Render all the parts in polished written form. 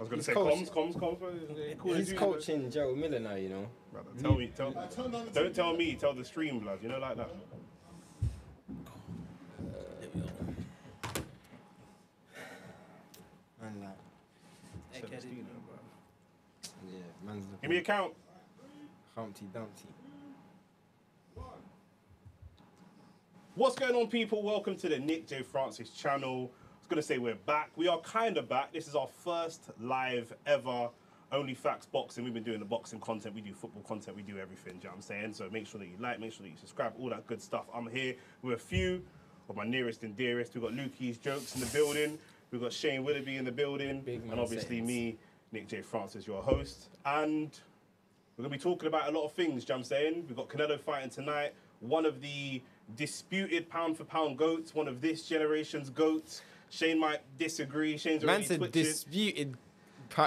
was going to say comms. He's coaching Joe Miller now, you know. Brother, don't tell me, tell the stream, blood. You know, like that. Man, like, yeah, man's Give me a count. Humpty Dumpty. What's going on, people? Welcome to the Nick J. Francis channel. I was going to say we're back. We are kind of back. This is our first live ever OnlyFacts boxing. We've been doing the boxing content. We do football content. We do everything, do you know what I'm saying? So make sure that you like, make sure that you subscribe, all that good stuff. I'm here with a few of my nearest and dearest. We've got Lukeys Jokes in the building. We've got Shane Willoughby in the building. And obviously me, Nick J. Francis, your host. And we're going to be talking about a lot of things, do you know what I'm saying? We've got Canelo fighting tonight. One of the disputed pound-for-pound GOATs, one of this generation's GOATs. Shane might disagree. Shane's already Man said disputed.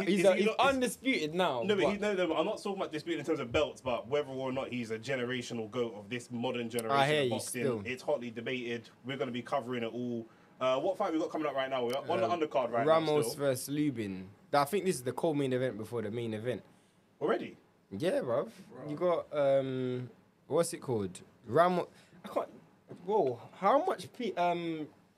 He's undisputed now. No, but I'm not talking about disputed in terms of belts, but whether or not he's a generational GOAT of this modern generation of boxing. It's hotly debated. We're going to be covering it all. What fight we got coming up right now? We're on the undercard right now. Ramos versus Lubin. I think this is the co-main event before the main event. Already? Yeah, bruv. You got what's it called? Ramos. I can't. Whoa! How much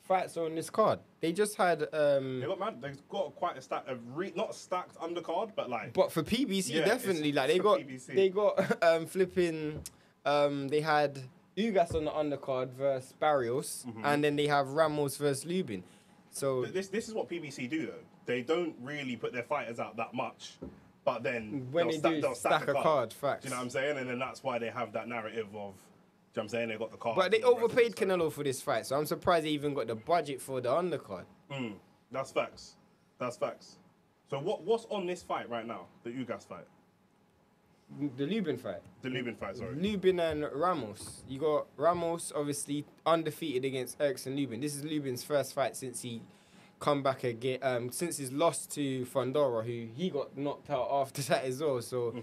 fights are on this card? They just had. They got mad. They've got quite a stack of not stacked undercard, but like. But for PBC, yeah, definitely. Like they got flipping. They had Ugas on the undercard versus Barrios, and then they have Ramos versus Lubin. So this is what PBC do though. They don't really put their fighters out that much. But then when they'll stack a card, facts. Do you know what I'm saying? And then that's why they have that narrative of, do you know what I'm saying? They got the card. But they overpaid Canelo for this fight, so I'm surprised they even got the budget for the undercard. That's facts. That's facts. So what's on this fight right now? The Ugas fight? The Lubin fight. The Lubin fight, sorry. Lubin and Ramos. You got Ramos, obviously, undefeated against Erickson Lubin. This is Lubin's first fight since he come back again, since his loss to Fondora, who he got knocked out after that as well. So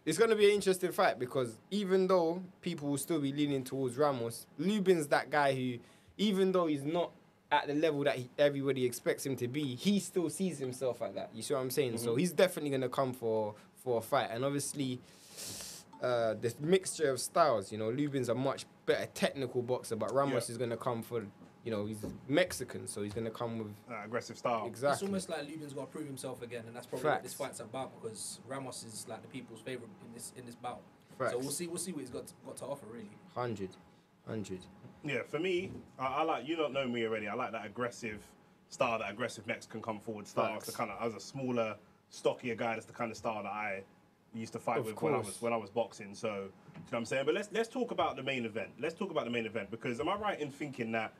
it's going to be an interesting fight because even though people will still be leaning towards Ramos, Lubin's that guy who, even though he's not at the level that everybody expects him to be, he still sees himself at that. You see what I'm saying? So he's definitely going to come for a fight. And obviously, the mixture of styles, you know, Lubin's a much better technical boxer, but Ramos is going to come for... You know, he's Mexican, so he's going to come with... aggressive style. Exactly. It's almost like Lubin's got to prove himself again, and that's probably what this fight's about, because Ramos is like the people's favourite in this bout. Facts. So we'll see what he's got to offer, really. 100. Yeah, for me, I like... You don't know me already. I like that aggressive style, that aggressive Mexican come forward style. It's the kind of, as a smaller, stockier guy, that's the kind of style that I used to fight with when I was boxing. So, you know what I'm saying? But let's talk about the main event. Let's talk about the main event, because am I right in thinking that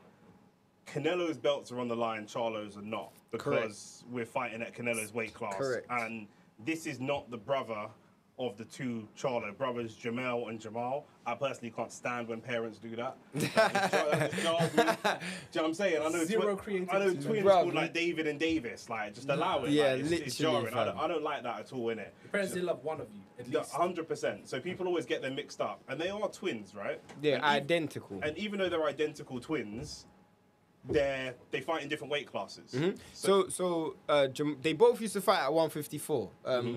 Canelo's belts are on the line, Charlo's are not, because we're fighting at Canelo's weight class. Correct. And this is not the brother of the two Charlo brothers, Jermell and Jermell. I personally can't stand when parents do that. Do you know what I'm saying? I know twins called like David and Davis. Like, just allow it. Yeah, like, literally. It's jarring. I don't like that at all, innit? Your parents did love one of you, at least. 100%. So people always get them mixed up. And they are twins, right? They're identical. And even though they're identical twins, they fight in different weight classes. So they both used to fight at 154.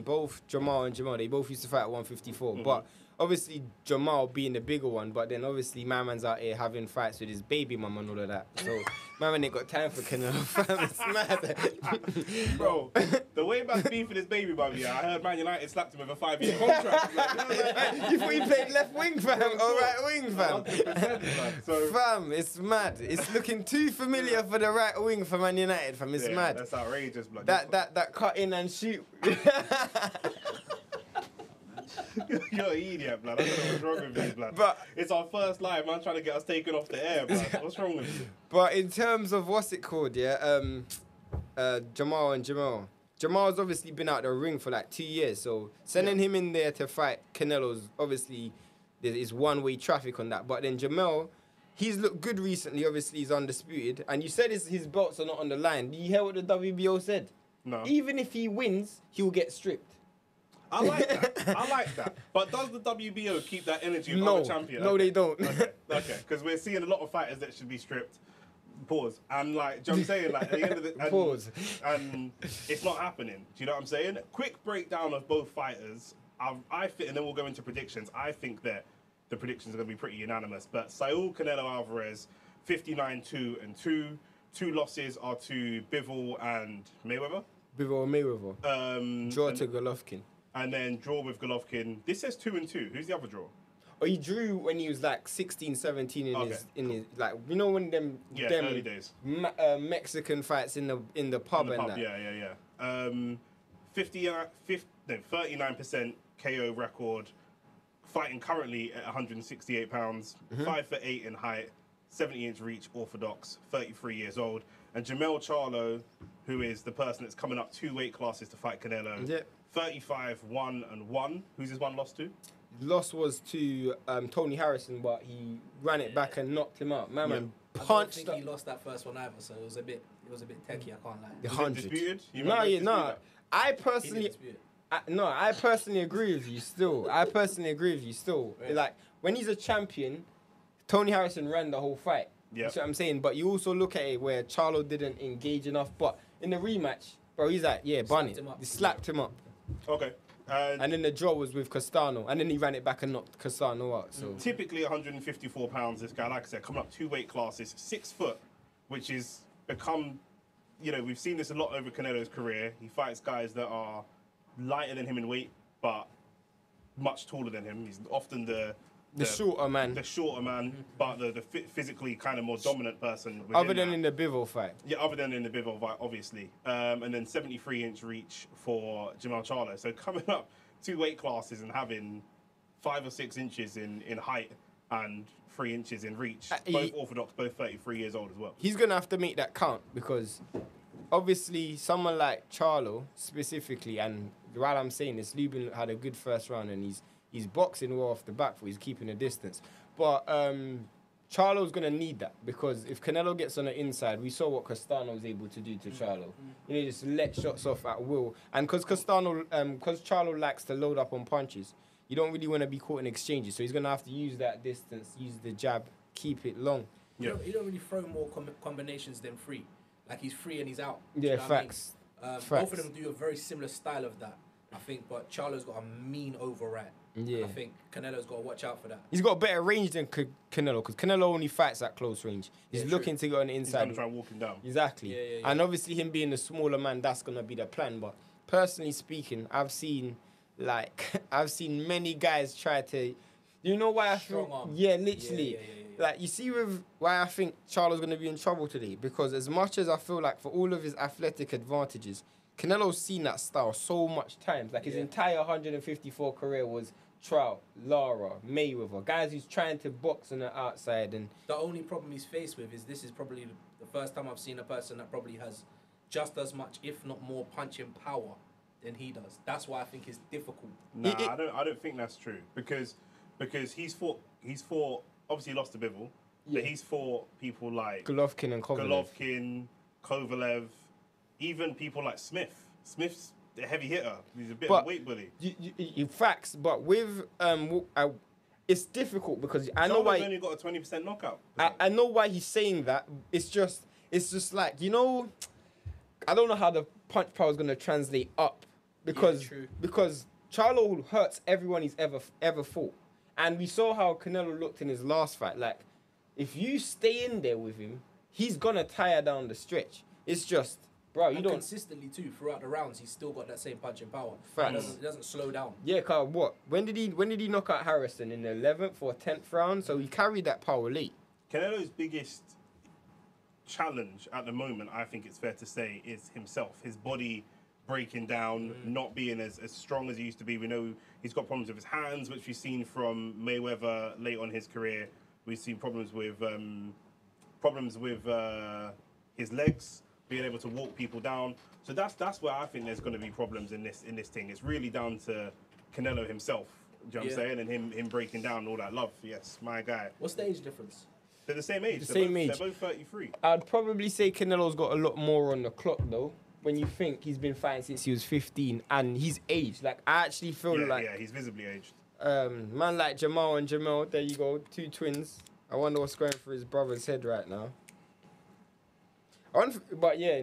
Both Jermell and Jermell, they both used to fight at 154. But obviously Jermell being the bigger one, but then obviously my man's out here having fights with his baby mum and all of that. So my man ain't got time for Canelo, fam. It's mad. Bro, the way man's beefing his baby mum, I heard Man United slapped him with a 5-year contract. You thought he played left wing, fam, or right wing, fam? 100%, so, fam, it's mad. It's looking too familiar for the right wing for Man United, fam. It's mad. That's outrageous, blood. That cut in and shoot. You're an idiot, blood. I don't know what's wrong with you, blood. But it's our first live, man, trying to get us taken off the air, blood. What's wrong with you? But in terms of what's it called, Jermell and Jermell. Jamal's obviously been out the ring for like 2 years, so sending him in there to fight Canelo's obviously there is one-way traffic on that. But then Jermell, he's looked good recently. Obviously, he's undisputed, and you said his belts are not on the line. Did you hear what the WBO said? No. Even if he wins, he'll get stripped. I like that. I like that. But does the WBO keep that energy of other champion? No, they don't. Okay, because we're seeing a lot of fighters that should be stripped. Pause. And like, do you know what I'm saying? Like, at the end of the Pause. And it's not happening. Do you know what I'm saying? Quick breakdown of both fighters. I think, and then we'll go into predictions. I think that the predictions are going to be pretty unanimous. But Saul Canelo Alvarez, 59-2-2. 2 losses are to Bivol and Mayweather. Bivol and Mayweather. Draw to Golovkin. And then draw with Golovkin. This says 2-2. Who's the other draw? Oh, he drew when he was like 16, 17 in his like, you know, when them early days. Mexican fights in the pub and pub, that. 39% KO record, fighting currently at 168 pounds, 5'8" in height, 70-inch reach, orthodox, 33 years old. And Jermell Charlo, who is the person that's coming up 2 weight classes to fight Canelo, 35-1-1. Who's his one loss to? Loss was to Tony Harrison, but he ran it back and knocked him out. Man punched. I don't think he lost that first one either, so it was a bit techie. I can't lie. The Was it 100. disputed? No. I personally agree with you still. Right. Like, when he's a champion, Tony Harrison ran the whole fight. Yeah. That's what I'm saying. But you also look at it where Charlo didn't engage enough. But in the rematch, bro, he's like, bunny. He slapped him up. Okay. And then the draw was with Castano. And then he ran it back and knocked Castano out. So Typically 154 pounds, this guy, like I said, coming up 2 weight classes, 6 foot, which is become, you know, we've seen this a lot over Canelo's career. He fights guys that are lighter than him in weight, but much taller than him. He's often the shorter man. The shorter man, but the physically kind of more dominant person. Other than in the Bivol fight. Yeah, other than in the Bivol fight, obviously. And then 73-inch reach for Jermell Charlo. So coming up 2 weight classes and having 5 or 6 inches in height and 3 inches in reach. Both orthodox, both 33 years old as well. He's going to have to make that count because obviously someone like Charlo specifically, and while I'm saying this, Lubin had a good first round and he's boxing well off the back, for he's keeping a distance. But Charlo's going to need that because if Canelo gets on the inside, we saw what Castano was able to do to Charlo. You know, just let shots off at will. And because Charlo likes to load up on punches, you don't really want to be caught in exchanges. So he's going to have to use that distance, use the jab, keep it long. You don't really throw more combinations than 3. Like, he's 3 and he's out. Yeah, facts. Both of them do a very similar style of that, I think. But Charlo's got a mean override. Yeah. I think Canelo's got to watch out for that. He's got better range than Canelo because Canelo only fights at close range. He's looking to go on the inside. He's going to try walking down. Exactly. Yeah. And obviously him being the smaller man, that's going to be the plan. But personally speaking, I've seen many guys try to... You know why I feel... Strong arm. Yeah, literally. Yeah. Like, you see with why I think Charlo's going to be in trouble today? Because as much as I feel like for all of his athletic advantages, Canelo's seen that style so much times. Like, his entire 154 career was Trout, Lara, Mayweather, guys who's trying to box on the outside. And the only problem he's faced with is this is probably the first time I've seen a person that probably has just as much, if not more, punching power than he does. That's why I think it's difficult. Nah, I don't think that's true because he's fought obviously he lost to Bivol, but he's fought people like Golovkin and Kovalev, even people like Smith. Smith's a heavy hitter. He's a bit of a weight bully. You facts, but with it's difficult because I know why. He's only got a 20% knockout. I know why he's saying that. It's just like, you know, I don't know how the punch power is going to translate up because Charlo hurts everyone he's ever fought. And we saw how Canelo looked in his last fight. Like, if you stay in there with him, he's going to tire down the stretch. It's just, bro, you don't... consistently, too, throughout the rounds, he's still got that same punching power. Facts. He doesn't slow down. Yeah, cause what? When did he knock out Harrison? In the 11th or 10th round? So he carried that power late. Canelo's biggest challenge at the moment, I think it's fair to say, is himself. His body breaking down, not being as strong as he used to be. We know he's got problems with his hands, which we've seen from Mayweather late on his career. We've seen problems with his legs, being able to walk people down. So that's where I think there's going to be problems in this thing. It's really down to Canelo himself. Do you know what I'm saying? And him breaking down all that love. Yes, my guy. What's the age difference? They're the same age. They're both 33. I'd probably say Canelo's got a lot more on the clock, though. When you think he's been fighting since he was 15 and he's aged. Like, I actually feel like... Yeah, he's visibly aged. Man like Jermell, there you go, 2 twins. I wonder what's going through his brother's head right now. But yeah,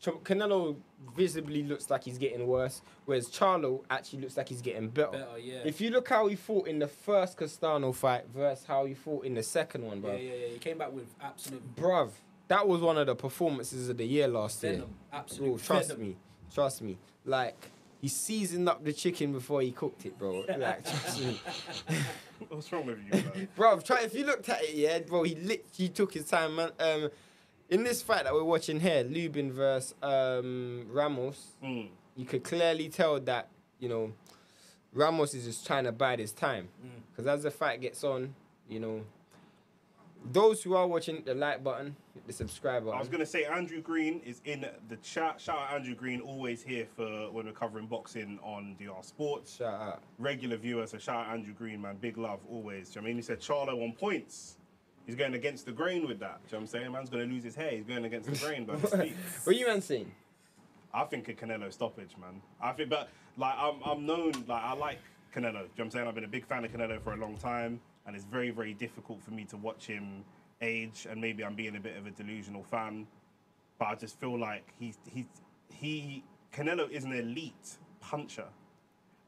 Canelo visibly looks like he's getting worse, whereas Charlo actually looks like he's getting better. Yeah. If you look how he fought in the first Castano fight versus how he fought in the second one, bro. Yeah. He came back with absolute... Bruv, that was one of the performances of the year last year. Absolute Bro, venom. trust me. Like, he seasoned up the chicken before he cooked it, bro. Like, trust me. What's wrong with you, man? Bro, if you looked at it, yeah, bro, he literally took his time, man. In this fight that we're watching here, Lubin versus Ramos, you could clearly tell that, you know, Ramos is just trying to bide his time. Because as the fight gets on, you know, those who are watching, the like button, hit the subscribe button. I was going to say Andrew Green is in the chat. Shout out Andrew Green, always here for when we're covering boxing on DR Sports. Shout out. Regular viewer, so shout out Andrew Green, man. Big love, always. Do you know what I mean? He said Charlo on points. He's going against the grain with that. Do you know what I'm saying? Man's going to lose his hair. He's going against the grain, but What are you man saying? I think a Canelo stoppage, man. I think, but like I'm known, like I like Canelo. Do you know what I'm saying? I've been a big fan of Canelo for a long time, and it's very, very difficult for me to watch him age, and maybe I'm being a bit of a delusional fan, but I just feel like Canelo is an elite puncher,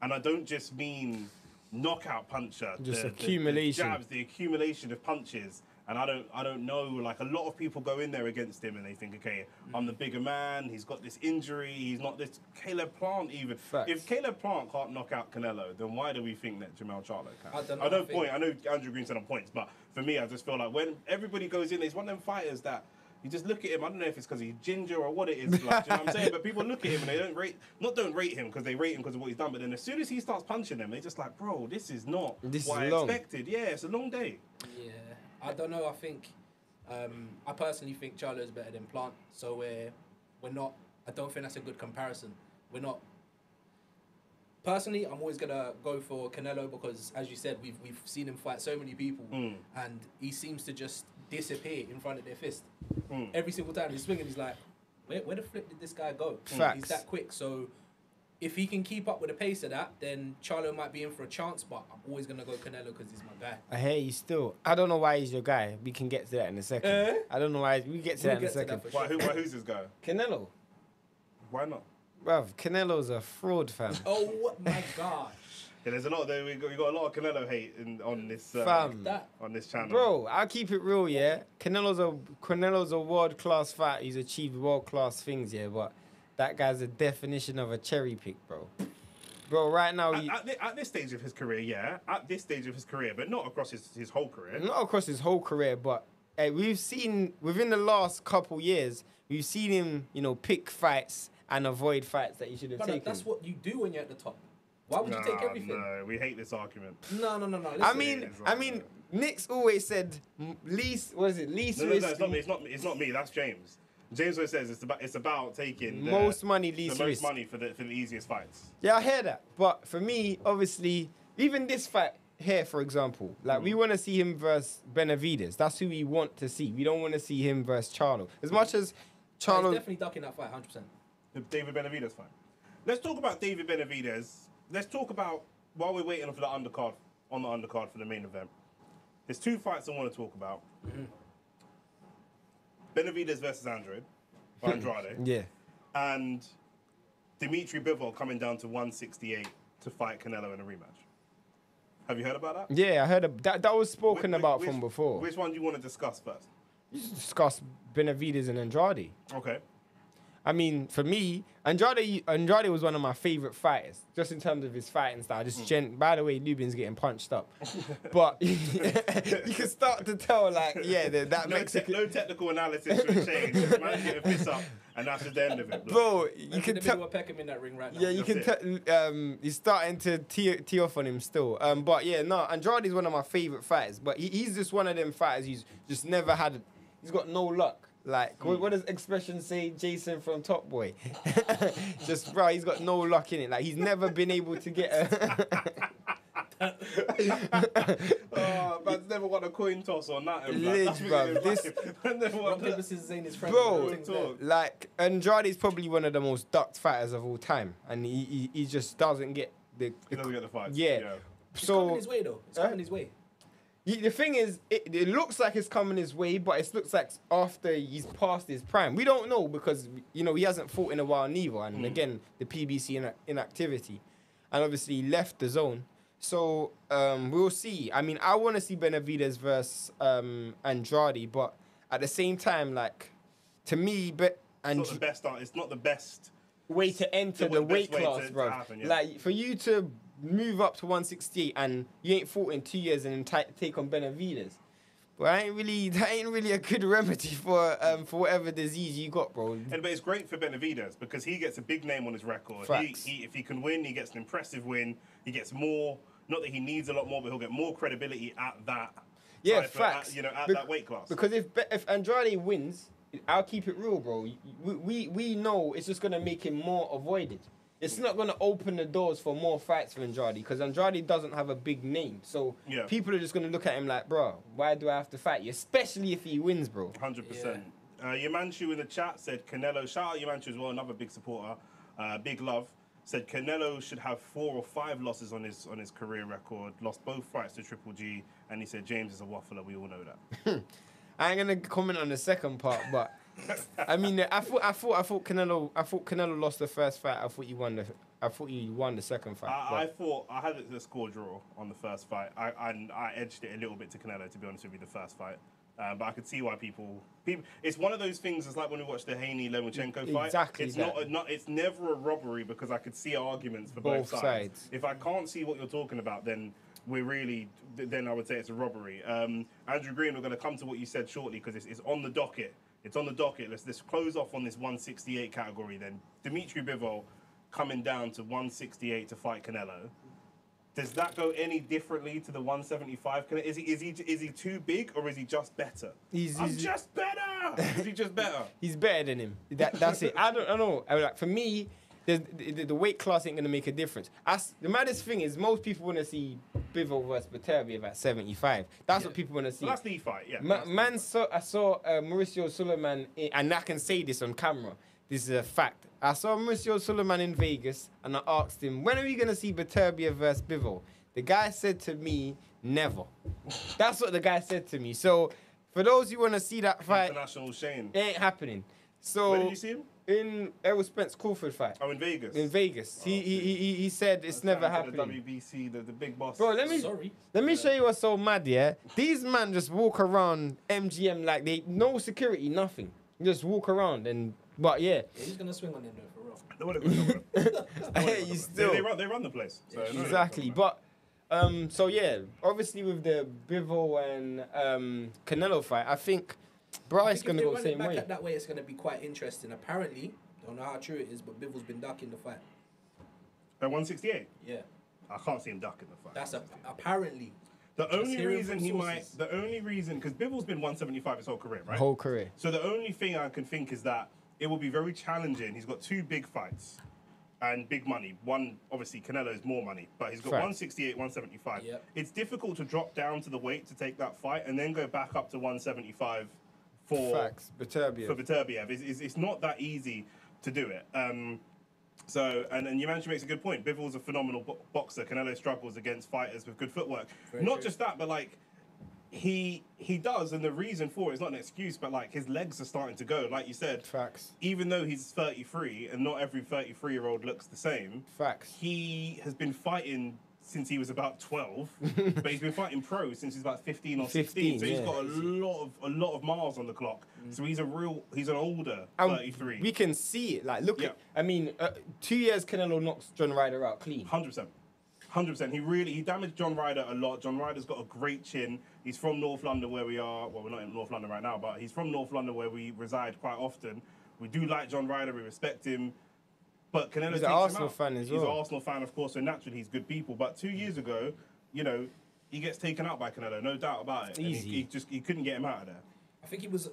and I don't just mean knockout puncher. Just the accumulation. The jabs, the accumulation of punches. And I don't know, like a lot of people go in there against him and they think, okay, I'm the bigger man, he's got this injury, he's not this Caleb Plant even. Facts. If Caleb Plant can't knock out Canelo, then why do we think that Jermell Charlo can? I don't know, I know I think- I know Andrew Green said on points, but for me, I just feel like when everybody goes in, he's one of them fighters that you just look at him. I don't know if it's because he's ginger or what it is. Like, do you know what I'm saying? But people look at him and they don't rate him because they rate him because of what he's done. But then as soon as he starts punching them, they're just like, bro, this is not what I expected. Yeah, it's a long day. Yeah, I don't know. I think, I personally think Charlo is better than Plant. So we're not. I don't think that's a good comparison. We're not. Personally, I'm always gonna go for Canelo because, as you said, we've seen him fight so many people, and he seems to just disappear in front of their fist. Every single time he's swinging, he's like, where the flip did this guy go? Facts. He's that quick. So if he can keep up with the pace of that, then Charlo might be in for a chance. But I'm always gonna go Canelo because he's my guy. I hear you still. I don't know why he's your guy. We can get to that in a second. I don't know why. We get to that in a second. Why, who's this guy? Canelo. Why not? Bruv, Canelo's a fraud, fam. Oh my gosh. Yeah, there's a lot. We got a lot of Canelo hate on this Fam. on this channel. Bro, I'll keep it real, yeah. Canelo's a world-class fighter. He's achieved world-class things, yeah. But that guy's a definition of a cherry pick, bro. Bro, right now... At this stage of his career, yeah. At this stage of his career, but not across his whole career. Not across his whole career, but we've seen, within the last couple years, we've seen him, you know, pick fights and avoid fights that he should have But taken. that's what you do when you're at the top. Why would you take everything? No, we hate this argument. No. Listen, I mean, Nick's always said least. What is it? Least No, risky. it's not me. That's James. James always says it's about taking Most money, least the most risk. money for the easiest fights. Yeah, I hear that. But for me, obviously, even this fight here, for example, like we want to see him versus Benavidez. That's who we want to see. We don't want to see him versus Charlo. As much as He's Charlo, definitely ducking that fight, 100%. The David Benavidez fight. Let's talk about David Benavidez. Let's talk about while we're waiting for the undercard for the main event. There's two fights I want to talk about. Benavidez versus Andrade. yeah, And Dimitri Bivol coming down to 168 to fight Canelo in a rematch. Have you heard about that? yeah, I heard that was spoken about Which- from before. Which one do you want to discuss first? You should discuss Benavidez and Andrade. Okay. I mean, for me, Andrade was one of my favorite fighters, just in terms of his fighting style. By the way, Lubin's getting punched up, but you can start to tell, like, yeah, that Mexican. No technical analysis will change. Man get a fist up, and that's just the end of it. Bro, you You can can tell. Peckham in that ring right now. Yeah, you That's can tell. He's starting to tee off on him still. But yeah, no, Andrade's one of my favorite fighters. But he's just one of them fighters who's just never had. He's got no luck. Like, what does expression say, Jason from Top Boy? Just, bro, he's got no luck in it. Like, he's never been able to get a... Oh, man's never won a coin toss on that. Lidge, bruv. Rock, paper, scissors, Zane is friends. Bro, Things there. like, Andrade's probably one of the most ducked fighters of all time. And he just doesn't get the... He doesn't get the fights. Yeah. It's So... coming his way, though. It's coming his way. The thing is, it looks like it's coming his way, but it looks like after he's past his prime. We don't know because, you know, he hasn't fought in a while neither. And again, the PBC inactivity. And obviously he left the zone. So we'll see. I mean, I want to see Benavidez versus Andrade, but at the same time, like, to me, it's not the best way to enter the weight class, bro. Happen, yeah. Like, for you to move up to 168 and you ain't fought in 2 years and then take on Benavidez. But that ain't really a good remedy for whatever disease you got, bro. But it's great for Benavidez because he gets a big name on his record. If he can win, he gets an impressive win. He gets more. Not that he needs a lot more, but he'll get more credibility at that. Yeah, facts. At that weight class. Because if Andrade wins, I'll keep it real, bro. We know it's just gonna make him more avoided. It's not going to open the doors for more fights for Andrade because Andrade doesn't have a big name. So people are just going to look at him like, bro, why do I have to fight you? Especially if he wins, bro. 100%. Yamanchu in the chat said Canelo, shout out Yamanchu as well, another big supporter, big love, said Canelo should have 4 or 5 losses on his career record, lost both fights to Triple G, and he said James is a waffler, we all know that. I ain't going to comment on the second part, but... I mean, I thought Canelo lost the first fight. I thought he won the second fight. I thought I had the score draw on the first fight. I edged it a little bit to Canelo, to be honest with you, the first fight. But I could see why people. It's one of those things. It's like when we watched the Haney-Lomachenko fight. Exactly. It's never a robbery because I could see arguments for both sides. If I can't see what you're talking about, then then I would say it's a robbery. Andrew Green, we're going to come to what you said shortly because it's on the docket. It's on the docket. Let's close off on this 168 category then. Dimitri Bivol coming down to 168 to fight Canelo. Does that go any differently to the 175? Is he too big or is he just better? He's just better. Is he just better? He's better than him. That's it. I don't know. Like, for me, the weight class ain't gonna make a difference. The maddest thing is most people want to see Bivol versus Beterbiev at 75. That's what people want to see. Well, that's the fight, yeah. I saw Mauricio Suleiman, and I can say this on camera. This is a fact. I saw Mauricio Suleiman in Vegas, and I asked him, when are we gonna see Beterbiev versus Bivol? The guy said to me, never. That's what the guy said to me. So for those who want to see that fight, international shame, it ain't happening. So where did you see him? In Errol Spence Crawford fight. Oh, in Vegas. In Vegas. He said it's never happening. The WBC, the big boss. Bro, let me show you what's so mad, yeah? These men just walk around MGM like they no security, nothing. Just walk around but yeah. He's gonna swing on him though, for real. They run the place. So exactly. But so yeah, obviously with the Bivol and Canelo fight, I think Bryce gonna go the same way. That way, it's gonna be quite interesting. Apparently, don't know how true it is, but Bivol's been ducking the fight. At 168. Yeah. I can't see him ducking the fight. That's apparently. The only reason because Bivol's been 175 his whole career, right? Whole career. So the only thing I can think is that it will be very challenging. He's got 2 big fights and big money. One, obviously, Canelo is more money, but he's got 168, 175. Yep. It's difficult to drop down to the weight to take that fight and then go back up to 175 for Beterbiev. It's not that easy to do it. And Yamanchu makes a good point. Bivol's a phenomenal boxer. Canelo struggles against fighters with good footwork. Not just that, but like he does, and the reason for it is not an excuse, but like his legs are starting to go. Like you said, facts. Even though he's 33, and not every 33-year-old looks the same. Facts. He has been fighting since he was about 12, but he's been fighting pro since he's about 15 or 16. So he's got a lot of miles on the clock. So he's an older 33. We can see it. Like, look at, I mean, 2 years Canelo knocks John Ryder out clean. 100%. 100%. He damaged John Ryder a lot. John Ryder's got a great chin. He's from North London where we are. Well, we're not in North London right now, but he's from North London where we reside quite often. We do like John Ryder. We respect him. But Canelo he's an Arsenal fan as well. He's an Arsenal fan, of course, so naturally he's good people. But 2 years ago, you know, he gets taken out by Canelo, no doubt about it. Easy. He couldn't get him out of there. I think he was.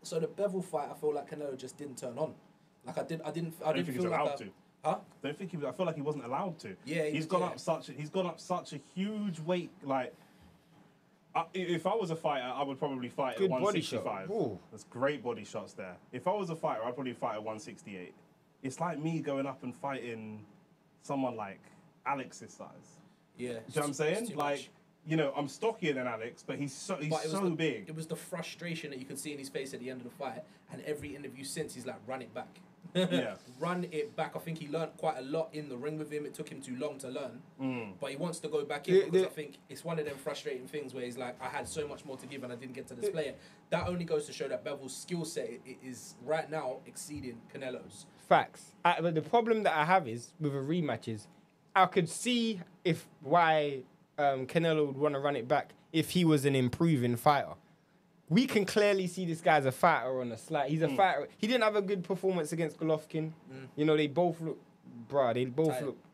So the Bivol fight, I feel like Canelo just didn't turn on. Like I didn't think he was allowed to. Huh? I feel like he wasn't allowed to. Yeah, he's gone up such a huge weight. Like, if I was a fighter, I would probably fight good at 165. Body shot. There's great body shots there. If I was a fighter, I'd probably fight at 168. It's like me going up and fighting someone like Alex's size. Yeah. Do you know what I'm saying? Like, you know, I'm stockier than Alex, but he's so big. It was the frustration that you could see in his face at the end of the fight, and every interview since he's like, run it back. Yeah. Run it back. I think he learned quite a lot in the ring with him. It took him too long to learn, but he wants to go back in because I think it's one of them frustrating things where he's like, I had so much more to give and I didn't get to display it. That only goes to show that Bevel's skill set is right now exceeding Canelo's. Facts. But the problem that I have is with a rematch is I could see why Canelo would want to run it back if he was an improving fighter. We can clearly see this guy's a fighter on the slide. He's a fighter. He didn't have a good performance against Golovkin. You know, they both look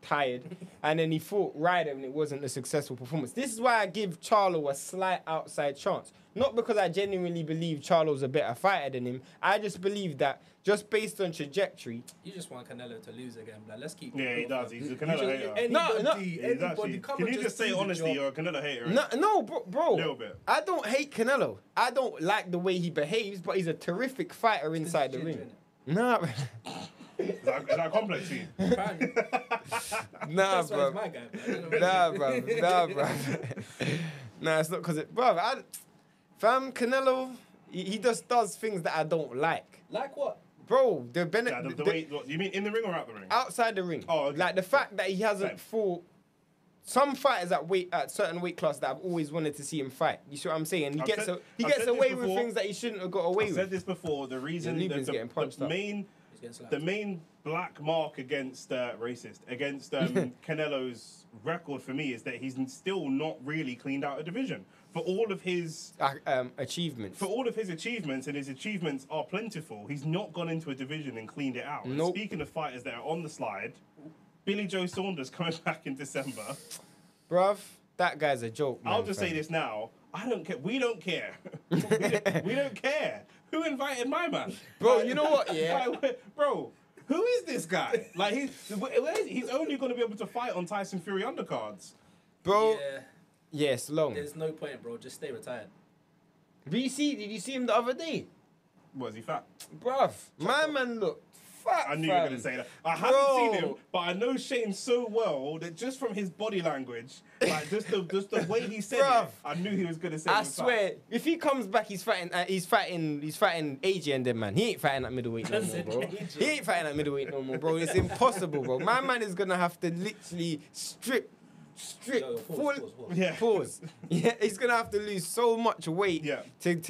tired. And then he fought Ryder and it wasn't a successful performance. This is why I give Charlo a slight outside chance. Not because I genuinely believe Charlo's a better fighter than him. I just believe that just based on trajectory. You just want Canelo to lose again. Like, let's keep. Yeah, he does. He's a Canelo hater. Anybody, can you just say honestly, you're a Canelo hater? No, bro. A little bit. I don't hate Canelo. I don't like the way he behaves, but he's a terrific fighter inside the ring. Nah. Is that complex to you? Nah, bro. My guy, Nah, bro. Nah, it's not because fam, Canelo, he just does things that I don't like. Like what? Bro, the way, what, you mean in the ring or out the ring? Outside the ring. Oh, okay. Like the fact that he hasn't fought some fighters at certain weight class that I've always wanted to see him fight. You see what I'm saying? He gets away with things that he shouldn't have got away with. I said this before. The reason the main black mark against against Canelo's record for me is that he's still not really cleaned out a division. For all of his achievements. For all of his achievements, and his achievements are plentiful, he's not gone into a division and cleaned it out. Nope. And speaking of fighters that are on the slide, Billy Joe Saunders coming back in December. Bruv, that guy's a joke, man. I'll just say this now. I don't care. We don't care. we don't care. Who invited my man? Bro, you know what? Yeah. Bro, who is this guy? Like, he's only going to be able to fight on Tyson Fury undercards. Bro. Yeah. Yes, long. There's no point, bro. Just stay retired. Did you see him the other day? Was he fat? Bruv, my man looked fat. I knew you were going to say that. I haven't seen him, but I know Shane so well that just from his body language, like just the way he said it, I knew he was going to say. I swear, if he comes back, he's fighting AJ and them, man. He ain't fighting at middleweight no more, bro. He ain't fighting at middleweight no more, bro. It's impossible, bro. My man is gonna have to literally strip. Pause. Yeah, he's gonna have to lose so much weight to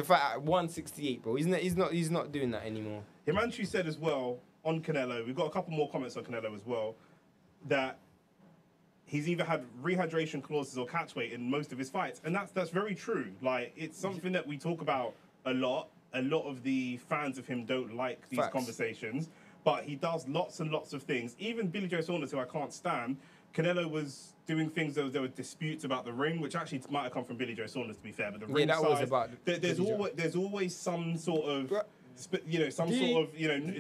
fight at 168, bro. He's not doing that anymore. Himanshu said as well on Canelo. We've got a couple more comments on Canelo as well. That he's either had rehydration clauses or catch weight in most of his fights, and that's very true. Like, it's something that we talk about a lot. A lot of the fans of him don't like these conversations, but he does lots and lots of things. Even Billy Joe Saunders, who I can't stand. Canelo was doing things, there were disputes about the ring, which actually might have come from Billy Joe Saunders, to be fair. But the ring size, was about there's always some sort of,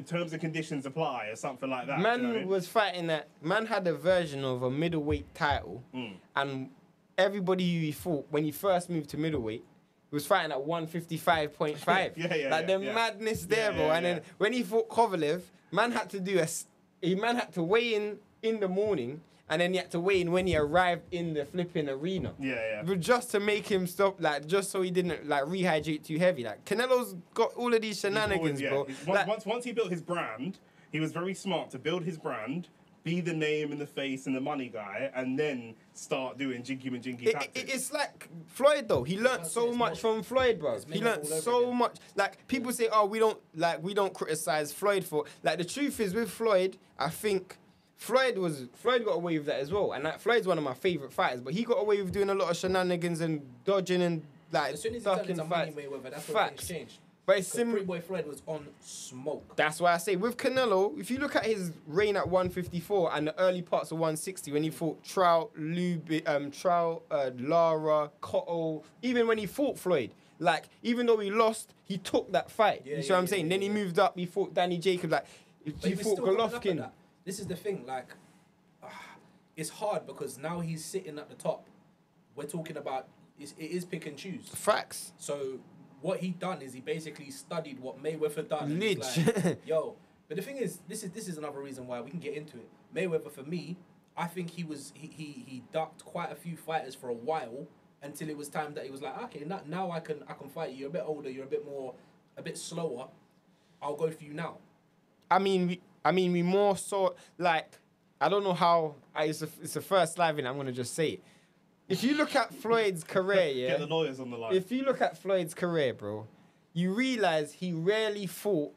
terms and conditions apply or something like that. Man was fighting that. Man had a version of a middleweight title, and everybody who he fought when he first moved to middleweight was fighting at 155.5. Madness there, bro. And then when he fought Kovalev, man had to weigh in the morning. And then he had to weigh in when he arrived in the flipping arena. But just to make him stop, like, just so he didn't, like, rehydrate too heavy. Like, Canelo's got all of these shenanigans, bro. Once he built his brand, he was very smart to build his brand, be the name and the face and the money guy, and then start doing jinky tactics. It's like Floyd, though. He learned so much from Floyd, bro. He learned so much. Like, people say, oh, we don't criticize Floyd for... Like, the truth is, with Floyd, I think... Floyd got away with that as well, and Floyd's one of my favorite fighters. But he got away with doing a lot of shenanigans and dodging and like as soon as he turned into Money Mayweather, that's when things changed. But it's similar. Pretty Boy Floyd was on smoke. That's why I say with Canelo, if you look at his reign at 154 and the early parts of 160, when he fought Trout, Lara, Cotto, even when he fought Floyd, like even though he lost, he took that fight. You see what I'm saying? Then he moved up. He fought Danny Jacobs. Like he fought Golovkin. This is the thing, like, it's hard because now he's sitting at the top. We're talking about, it is pick and choose. Facts. So what he done is he basically studied what Mayweather done. Like, yo, but the thing is, this is another reason why we can get into it. Mayweather, for me, I think he ducked quite a few fighters for a while until it was time that he was like, okay, now I can fight you. You're a bit older. You're a bit slower. I'll go for you now. I mean, we more saw like I don't know how. It's the first live in. I'm gonna just say it. If you look at Floyd's career, yeah. Get the lawyers on the line. If you look at Floyd's career, bro, you realize he rarely fought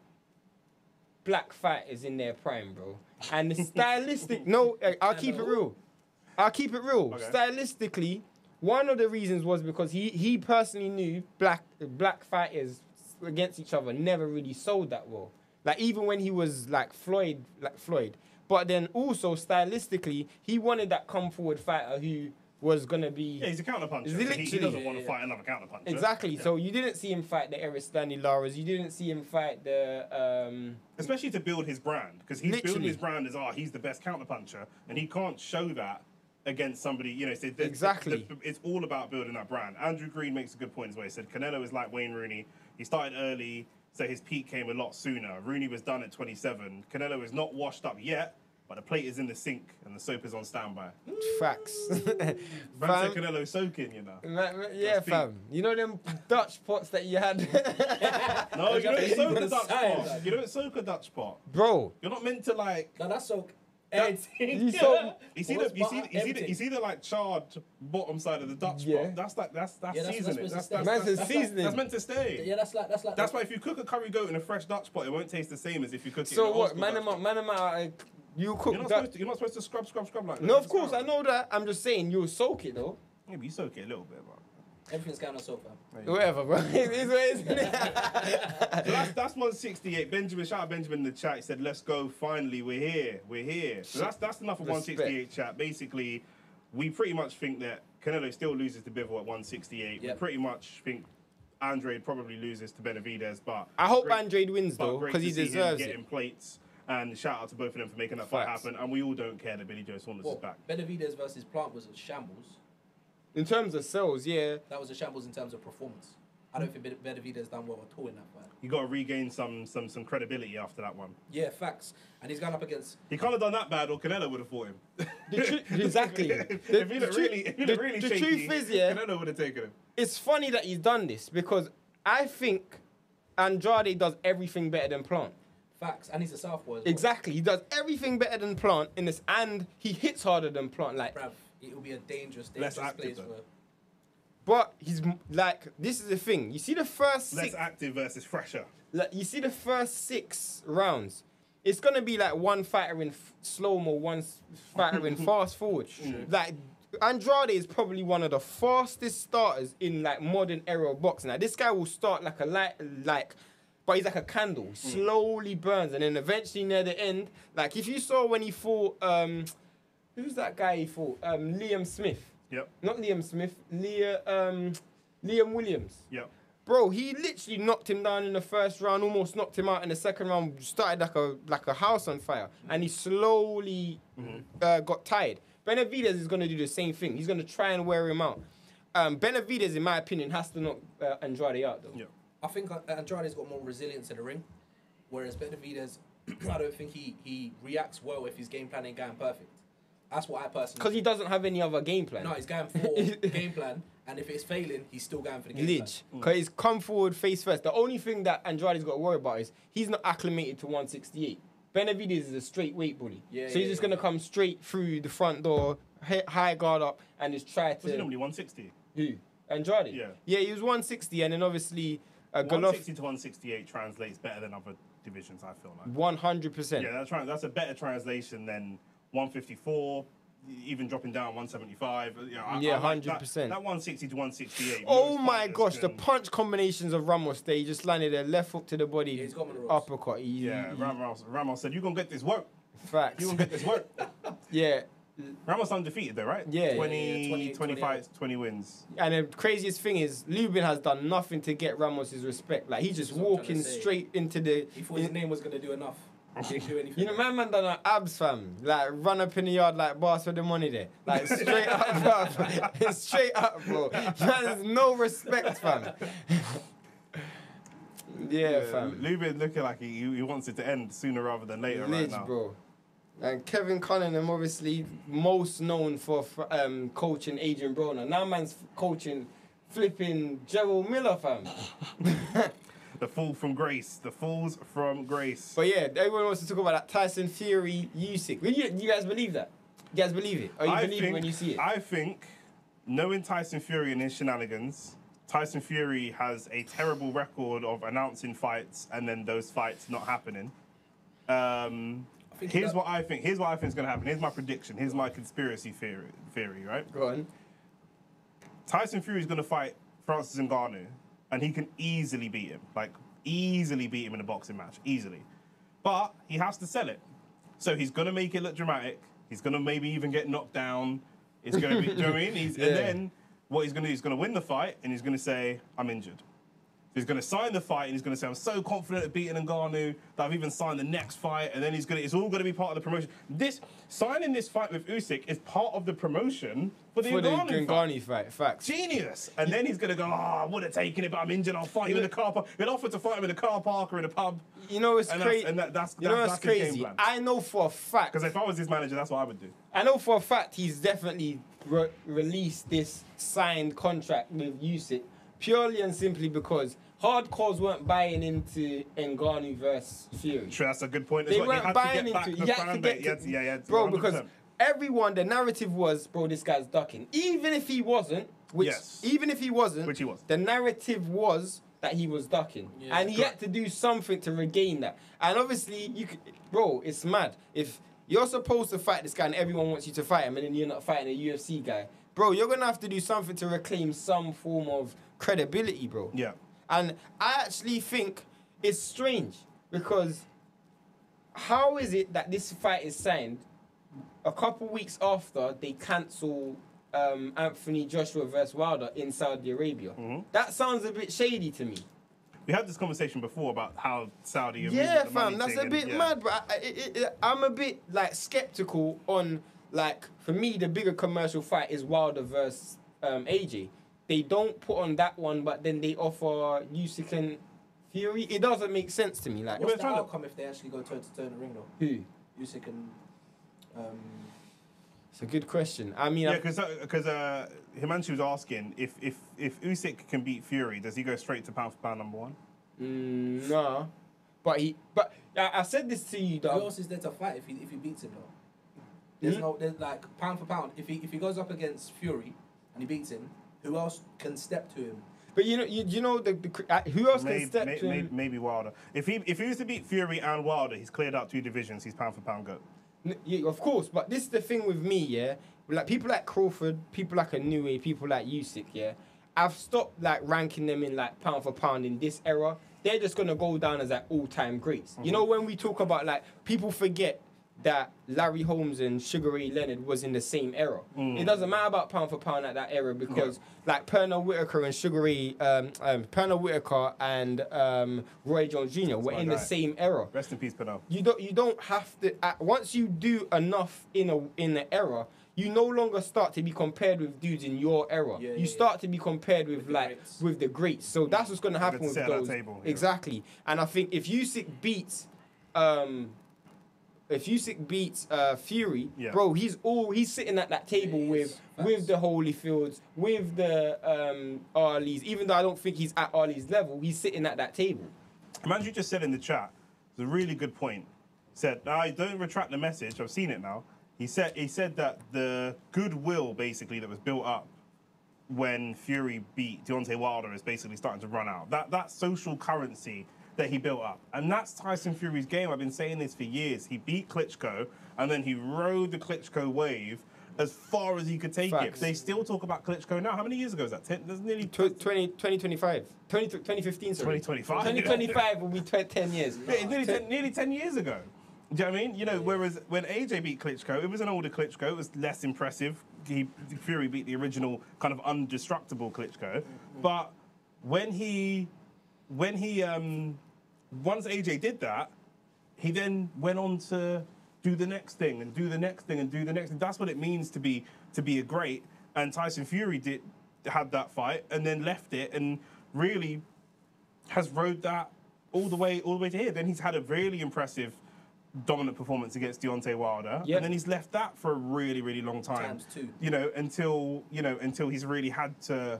black fighters in their prime, bro. And the stylistic, no, I'll keep it real. Okay. Stylistically, one of the reasons was because he personally knew black fighters against each other never really sold that well. Like even when he was like Floyd. But then also stylistically, he wanted that come forward fighter who was gonna be. Yeah, he's a counterpuncher. He doesn't want to fight another counterpuncher. Exactly. Yeah. So you didn't see him fight the Eric Stanley Laras. You didn't see him fight the. Especially to build his brand, because he's building his brand as he's the best counterpuncher, and he can't show that against somebody. You know, so exactly. It's all about building that brand. Andrew Green makes a good point as well. He said Canelo is like Wayne Rooney. He started early, so his peak came a lot sooner. Rooney was done at 27. Canelo is not washed up yet. But the plate is in the sink and the soap is on standby. Facts. Man said Canelo soaking, you know. Yeah, fam. You know them Dutch pots that you had? No, you don't soak a Dutch pot. You don't soak a Dutch pot. Bro. You're not meant to like... No, that's soak. You see the like charred bottom side of the Dutch pot. That's seasoning. That's meant to stay. Yeah, that's like. That's why if you cook a curry goat in a fresh Dutch pot, it won't taste the same as if you cook it. So in what? Man, you cook. You're not supposed to scrub like that. No, of course I know that. I'm just saying you'll soak it though. Yeah, but you soak it a little bit, man. Everything's kind of soak, fam. Whatever, bro. It's what it is. So that's 168. Benjamin, shout out Benjamin in the chat. He said, "Let's go. Finally, we're here." So that's enough of 168 chat. Basically, we pretty much think that Canelo still loses to Bivol at 168. Yep. We pretty much think Andrade probably loses to Benavidez, but I hope Andrade wins though because he deserves it. Getting plates. And shout out to both of them for making that fight happen. And we all don't care that Billy Joe Saunders is back. Benavidez versus Plant was a shambles. In terms of sales, yeah. That was a shambles in terms of performance. I don't think Benavidez done well at all in that fight. You got to regain some credibility after that one. Yeah, facts. And he's gone up against... He can't have done that bad or Canelo would have fought him. Exactly. If he looked really shaky, truth is, yeah, Canelo would have taken him. It's funny that he's done this because I think Andrade does everything better than Plant. Facts, and he's a southpaw as well. Exactly, he does everything better than Plant in this, and he hits harder than Plant. Like, bruv, it will be a dangerous less place active, for. But he's like, this is the thing. You see the first less active versus fresher. Like, you see the first 6 rounds. It's gonna be like one fighter in slow mo, one fighter in fast forward. Like Andrade is probably one of the fastest starters in like modern era of boxing. Like this guy will start like a but he's like a candle. Slowly burns, and then eventually near the end, like if you saw when he fought, who's that guy he fought? Liam Smith. Yep. Not Liam Smith. Liam Williams. Yep. Bro, he literally knocked him down in the first round, almost knocked him out in the second round. Started like a house on fire, and he slowly got tired. Benavidez is gonna do the same thing. He's gonna try and wear him out. Benavidez, in my opinion, has to knock Andrade out though. Yep. I think Andrade's got more resilience in the ring, whereas Benavidez, I don't think he reacts well if his game plan ain't going perfect. That's what I personally. Because he doesn't have any other game plan. No, he's going for game plan, and if it's failing, he's still going for the game plan. Because he's come forward face first. The only thing that Andrade's got to worry about is he's not acclimated to 168. Benavidez is a straight weight bully. So he's just going to come straight through the front door, high guard up, and just try to... Was he normally 160? Who? Andrade? Yeah. Yeah, he was 160, and then obviously... 160 to 168 translates better than other divisions, I feel like. 100%. Yeah, that's a better translation than 154, even dropping down 175. Yeah, 100%. That 160 to 168. Oh my gosh, the punch combinations of Ramos there. He just landed a left hook to the body, he's got uppercut. Ramos said, "You gonna get this work." Facts. You gonna get this work. Yeah. Ramos undefeated though, right? Yeah. 20 fights, 20 wins. And the craziest thing is, Lubin has done nothing to get Ramos' respect. Like, he's just walking straight into the... He thought his name was going to do enough. He didn't do anything. You know, my man done an abs, fam. Like, run up in the yard like boss for the money there. Like, straight up, bro. Straight up, bro. There's no respect, fam. Yeah, fam. Lubin looking like he wants it to end sooner rather than later right now. Bro. And Kevin Cunningham, obviously, most known for coaching Adrian Broner. Now man's coaching flipping Gerald Miller, fam. The fall from grace. The falls from grace. But yeah, everyone wants to talk about that Tyson Fury Usyk. You guys believe that? You guys believe it? Or you believe it when you see it? I think, knowing Tyson Fury and his shenanigans, Tyson Fury has a terrible record of announcing fights and then those fights not happening. Here's what I think is going to happen. Here's my prediction. Here's my conspiracy theory, right? Go on. Tyson Fury is going to fight Francis Ngannou, and he can easily beat him. Like, easily beat him in a boxing match. Easily. But he has to sell it. So he's going to make it look dramatic. He's going to maybe even get knocked down. It's going to be, do you know what I mean? And then what he's going to do, he's going to win the fight, and he's going to say, I'm injured. He's going to sign the fight, and he's going to say, I'm so confident at beating Ngannou that I've even signed the next fight, and then it's all going to be part of the promotion. Signing this fight with Usyk is part of the promotion for the Ngannou fight. Facts. Genius. And then he's going to go, I would have taken it, but I'm injured. I'll fight you in the car park. He'll offer to fight him in the car park or in a pub. You know what's crazy? That's crazy? his game plan. I know for a fact. Because if I was his manager, that's what I would do. I know for a fact he's definitely released this signed contract with Usyk purely and simply because hardcores weren't buying into Ngannou versus Fury. Sure, that's a good point. They weren't buying into it. You had to get to, bro, 100%. Because everyone, the narrative was, bro, this guy's ducking. Even if he wasn't, which he was, the narrative was that he was ducking, and he had to do something to regain that. And obviously, bro, it's mad. If you're supposed to fight this guy and everyone wants you to fight him, and then you're not fighting a UFC guy, bro, you're gonna have to do something to reclaim some form of credibility, bro. Yeah. And I actually think it's strange because how is it that this fight is signed a couple weeks after they cancel Anthony Joshua versus Wilder in Saudi Arabia? Mm-hmm. That sounds a bit shady to me. We had this conversation before about how Saudi... Yeah, fam, that's a bit mad, but I'm a bit, like, skeptical on, like, for me, the bigger commercial fight is Wilder versus AJ. They don't put on that one, but then they offer Usyk and Fury. It doesn't make sense to me. Like, what's the outcome if they actually go toe-to-toe in the ring, though? Who? Usyk and... It's a good question. I mean... Yeah, because Himanshu was asking, if Usyk can beat Fury, does he go straight to pound-for-pound number one? No. But I said this to you, though. Who else is there to fight if he beats him, though? There's like, pound-for-pound. If he goes up against Fury and he beats him, who else can step to him? But you know who else can step to him? Maybe Wilder. If he was to beat Fury and Wilder, he's cleared out 2 divisions. He's pound for pound goat. Yeah, of course, but this is the thing with me, yeah. Like people like Crawford, people like Inoue, people like Usyk, yeah. I've stopped like ranking them in like pound for pound in this era. They're just gonna go down as like all-time greats. Mm-hmm. You know, when we talk about like people forget that Larry Holmes and Sugar Ray Leonard was in the same era. It doesn't matter about pound for pound at that era because like Pernell Whitaker and Sugar Ray, Pernell Whitaker and Roy Jones Jr. were in the same era. Rest in peace, Pernell. You don't have to. Once you do enough in the era, you no longer start to be compared with dudes in your era. You start to be compared with like with the greats. So that's what's going to happen with those. Exactly. And I think if Usyk beats. If Usyk beats Fury, bro, he's sitting at that table with the Holyfields, with the Ali's. Even though I don't think he's at Ali's level, he's sitting at that table. Man, you just said in the chat, it's a really good point. Said, I don't retract the message. I've seen it now. He said that the goodwill basically that was built up when Fury beat Deontay Wilder is basically starting to run out. That social currency that he built up. And that's Tyson Fury's game. I've been saying this for years. He beat Klitschko, and then he rode the Klitschko wave as far as he could take it. They still talk about Klitschko now. How many years ago is that? That's nearly... 2025. 2015, sorry. 2025. 2025 will be 10 years. Yeah, nearly 10 years ago. Do you know what I mean? You know, whereas when AJ beat Klitschko, it was an older Klitschko. It was less impressive. Fury beat the original kind of undestructible Klitschko. But when he once AJ did that, he then went on to do the next thing and do the next thing and do the next thing. That's what it means to be a great. And Tyson Fury had that fight and then left it and really has rode that all the way to here. Then he's had a really impressive dominant performance against Deontay Wilder, Yep. and then he's left that for a really, really long time. ×2. Until he's really had to.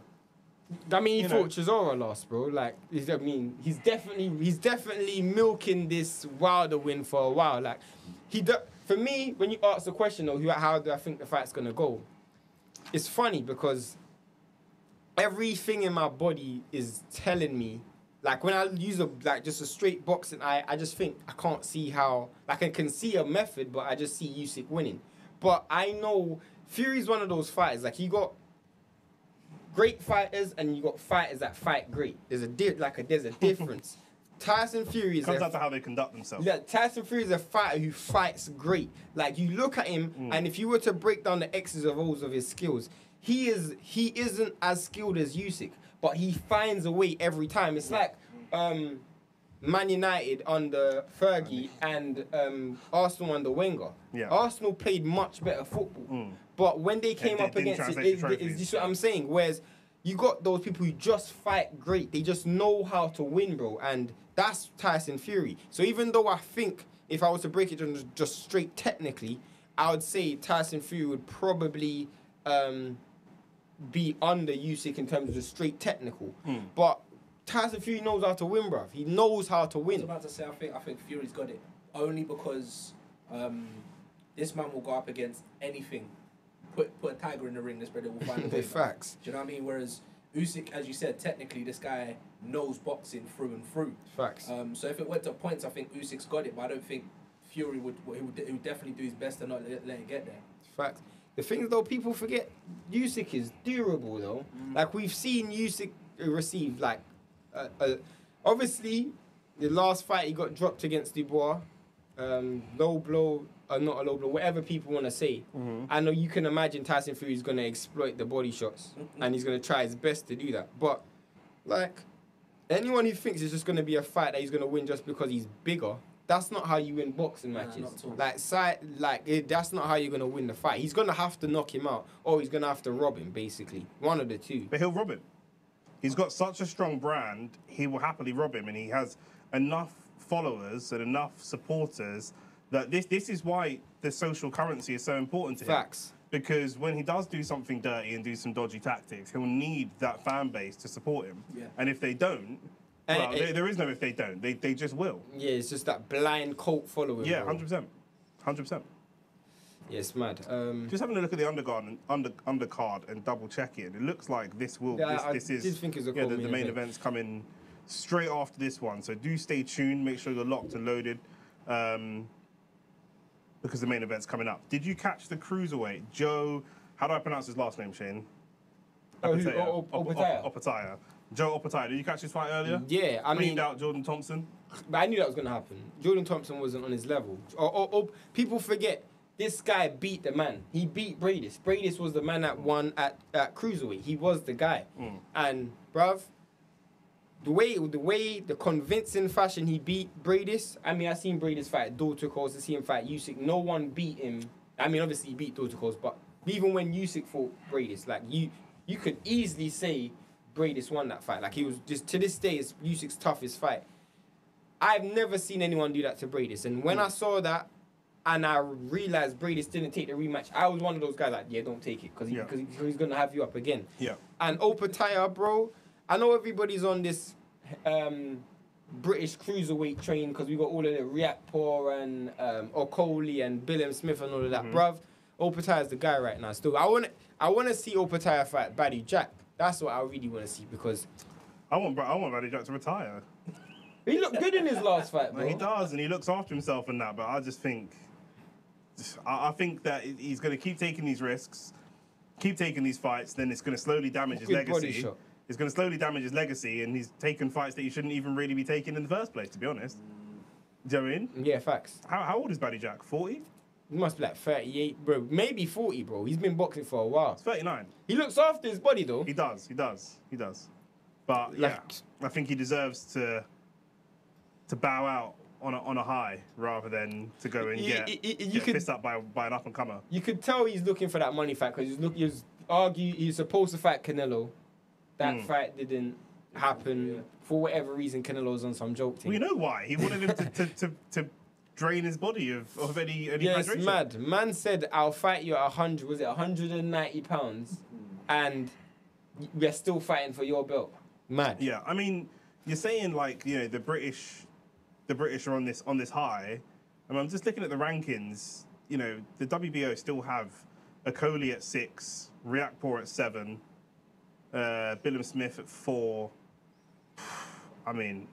I mean, he You fought Chisora last, bro. Like, he's definitely milking this Wilder win for a while. Like, for me, when you ask the question though, how do I think the fight's gonna go? It's funny because everything in my body is telling me, like when I use just a straight boxing eye, I just think I can't see how. Like I can see a method, but I just see Usyk winning. But I know Fury's one of those fighters. Like you got great fighters and you got fighters that fight great. There's a difference. Tyson Fury is Comes down to how they conduct themselves. Yeah, Tyson Fury is a fighter who fights great. Like you look at him, and if you were to break down the X's and O's of his skills, he isn't as skilled as Usyk, but he finds a way every time. It's like Man United under Fergie and Arsenal under Wenger. Yeah. Arsenal played much better football, but when they came up didn't against translate to it, trophies, is this what I'm saying? Whereas you got those people who just fight great. They just know how to win, bro. And that's Tyson Fury. So even though I think if I was to break it down just straight technically, I would say Tyson Fury would probably be under Usyk in terms of the straight technical. But Tyson Fury knows how to win, bruv. He knows how to I was win. about to say, I think Fury's got it. Only because this man will go up against anything. Put a tiger in the ring, this brother will find a way. Facts. Do you know what I mean? Whereas Usyk, as you said, technically this guy knows boxing through and through. Facts. So if it went to points, I think Usyk's got it, but I don't think Fury would. He would definitely do his best to not let it get there. Facts. The thing is, though, people forget Usyk is durable, though. Like, we've seen Usyk receive, like, obviously, the last fight he got dropped against Dubois, low blow, not a low blow, whatever people want to say. I know you can imagine Tyson Fury is going to exploit the body shots, and he's going to try his best to do that. But, like, anyone who thinks it's just going to be a fight that he's going to win just because he's bigger, that's not how you win boxing matches. Not at all. That's not how you're going to win the fight. He's going to have to knock him out, or he's going to have to rob him, basically. One of the two. But he'll rob him. He's got such a strong brand, he will happily rob him, and he has enough followers and enough supporters that this is why the social currency is so important to him. Facts. Because when he does do something dirty and do some dodgy tactics, he'll need that fan base to support him. Yeah. And if they don't, well, there is no if they don't. They just will. Yeah, it's just that blind cult following. Yeah, bro. 100%. 100%. Yeah, it's mad. Just having a look at the undercard and double checking, it looks like this will. Yeah, this I is. did think it was a the co-main main event. event's coming straight after this one, so do stay tuned. Make sure you're locked and loaded, because the main event's coming up. Did you catch the cruiserweight Joe? How do I pronounce his last name, Shane? Opataya. Joe Opataya. Did you catch his fight earlier? Yeah, I mean, Cleaned out Jordan Thompson. but I knew that was going to happen. Jordan Thompson wasn't on his level. People forget, this guy beat the man. He beat Bradis. Bradis was the man that won at cruiserweight. He was the guy. And, bruv, the convincing fashion he beat Bradis. I mean, I seen Bradis fight Dorticos, I see him fight Usyk. No one beat him. I mean, obviously he beat Dorticos, but even when Usyk fought Bradis, like you could easily say Bradis won that fight. Like he was just, to this day, it's Usyk's toughest fight. I've never seen anyone do that to Bradis, and when I saw that, and I realized Bradis didn't take the rematch, I was one of those guys like, yeah, don't take it, because he's gonna have you up again. Yeah. And Opataya, bro, I know everybody's on this British cruiserweight train because we got all of the Riakpor and Okoli and Billam Smith and all of that, bruv. Opataya's the guy right now. Still, I wanna see Opataya fight Baddy Jack. That's what I really want to see, because I want Baddy Jack to retire. He looked good in his last fight, bro. He does, and he looks after himself and that. But I just think, I think that he's going to keep taking these risks, keep taking these fights. Then it's going to slowly damage his legacy. It's going to slowly damage his legacy, and he's taken fights that he shouldn't even really be taking in the first place, to be honest. Do you know what I mean? Yeah, facts. How old is Baddy Jack? 40? He must be like 38, bro. Maybe 40, bro. He's been boxing for a while. It's 39. He looks after his body, though. He does. But yeah, I think he deserves to bow out on a high rather than to go and get pissed up by an up and comer. You could tell he's looking for that money fight, because he's supposed to fight Canelo. That fight didn't happen for whatever reason. Canelo's on some joke thing. We know why. He wanted him to drain his body of any Yeah, it's hydration. mad. Man said, I'll fight you at 100, was it 190 pounds? And we're still fighting for your belt. Mad. Yeah, I mean, you're saying like, you know, the British are on this high. I mean, I'm just looking at the rankings. You know, the WBO still have Okoli at 6, Riakporhe at 7, Billam Smith at 4. I mean,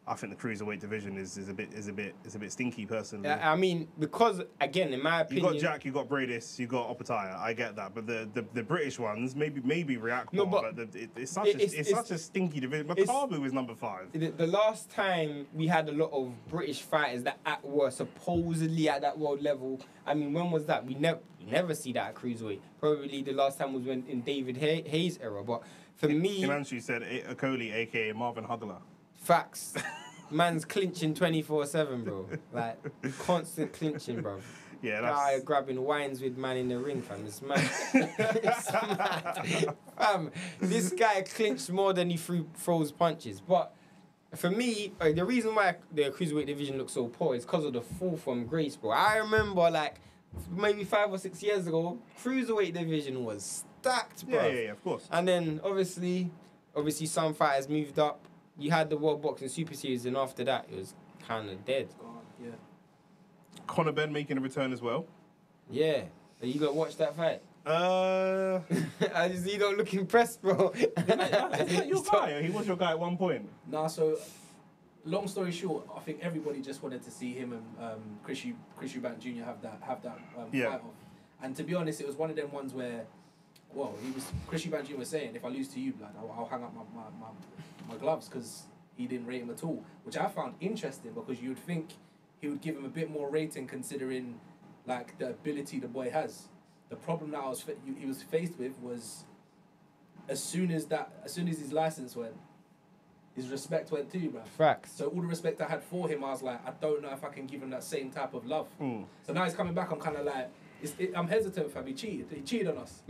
I think the cruiserweight division is a bit stinky personally. I mean, because again, in my opinion, You got Jack, you got Bradis, you got Opataya. I get that, but the British ones, maybe Riakporhe, No, but it's such a stinky division. Makabu is number 5. the last time we had a lot of British fighters that were supposedly at that world level, I mean, when was that? We never see that at cruiserweight. Probably the last time was when in David Hayes' era. But for me, Himanshu said Okoli, aka Marvin Hugler. facts. Man's clinching 24/7, bro. Like constant clinching, bro. Yeah, Guy that's grabbing wines with man in the ring, fam. It's mad. It's mad. Fam, this guy clinched more than he throws punches. But for me, the reason why the cruiserweight division looks so poor is because of the fall from grace, bro. I remember like maybe 5 or 6 years ago, cruiserweight division was stacked, bro. yeah, of course. And then obviously some fighters moved up. You had the World Boxing Super Series, and after that, it was kind of dead. Yeah. Conor Ben making a return as well. Yeah. You got to watch that fight? You don't look impressed, bro. Isn't that your guy? He was your guy at one point. Nah, so long story short, I think everybody just wanted to see him and Chris Eubank Jr. have that Yeah. fight off. And to be honest, it was one of them ones where, well, Chris Eubank Jr. was saying, if I lose to you, blood, I'll hang up my gloves, because he didn't rate him at all, which I found interesting, because you would think he would give him a bit more rating considering like the ability the boy has. The problem that he was faced with was as soon as his license went, his respect went too, bruv. Facts. So all the respect I had for him, I was like, I don't know if I can give him that same type of love. So now he's coming back, I'm kind of like, I'm hesitant, fam. He cheated on us.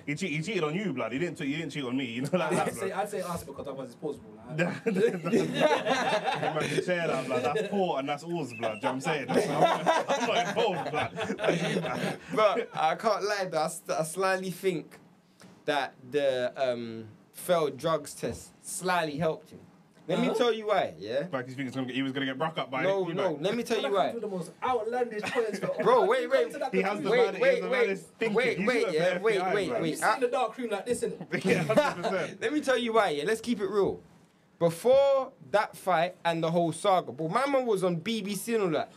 He cheated on you, blood. He didn't cheat on me. You know like that, blood. I'd say us, because otherwise it's plausible. Like. That's Port and that's Oars, blood. Do you know what I'm saying? I'm not involved, blood. But I can't lie, though. I slightly think that the failed drugs test slightly helped him. Let me tell you why, yeah? Like he was gonna get broke up by No, let me tell you why. The most outlandish points. Bro, wait. He has the maddest thinking. Wait, yeah, wait. You sit in the dark room like this, innit? Yeah, 100%. Let me tell you why, yeah? Let's keep it real. Before that fight and the whole saga, bro, my man was on BBC and all that.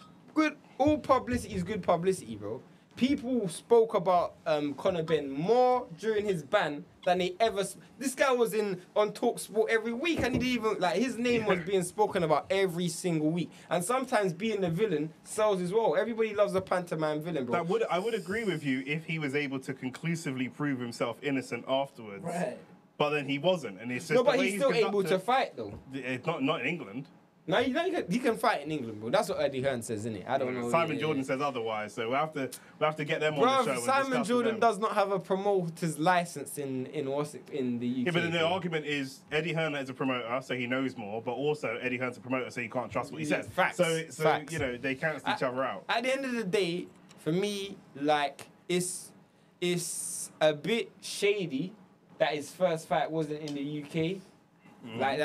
All publicity is good publicity, bro. People spoke about Conor Ben more during his ban than they ever. This guy was on TalkSport every week, and he didn't even his name was being spoken about every single week. And sometimes being the villain sells as well. Everybody loves a pantomime villain, bro. I would agree with you if he was able to conclusively prove himself innocent afterwards. Right. But then he wasn't, and it's just No, the but way he's still able to conducted- fight though. It's not in England. No, you can fight in England, bro. That's what Eddie Hearn says, isn't it? I don't know. Simon Jordan says otherwise, so we have to get them on the show. Bro, And Simon discuss Jordan them. does not have a promoter's license in the UK. Yeah, but then the argument is Eddie Hearn is a promoter, so he knows more, but also Eddie Hearn's a promoter, so you can't trust what he says. Facts. So Facts. you know, they cancel each other out. At the end of the day, for me, like it's a bit shady that his first fight wasn't in the UK. Like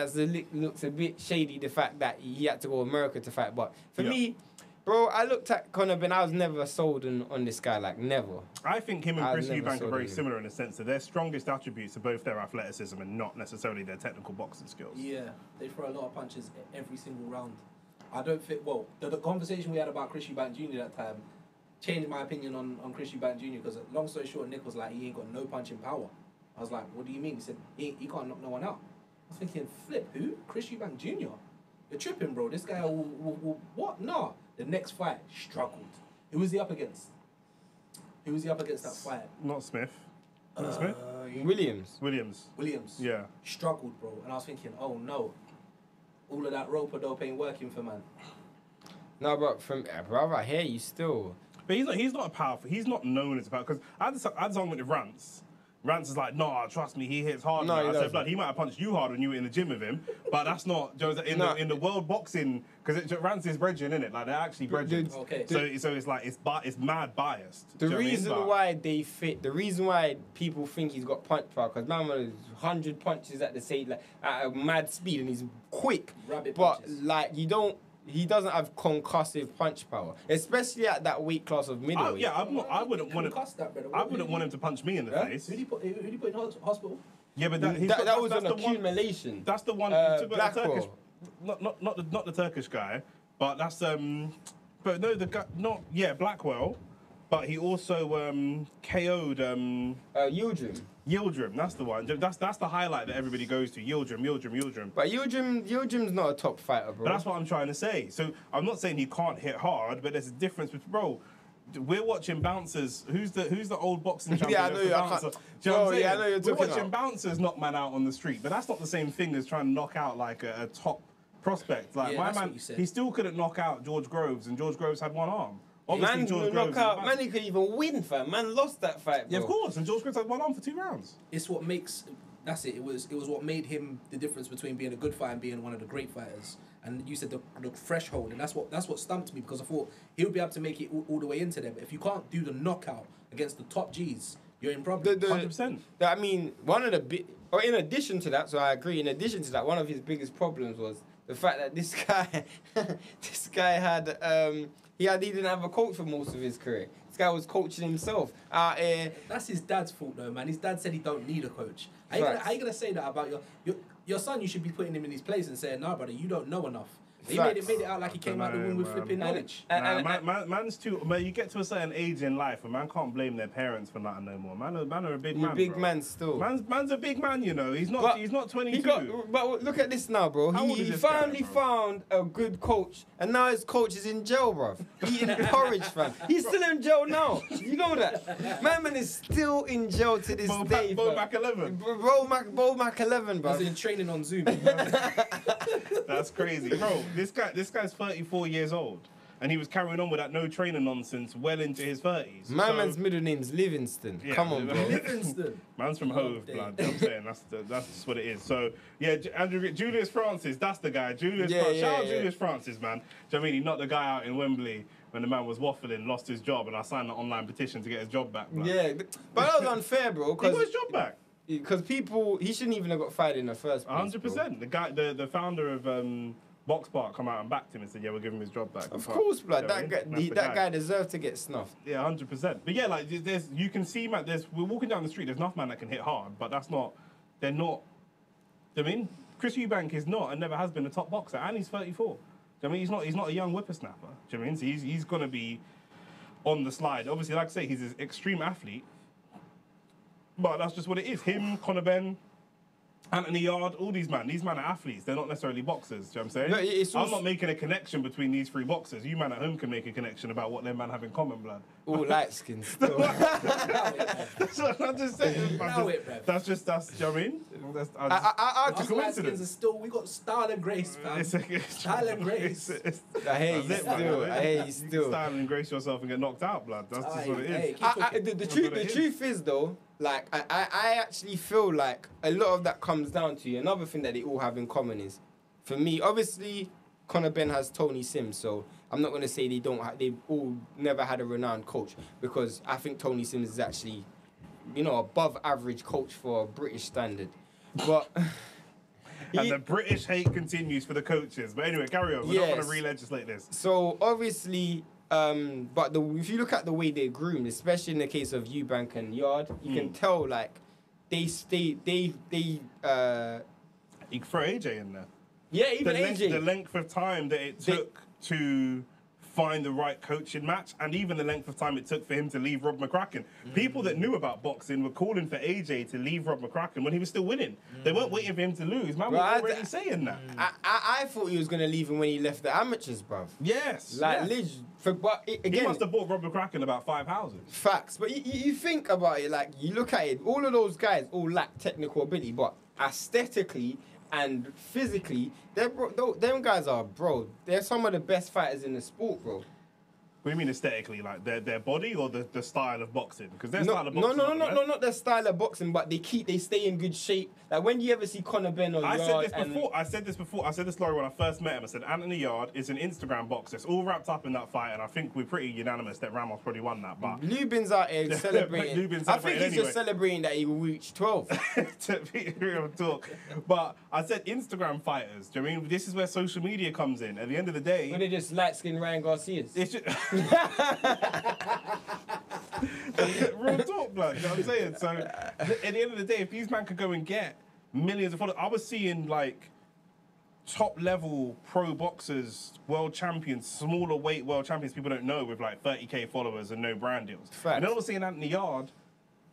looks a bit shady, the fact that he had to go to America to fight. But for me, bro, I looked at Conor Ben. I was never sold on this guy, like never. I think him and Chris never Eubank saw are very them. similar in the sense that their strongest attributes are both their athleticism and not necessarily their technical boxing skills. Yeah, they throw a lot of punches every single round. I don't think. Well, the conversation we had about Chris Eubank Jr. that time changed my opinion on Chris Eubank Jr. because long story short, Nick was like, he ain't got no punching power. I was like, what do you mean? He said he can't knock no one out. I was thinking, flip, who? Chris Eubank Jr.? You're tripping, bro. This guy will what? Nah. The next fight, struggled. Who was he up against? Who was he up against that fight? Not Smith. Was it Smith? Williams. Williams. Yeah. Struggled, bro. And I was thinking, oh no. All of that rope-a-dope ain't working for man. No, but brother, I hear you still. But he's not a powerful. He's not known as a powerful. Because I had this argument with Rance. Rance is like, nah, trust me, he hits hard. No, man. he I said, doesn't. blood, he might have punched you hard when you were in the gym with him, but that's not, in the world boxing, because Rance is brethren, innit? Like, they're actually brethren. Okay. So it's like, it's mad biased. The Do you know what I mean? reason But- why they fit, the reason why people think he's got punch power, because man was 100 punches at the same, like at a mad speed, and he's quick. Rabbit but punches. like he doesn't have concussive punch power, especially at that weight class of middleweight. I wouldn't want him. Concuss that, brother. I wouldn't want him to punch me in the Huh? face. Who do you put in hospital? Yeah, but that was an accumulation. That's the one. The Blackwell. Turkish, not the Turkish guy, but that's but no, the guy, Blackwell, but he also KO'd Yildirim. Yildirim. That's the one. That's the highlight that everybody goes to. Yildirim. But Yildirim's not a top fighter, bro. But that's what I'm trying to say. So I'm not saying he can't hit hard, but there's a difference with bro. We're watching bouncers. Who's the old boxing champion? Yeah, I know you. Bouncer? Do you know what I'm saying? Yeah, I know you're We're talking watching about. bouncers knock man out on the street, but that's not the same thing as trying to knock out like a top prospect. Like Yeah, my that's man, what you said. he still couldn't knock out George Groves, and George Groves had one arm. Obviously, Man, George knock Groves. out. Man, he could even win, fam. Man lost that fight, bro. Yeah, of course, and George Groves had one arm for 2 rounds. It's what makes. That's it. It was what made him the difference between being a good fighter and being one of the great fighters. And you said the threshold, and that's what stumped me, because I thought he would be able to make it all the way into there. But if you can't do the knockout against the top G's, you're in problem. 100%. I mean, in addition to that, so I agree. In addition to that, one of his biggest problems was the fact that this guy had he didn't have a coach for most of his career. This guy was coaching himself out here. That's his dad's fault, though, man. His dad said he don't need a coach. How you gonna say that about your son? You should be putting him in his place and saying, "Nah, brother, you don't know enough." He made it out like he came out the womb with flipping knowledge. Man's too. Man, you get to a certain age in life, and man can't blame their parents for nothing no more. Man are a big You're man. a big bro. man still. Man's a big man, you know. He's not 22. But look at this now, bro. How old He is this guy, finally bro? found a good coach, and now his coach is in jail, bro. Eating porridge, fam. He's still in jail now. You know that? My man is still in jail to this day, Bo fam. Mac 11. Bo Mac 11, bro. I was in training on Zoom. That's crazy, bro. This guy's 34 years old, and he was carrying on with that no trainer nonsense well into his 30s. My So- man's middle name's Livingston. Yeah, Come on, bro. Livingston. Man's from Hove, damn. blood. You know what I'm saying? That's just what it is. So, yeah, Julius Francis, that's the guy. Shout out Julius Francis, man. Do you know what I mean? He knocked the guy out in Wembley when the man was waffling, lost his job, and I signed an online petition to get his job back, blood. Yeah, but that was unfair, bro. He got his job back. Because he shouldn't even have got fired in the first place. 100%. The guy, the founder of Box Park, come out and backed him and said, "Yeah, we'll give him his job back." Of course, blood. You know what I That mean? guy, That's that guy deserved to get snuffed. Yeah, 100%. But yeah, like you can see, man. We're walking down the street. There's enough man that can hit hard, but they're not. I mean, Chris Eubank is not and never has been a top boxer, and he's 34. I mean, he's not a young whippersnapper. Do you know what I mean? So he's gonna be on the slide. Obviously, like I say, he's an extreme athlete, but that's just what it is. Him, Conor Ben, Anthony Yard, all these men are athletes. They're not necessarily boxers. Do you know what I'm saying? No, it's I'm also- not making a connection between these 3 boxers. You man at home can make a connection about what them man have in common, blood. All light skins still. That's what I'm just saying. Allow it, bruv. That's do you know what I mean? That's, I it's a Us light skins coincidence. are still, we got style and grace, fam. Style and grace. I hear you still. I hear you You still. can style and grace yourself and get knocked out, blood. That's just what it Hey, is. keep talking. The truth is though, like I actually feel like a lot of that comes down to another thing that they all have in common is, for me, obviously, Conor Ben has Tony Sims, so I'm not gonna say they've all never had a renowned coach, because I think Tony Sims is actually, above average coach for a British standard, but. And the British hate continues for the coaches. But anyway, carry on. We're not going to Yes. re-legislate this. So obviously, but if you look at the way they're groomed, especially in the case of Eubank and Yard, you can tell like they You can throw AJ in there. yeah, even AJ. The length of time that it took to find the right coaching match, and even the length of time it took for him to leave Rob McCracken. People that knew about boxing were calling for AJ to leave Rob McCracken when he was still winning. They weren't waiting for him to lose. Man was already saying that. I thought he was gonna leave him when he left the amateurs, bruv. Yes. Like, yes. He again, must have bought Rob McCracken about 5 houses. facts. But you think about it, like, you look at it, all of those guys all lack technical ability, but aesthetically and physically, them guys are, bro, they're some of the best fighters in the sport, bro. What do you mean aesthetically? Like their body or the style of boxing? Because their No, style of no, boxing. no, no, no, not their style of boxing, but they stay in good shape. Like when do you ever see Conor Ben or I Yard? said this before. I said this, Laurie, when I first met him. I said Anthony Yard is an Instagram boxer. It's all wrapped up in that fight, and I think we're pretty unanimous that Ramos probably won that. But Lubin's out here celebrating. Lubin's I think he's anyway. just celebrating that he will reach 12. To be real talk. But I said Instagram fighters. Do you know what I mean? This is where social media comes in. At the end of the day, When they just light-skinned Ryan Garcias. it's just real talk, blood. You know what I'm saying? So at the end of the day, if these men could go and get millions of followers, I was seeing like top level pro boxers, world champions, smaller weight world champions people don't know with like 30k followers and no brand deals. Facts. And then I was seeing Anthony Yard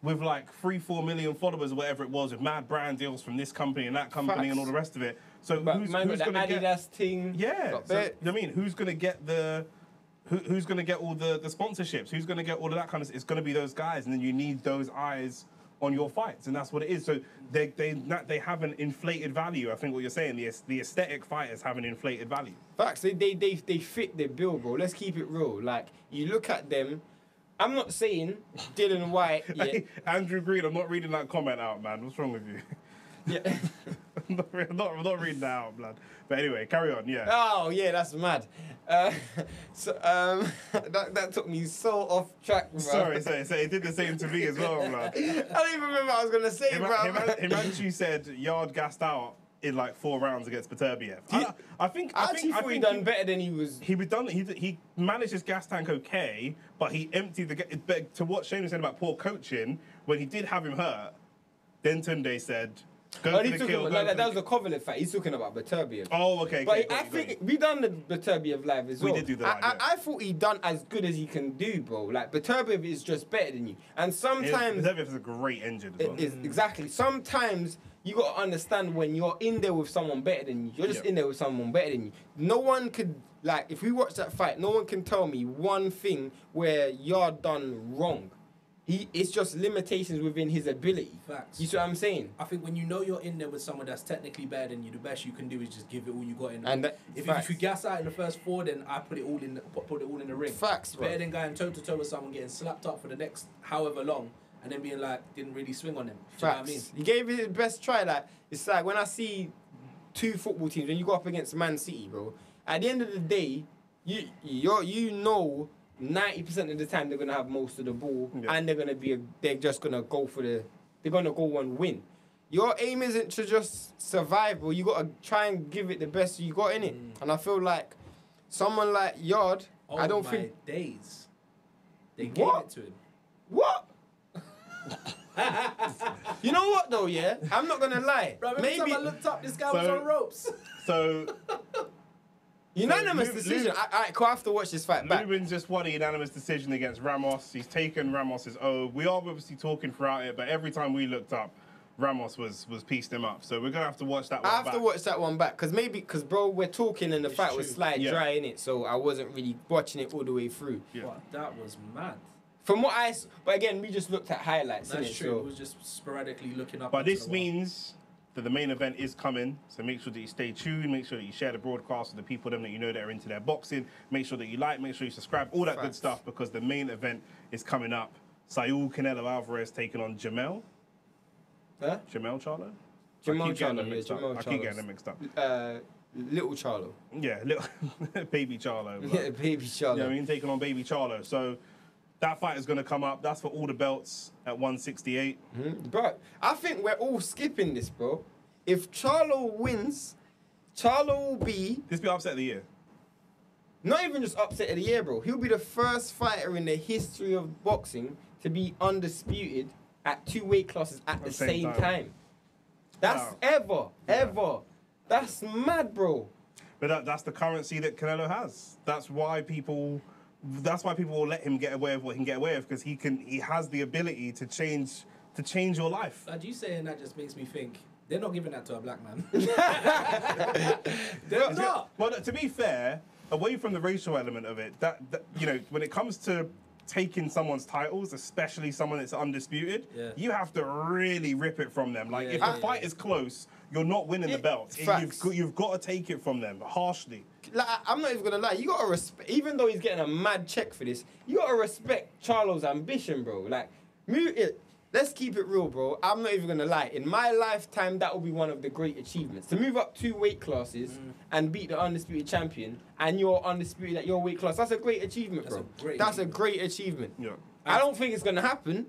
with like 3-4 million followers or whatever it was with mad brand deals from this company and that company Facts. and all the rest of it. So But who's man got going the to get? Adidas thing. Yeah. got So, bet. I mean, who's going to get the? Who's going to get all the sponsorships? Who's going to get all of that kind of? It's going to be those guys, and then you need those eyes on your fights, and that's what it is. So they have an inflated value. I think what you're saying, the aesthetic fighters have an inflated value. Facts. They fit their bill, bro. Let's keep it real. Like you look at them. I'm not saying Dylan White. Yeah. Hey, Andrew Green, I'm not reading that comment out, man. What's wrong with you? Yeah. I'm not reading that out, blood. But anyway, carry on. Yeah. Oh yeah, that's mad. That took me so off track, bro. Sorry, it did the same to me as well, blood. I don't even remember what I was gonna say, bro. Himanshu said Yard gassed out in like 4 rounds against Beterbiev. I actually thought he done better than he was. He managed his gas tank okay, but he emptied the. But to what Shane was saying about poor coaching, when he did have him hurt, then Tunde said, "Go for the kill." That was a Kovalev fight. He's talking about Beterbiev. Oh, okay. But I think we done the Beterbiev live as well. We did do the live, yeah. I thought he done as good as he can do, bro. Like Beterbiev is just better than you, and sometimes Beterbiev is a great engine as well. exactly. Sometimes you got to understand when you're in there with someone better than you. You're just in there with someone better than you. No one could, like, if we watch that fight, no one can tell me one thing where Yard done wrong. It's just limitations within his ability. Facts. You see what I'm saying? I think when you know you're in there with someone that's technically better than you, the best you can do is just give it all you got in. And if you gas out in the first 4, then I put it all in the ring. Facts, It's bro. better than going toe to toe with someone getting slapped up for the next however long and then being like didn't really swing on him. Do you know what I mean? He gave it his best try. Like it's like when I see 2 football teams when you go up against Man City, bro. At the end of the day, you know 90% of the time they're gonna have most of the ball and they're just gonna go they're gonna go and win. Your aim isn't to just survive, bro. You gotta try and give it the best you got in it. And I feel like someone like Yard, I don't think days. They gave What? it to him. what. You know what though, yeah? I'm not gonna lie. Bro, every time I looked up, this guy was So- on ropes. So Unanimous Lu- decision. Cool, I have to watch this fight back. Lubin just won a unanimous decision against Ramos. He's taken Ramos's O. We are obviously talking throughout it, but every time we looked up, Ramos was pieced him up. So we're gonna have to watch that one I have back. to watch that one back because bro, we're talking and the fight was true. slight Yeah. dry in it, so I wasn't really watching it all the way through. Yeah. But that was mad. From what but again, we just looked at highlights. That's innit? true. So It was just sporadically looking up. But once this in a while. means that the main event is coming, so make sure that you stay tuned, make sure that you share the broadcast with the people that you know that are into their boxing, make sure that you like, make sure you subscribe, all that good Facts. stuff, because the main event is coming up. Saul Canelo Alvarez taking on Jermell Charlo? Jermell I keep getting them Charlo, mixed yeah, up. Jermell I keep getting Charlo's- them mixed up. Little Charlo. Yeah, little baby Charlo. bro. Yeah, baby Charlo. You know what I mean? Taking on baby Charlo. So that fight is going to come up. That's for all the belts at 168. Bro, I think we're all skipping this, bro. If Charlo wins, Charlo will be This be upset of the year. not even just upset of the year, bro. He'll be the first fighter in the history of boxing to be undisputed at 2 weight classes at the same time. That's Wow. ever. That's mad, bro. But that's the currency that Canelo has. That's why people will let him get away with what he can get away with, because he has the ability to change your life. Like you saying that just makes me think they're not giving that to a black man. They're not. Well, to be fair, away from the racial element of it, that you know, when it comes to taking someone's titles, especially someone that's undisputed, you have to really rip it from them. Like, if the fight is close, you're not winning the belt. You've got to take it from them harshly. Like, I'm not even gonna lie. You gotta respect, even though he's getting a mad check for this. You gotta respect Charlo's ambition, bro. Like, let's keep it real, bro. I'm not even gonna lie. In my lifetime, that will be one of the great achievements. To move up 2 weight classes and beat the undisputed champion, and you're undisputed at your weight class. That's a great achievement, bro. That's a great achievement. Yeah. I don't think it's gonna happen,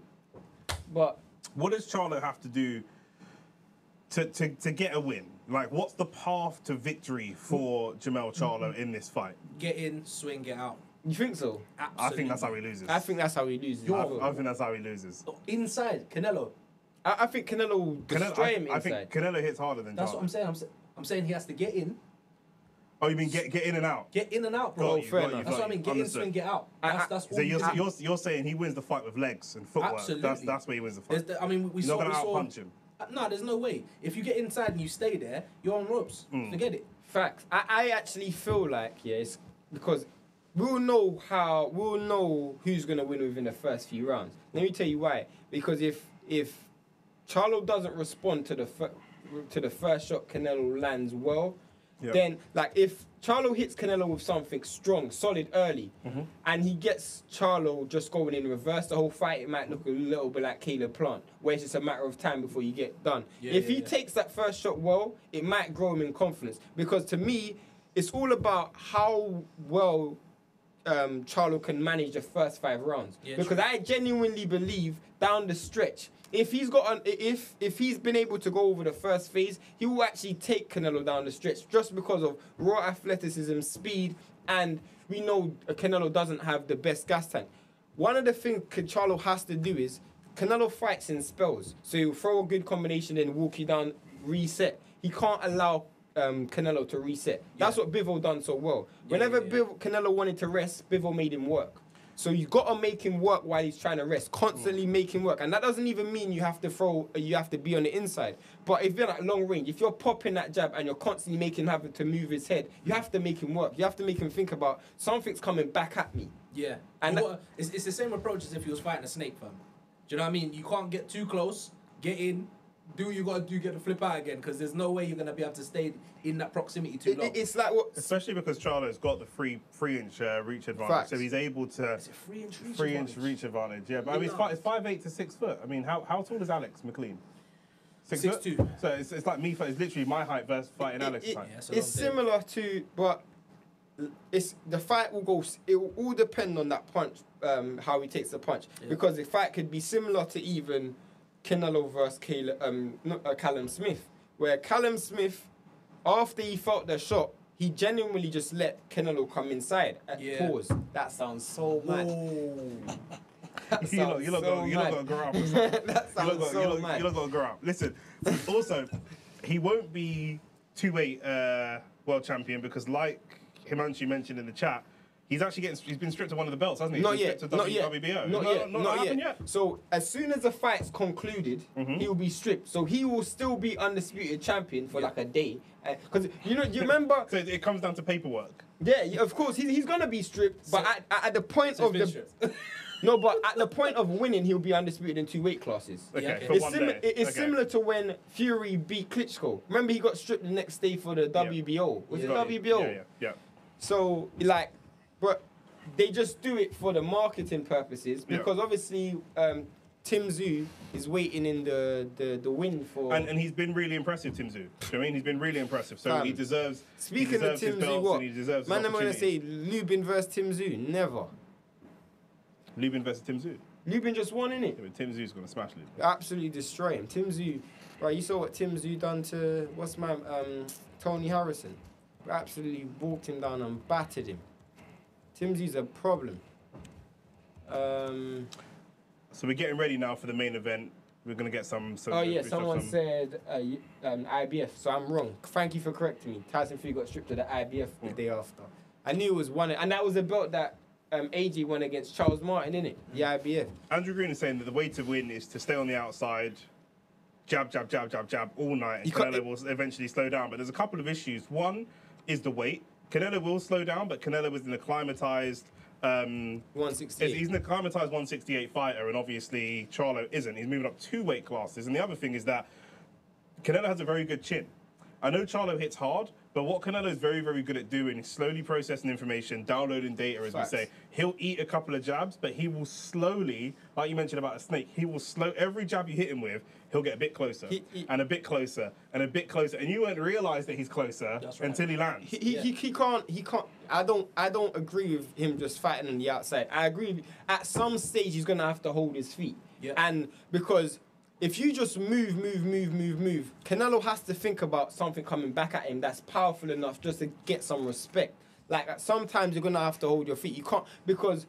but what does Charlo have to do to get a win? Like, what's the path to victory for Jermell Charlo in this fight? Get in, swing, get out. You think so? Absolutely. I think that's how he loses. I think that's how he loses. I think that's how he loses. Inside, Canelo. I think Canelo will destroy him inside. I think Canelo hits harder than Charlo. That's what I'm saying. I'm saying he has to get in. Oh, you mean get in and out? Get in and out, bro. Fair enough. That's what I mean. Get in, swing, get out. That's so you're saying he wins the fight with legs and footwork. Absolutely. That's where he wins the fight. I mean, we You're saw. not going to out-punch him. No, there's no way. If you get inside and you stay there, you're on ropes. Forget it. Facts. I actually feel like, it's because we'll know who's gonna win within the first few rounds. Let me tell you why. Because if Charlo doesn't respond to the first shot Canelo lands well, then like if Charlo hits Canelo with something strong, solid early, and he gets Charlo just going in reverse the whole fight, it might look a little bit like Caleb Plant, where it's just a matter of time before you get done. If he takes that first shot well, it might grow him in confidence. Because to me, it's all about how well Charlo can manage the first 5 rounds. Because I genuinely believe down the stretch, if he's been able to go over the first phase, he will actually take Canelo down the stretch just because of raw athleticism, speed, and we know Canelo doesn't have the best gas tank. One of the things Charlo has to do is Canelo fights in spells, so he'll throw a good combination and walk you down, reset. He can't allow Canelo to reset. That's what Bivol done so well. Whenever Canelo wanted to rest, Bivol made him work. So you got to make him work while he's trying to rest. Constantly make him work. And that doesn't even mean you have to be on the inside. But if you're at long range, if you're popping that jab and you're constantly making him have to move his head, you have to make him work. You have to make him think about something's coming back at me. Yeah. And it's the same approach as if he was fighting a snake, fam. Do you know what I mean? You can't get too close, get in, do what you got to do, get the flip out again, because there's no way you're going to be able to stay in that proximity too long. It's like what... Especially because Charlo's got the 3-inch reach advantage, Facts. so he's able to... Is it 3-inch reach 3-inch reach advantage, yeah. But I mean, it's 5'8" to 6 foot. I mean, how tall is Alex McLean? 6'2". So it's like me, it's literally my height versus fighting Alex's height. It's similar to, but the fight will go. It will all depend on that punch, how he takes the punch, because the fight could be similar to even Canelo versus Callum Smith, where Callum Smith, after he felt the shot, he genuinely just let Canelo come inside. Pause. That sounds so mad. You lot got to grow up. That sounds so mad. You lot got to grow up. Listen, also, he won't be 2-weight world champion because, like Himanshu mentioned in the chat, he's been stripped of one of the belts, hasn't he? Not yet. Not yet. Not yet. So as soon as the fight's concluded, he will be stripped. So he will still be undisputed champion for like a day. Because you remember. So it comes down to paperwork. Yeah, of course he's gonna be stripped. But at the point of the. No, but at the point of winning, he'll be undisputed in 2 weight classes. Okay, It's similar to when Fury beat Klitschko. Remember, he got stripped the next day for the WBO. Was it WBO? Yeah. So, like, but they just do it for the marketing purposes because obviously Tim Tszyu is waiting in the win for... And he's been really impressive, Tim Tszyu. You know what I mean? He's been really impressive. So he deserves... Speaking of Tim Tszyu, what? He deserves Man, I'm going to say Lubin versus Tim Tszyu. Never. Lubin versus Tim Tszyu. Lubin just won, innit? Yeah, but Tim Tszyu's going to smash Lubin. Absolutely destroy him. Tim Tszyu... Right, you saw what Tim Tszyu done to... Tony Harrison. Absolutely walked him down and battered him. Tim Tszyu's a problem. So we're getting ready now for the main event. We're going to get some someone said IBF, so I'm wrong. Thank you for correcting me. Tyson Fury got stripped of the IBF the day after. I knew it was one, and that was a belt that AJ won against Charles Martin, innit? The IBF. Andrew Green is saying that the way to win is to stay on the outside, jab all night, and Canelo will eventually slow down. But there's a couple of issues. One is the weight. Canelo will slow down, but Canelo is in an acclimatized 168. He's an acclimatized 168 fighter, and obviously Charlo isn't. He's moving up 2 weight classes. And the other thing is that Canelo has a very good chin. I know Charlo hits hard, but what Canelo is very, very good at doing is slowly processing information, downloading data, as we say. He'll eat a couple of jabs, but he will slowly, like you mentioned about a snake, he will every jab you hit him with, he'll get a bit closer, and a bit closer, and a bit closer, and you won't realize that he's closer until he lands. He can't. I don't agree with him just fighting on the outside. I agree. At some stage, he's gonna have to hold his feet, and because. If you just move, Canelo has to think about something coming back at him that's powerful enough just to get some respect. Like, sometimes you're going to have to hold your feet. You can't, because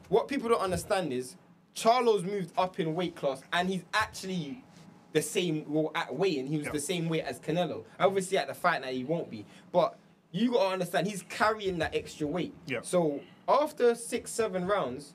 what people don't understand is Charlo's moved up in weight class and he's actually the same, well, at weight, he was the same weight as Canelo. Obviously, at the fight night, he won't be. But you got to understand, he's carrying that extra weight. So, after 6, 7 rounds,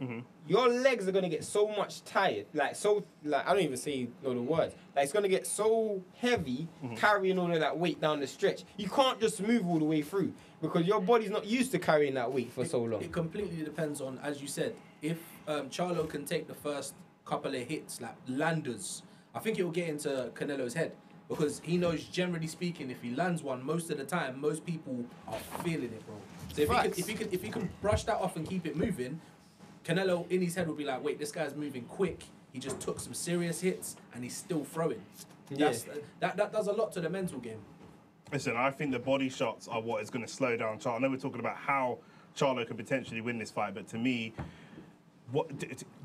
your legs are gonna get so much tired, I don't even say know the words. Like, it's gonna get so heavy carrying all of that weight down the stretch. You can't just move all the way through because your body's not used to carrying that weight for so long. It completely depends on, as you said, if Charlo can take the first couple of hits, like landers, I think it will get into Canelo's head. Because he knows, generally speaking, if he lands one, most of the time, most people are feeling it, bro. So if he can brush that off and keep it moving, Canelo in his head will be like, wait, this guy's moving quick. He just took some serious hits and he's still throwing. That does a lot to the mental game. Listen, I think the body shots are what is going to slow down Charlo. I know we're talking about how Charlo could potentially win this fight, but to me,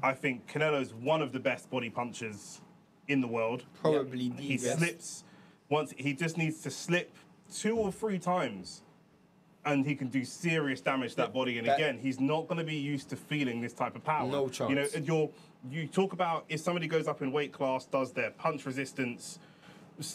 I think Canelo's one of the best body punchers in the world. Probably the he best. Slips once. He just needs to slip 2 or 3 times and he can do serious damage to that body. And again, he's not going to be used to feeling this type of power. No chance. You know, you talk about if somebody goes up in weight class, does their punch resistance,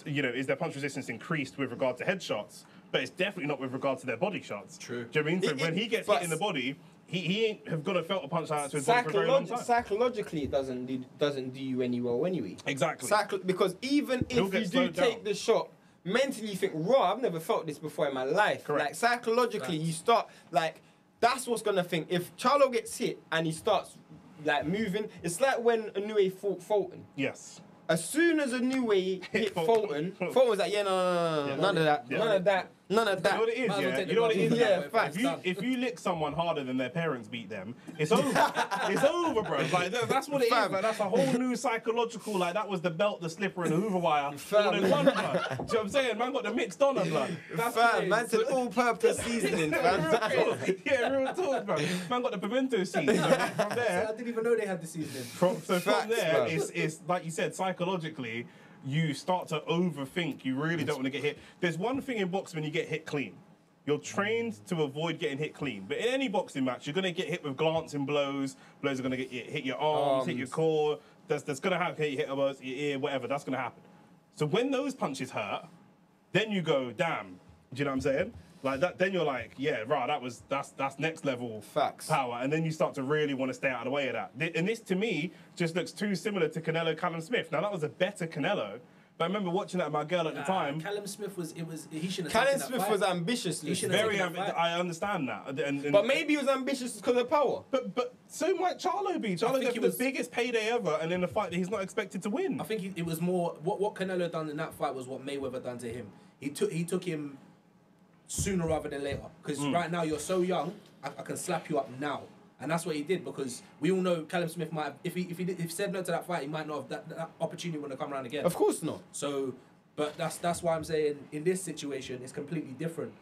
you know, is their punch resistance increased with regard to headshots? But it's definitely not with regard to their body shots. True. Do you know what I mean? So when he gets hit in the body, he ain't have got to felt a punch like that to his body for a very long time. Psychologically, it doesn't do you any well anyway. Exactly. Because even if you do take the shot, mentally you think, raw, I've never felt this before in my life. Correct. Like, psychologically, you start, like, that's what's going to think. If Charlo gets hit and he starts, like, moving, it's like when Inoue fought Fulton. Yes. As soon as Inoue hit Fulton, Fulton was like, no, none of that. You know what it is, You know what it is? Yeah, facts. If you lick someone harder than their parents beat them, it's over. It's over, bro. Like, that's what it is. Like, that's a whole new psychological, like, that was the belt, the slipper, and the Hoover wire. All in one, blood. Do you know what I'm saying? Man got the mixed on, blood. That's man said all-purpose seasoning, fam. Yeah, real talk, bro. Man got the pimento seeds. From there, I didn't even know they had the seasoning. from there, it's like you said, psychologically, you start to overthink. You really don't want to get hit. There's one thing in boxing when you get hit clean. You're trained to avoid getting hit clean. But in any boxing match, you're going to get hit with glancing blows. Blows are going to hit your arms, hit your core. That's going to happen. You hit your ear, whatever. That's going to happen. So when those punches hurt, then you go, damn. Do you know what I'm saying? Like that, then you're like, yeah, right, that's next level power. And then you start to really want to stay out of the way of that. And this, to me, just looks too similar to Canelo Callum Smith. Now, that was a better Canelo. But I remember watching that with my girl at the time. Callum Smith he shouldn't have Callum taken that Smith fight. was ambitious. Very ambitious. I understand that. But maybe he was ambitious because of power. But so might Charlo be. Charlo got the biggest payday ever, and in a fight that he's not expected to win. I think it was more, what Canelo done in that fight was what Mayweather done to him. He took him sooner rather than later. Because right now you're so young, I can slap you up now. And that's what he did, because we all know Callum Smith might have, if he said no to that fight, he might not have that opportunity when to come around again. Of course not. So, but that's why I'm saying in this situation it's completely different.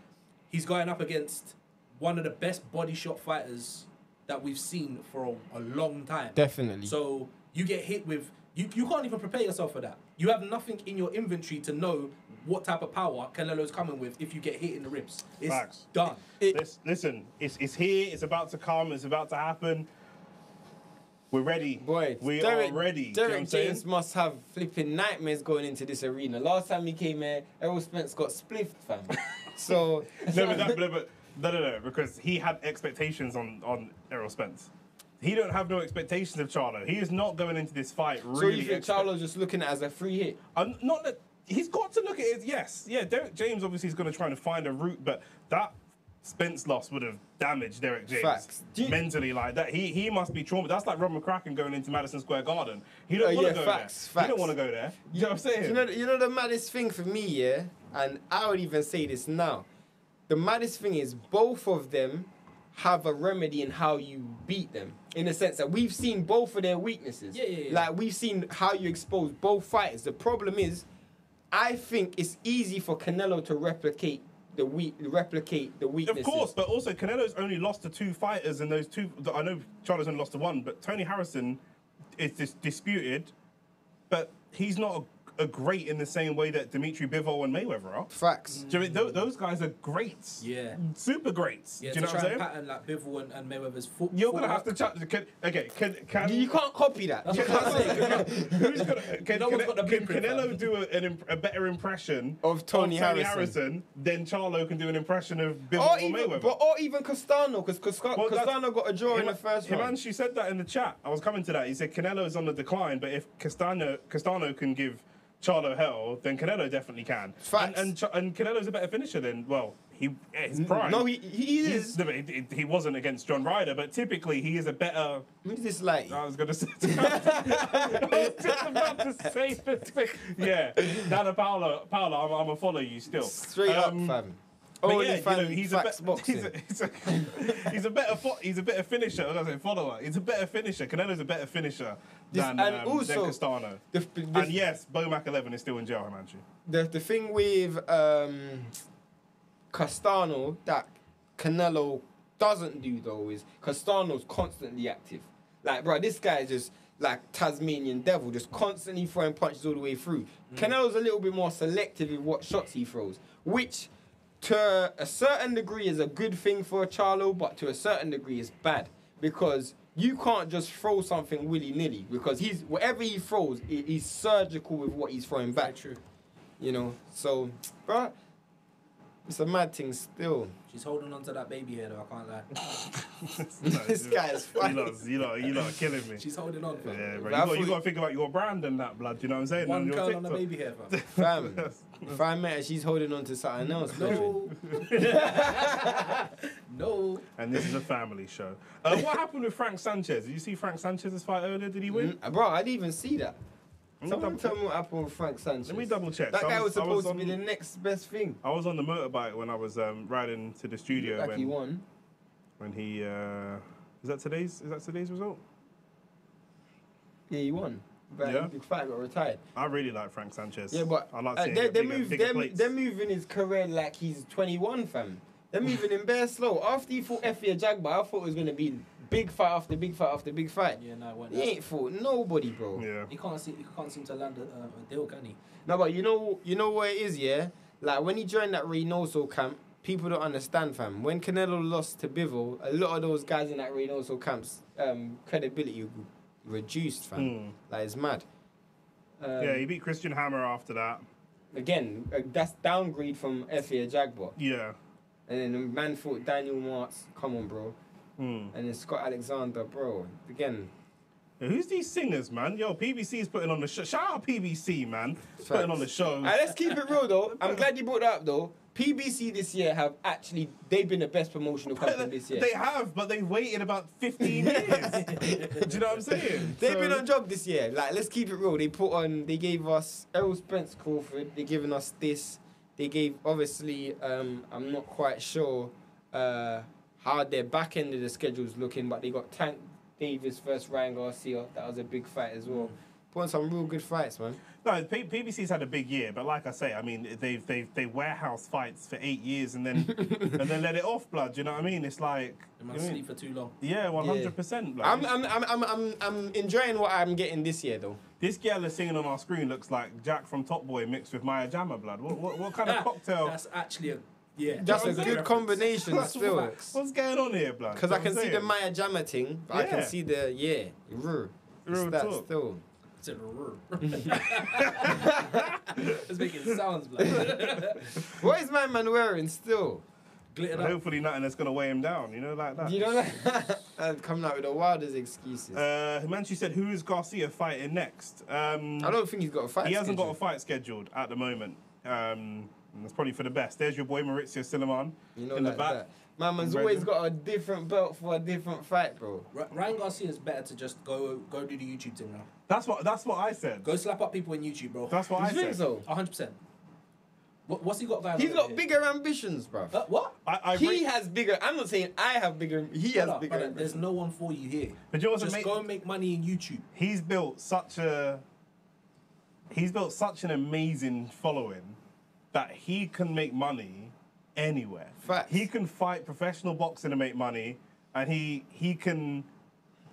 He's going up against one of the best body shot fighters that we've seen for a long time. Definitely. So you get hit with, you can't even prepare yourself for that. You have nothing in your inventory to know what type of power Canelo's coming with if you get hit in the ribs. It's done. Listen, it's here, it's about to come, it's about to happen. We're ready. Boy, we are ready. Derek James must have flipping nightmares going into this arena. Last time he came here, Errol Spence got spliffed, fam. So... No, because he had expectations on Errol Spence. He don't have no expectations of Charlo. He is not going into this fight really... So you think Charlo's just looking at it as a free hit? Not that... He's got to look at it, yes. Yeah, Derek James obviously is going to try and find a route, but that Spence loss would have damaged Derek James Facts. mentally like that. He must be traumatized. That's like Rob McCracken going into Madison Square Garden. He don't want to go there. He don't want to go there. You know what I'm saying? You know the maddest thing for me, yeah? And I would even say this now. The maddest thing is both of them have a remedy in how you beat them. In the sense that we've seen both of their weaknesses. Yeah. Like, we've seen how you expose both fighters. The problem is, I think it's easy for Canelo to replicate the weaknesses. Of course, but also Canelo's only lost to 2 fighters, and those 2, I know Charlo's only lost to 1, but Tony Harrison is disputed, but he's not a great in the same way that Dimitri Bivol and Mayweather are. Facts. Do you mean, those guys are greats. Yeah. Super greats. Yeah, do you know what I'm saying? pattern like Bivol and Mayweather's foot. You're going to have to chat. Can You can't copy that. That's what I'm saying. Who's gonna, can, No one's got the can blueprint, Canelo do a better impression Of Tony Harrison than Charlo can do an impression of Bivol or Mayweather? Or even Castano, because Castano got a draw in the first round. Himanshu said that in the chat. I was coming to that. He said Canelo is on the decline, but if Castano can give Charlo hell, then Canelo definitely can. Facts. And Canelo's a better finisher than, well, his prime. No, he is. He wasn't against John Ryder, but typically he is a better... Who's this like? I was going to say... I was just about to say this thing. Yeah, Dana Paolo, I'm going to follow you still. Straight up, fam. But yeah, He's a better finisher. I was gonna say follower. He's a better finisher. Canelo's a better finisher than Castano. And yes, Bo Mac 11 is still in jail, Himanshu. The thing with Castano that Canelo doesn't do though is Castano's constantly active. Like, bro, this guy is just like Tasmanian devil, just constantly throwing punches all the way through. Canelo's a little bit more selective in what shots he throws, which to a certain degree is a good thing for Charlo, but to a certain degree is bad because you can't just throw something willy-nilly because whatever he throws, he's surgical with what he's throwing back. Very true. You know, so, bro, it's a mad thing still. She's holding on to that baby hair though, I can't lie. This guy is funny. You lot are killing me. She's holding on, fam. Yeah, bro. You got to think about your brand and that, blood. You know what I'm saying? One your curl on TikTok. the baby hair, fam. Fam, if I met her, she's holding on to something else. No. No. And this is a family show. What happened with Frank Sanchez? Did you see Frank Sanchez's fight earlier? Did he win? Bro, I didn't even see that. Someone tell me what happened with Frank Sanchez. Let me double check. That guy was supposed to be the next best thing. I was on the motorbike when I was riding to the studio. Like he won. When he is that today's result? Yeah, he won. But Yeah. Big Fight got retired. I really like Frank Sanchez. Yeah, but I like seeing bigger plates. they're moving his career like he's 21, fam. They're moving him bare slow. After he fought Effie Jagba, I thought it was gonna be big fight after big fight after big fight. Yeah, no, it wasn't. He ain't fought nobody, bro. Yeah. He can't seem to land a deal, can he? No, but you know what it is, yeah? Like when he joined that Reynoso camp, people don't understand, fam. When Canelo lost to Bivol, a lot of those guys in that Reynoso camp's credibility reduced, fam. Like it's mad. Yeah, he beat Christian Hammer after that. Again, that's downgrade from Effie Jagba. Yeah. And then the man fought Daniel Martz. Come on, bro. And then Scott Alexander, bro. Again. Yeah, who's these singers, man? Yo, PBC's putting on the show. Shout out PBC, man. Putting on the show. Let's keep it real, though. I'm glad you brought that up, though. PBC this year they've been the best promotional company this year. They have, but they've waited about 15 years. Do you know what I'm saying? They've been on job this year. Like, let's keep it real. They gave us Errol Spence Crawford. They're giving us this. They gave, obviously, I'm not quite sure how their back end of the schedule's looking, but they got Tank Davis versus Ryan Garcia. That was a big fight as well. Put on some real good fights, man. No, PBC's had a big year, but like I say, I mean, they warehouse fights for 8 years and then let it off, blood. Do you know what I mean? It's like They must sleep for too long. Yeah, 100%. I'm enjoying what I'm getting this year, though. This girl is singing on our screen looks like Jack from Top Boy mixed with Maya Jama, blood. What kind of cocktail? That's actually a That's a good combination still. What's going on here, blood? Because I can see the Maya Jama thing, but I can see the Real that talk. Still. It's making sounds, blood. What is my man wearing still? Glittered up. Hopefully nothing that's gonna weigh him down, you know, like that. You know that? Coming out with the wildest excuses. Himanshu said, who is Garcia fighting next? I don't think he's got a fight. He hasn't got a fight scheduled at the moment. And that's probably for the best. There's your boy Maurizio Silliman in the back. My man's always got a different belt for a different fight, bro. Ryan Garcia's better to just go do the YouTube thing now. That's what I said. Go slap up people in YouTube, bro. That's what I You think said. so? 100%. What's he got going on? He's got here? bigger ambitions, bro. What? He has bigger. I'm not saying I have bigger. He has bigger. Brother, ambitions. there's no one for you here. But you know what's Just go and make money in YouTube. He's built such an amazing following that he can make money anywhere. Facts. He can fight professional boxing and make money, and he can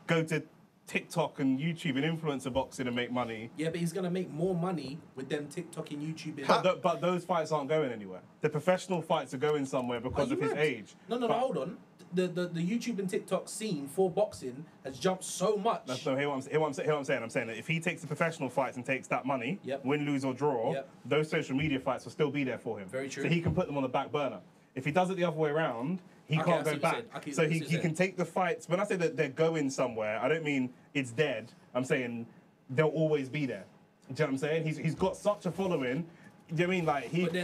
go to TikTok and YouTube and influencer boxing and make money. Yeah, but he's gonna make more money with them TikTok and YouTube. But those fights aren't going anywhere. The professional fights are going somewhere because of his age. No, hold on. The YouTube and TikTok scene for boxing has jumped so much. Hear what I'm saying. I'm saying that if he takes the professional fights and takes that money, Yep. win, lose or draw, Yep. those social media fights will still be there for him. Very true. So he can put them on the back burner. If he does it the other way around, he can't go back. So he can take the fights. When I say that they're going somewhere, I don't mean it's dead. I'm saying they'll always be there. Do you know what I'm saying? He's got such a following. Do you know what I mean?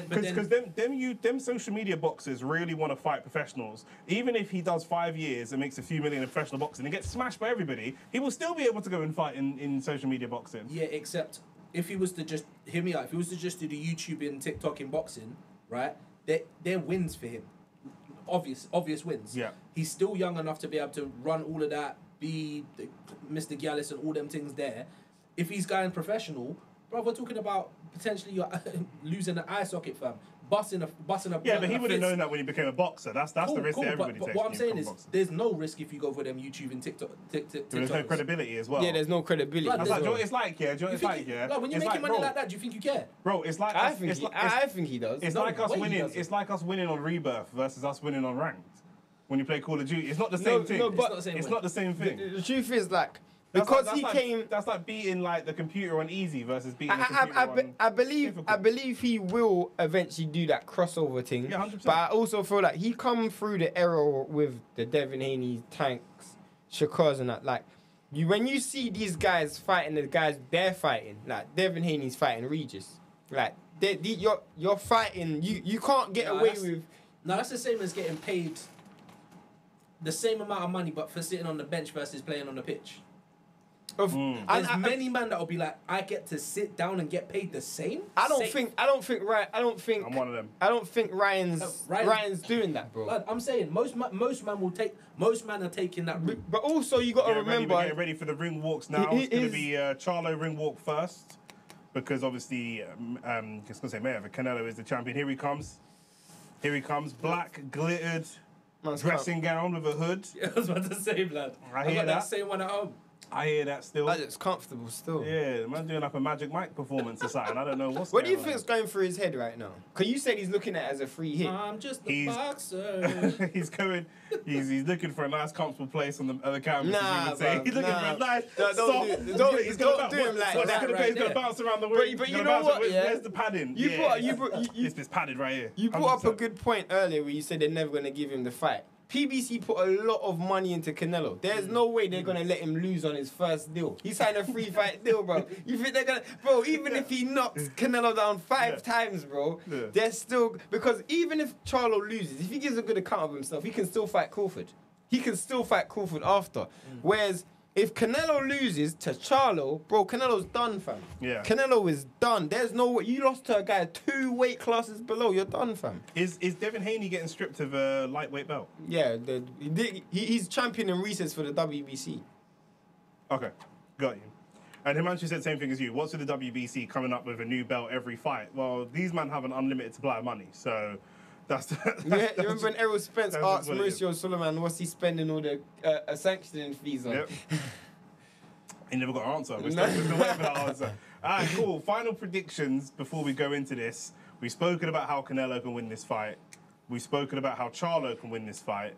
Like them social media boxers really want to fight professionals. Even if he does 5 years and makes a few million in professional boxing and gets smashed by everybody, he will still be able to go and fight in social media boxing. Yeah, except if he was to just hear me out. If he was to just do the YouTube and TikTok in boxing, right? They're wins for him. Obvious wins. Yeah. He's still young enough to be able to run all of that, be Mr. Gallus and all them things there. If he's going professional, bro, we're talking about potentially losing an eye socket, fam. Busting a. Yeah, but he would have known that when he became a boxer. That's the risk that everybody takes. But what I'm when you saying become a is, boxer. there's no risk if you go for them YouTube and TikTok. There's no credibility as well. Yeah, there's no credibility. Like, That's like, it's like, yeah. Like, when you're making money like that, do you think you care? Bro, it's like I think he does. It's No like us way he winning. doesn't. It's like us winning on Rebirth versus us winning on Ranked. When you play Call of Duty, it's not the same thing. no, but It's not the same thing. The truth is, like, That's because like- he that's came. like, That's like beating like the computer on easy versus beating the computer on. I believe difficult. he will eventually do that crossover thing. Yeah, 100%. But I also feel like he come through the era with the Devin Haney, Tanks, Shakars and that. Like, when you see these guys fighting the guys they're fighting, like Devin Haney's fighting Regis, like you're fighting. You can't get away with. No, that's the same as getting paid the same amount of money, but for sitting on the bench versus playing on the pitch. Of, There's many men that will be like, I get to sit down and get paid the same. I don't think I'm one of them. I don't think Ryan's doing that, bro. Blood, I'm saying most man are taking that route. But also you got to remember. We're getting ready for the ring walks now. It's going to be Charlo ring walk first, because obviously, just gonna say Mayweather, Canelo is the champion. Here he comes, black glittered dressing gown with a hood. Yeah, I was about to say, blood. I hear got that. same one at home. I hear that still. That looks comfortable still. Yeah, the man's doing like a Magic Mike performance or something. I don't know what's What do you going think's going through his head right now? Because you said he's looking at it as a free hit. I'm just a He's- boxer. He's looking for a nice comfortable place on the canvas. Nah, as you would say. bruv, He's looking nah. for a nice Don't soft. do- don't- he's don't gonna do bounce- him like what's that he gonna do? right He's gonna there. bounce around the room. But He's you gonna know bounce what, around. yeah? Where's the padding? You It's padded right here. You brought up a 100%. good point earlier where you said they're never going to give him the fight. PBC put a lot of money into Canelo. There's no way they're going to let him lose on his first deal. He signed a free fight deal, bro. You think they're going to... Bro, even if he knocks Canelo down five times, bro, they're still... Because even if Charlo loses, if he gives a good account of himself, he can still fight Crawford. He can still fight Crawford after. Whereas... if Canelo loses to Charlo, bro, Canelo's done, fam. Yeah. Canelo is done. There's no... You lost to a guy 2 weight classes below. You're done, fam. Is Devin Haney getting stripped of a lightweight belt? Yeah, he's champion in recess for the WBC. Okay, got you. And Himanshu said the same thing as you. What's with the WBC coming up with a new belt every fight? Well, these men have an unlimited supply of money, so... You remember when Errol Spence that's asked what it is. Mauricio Suleiman what's he spending all the sanctioning fees on? Yep. He never got an answer. We're still waiting for that answer. All right, cool. Final predictions before we go into this. We've spoken about how Canelo can win this fight. We've spoken about how Charlo can win this fight.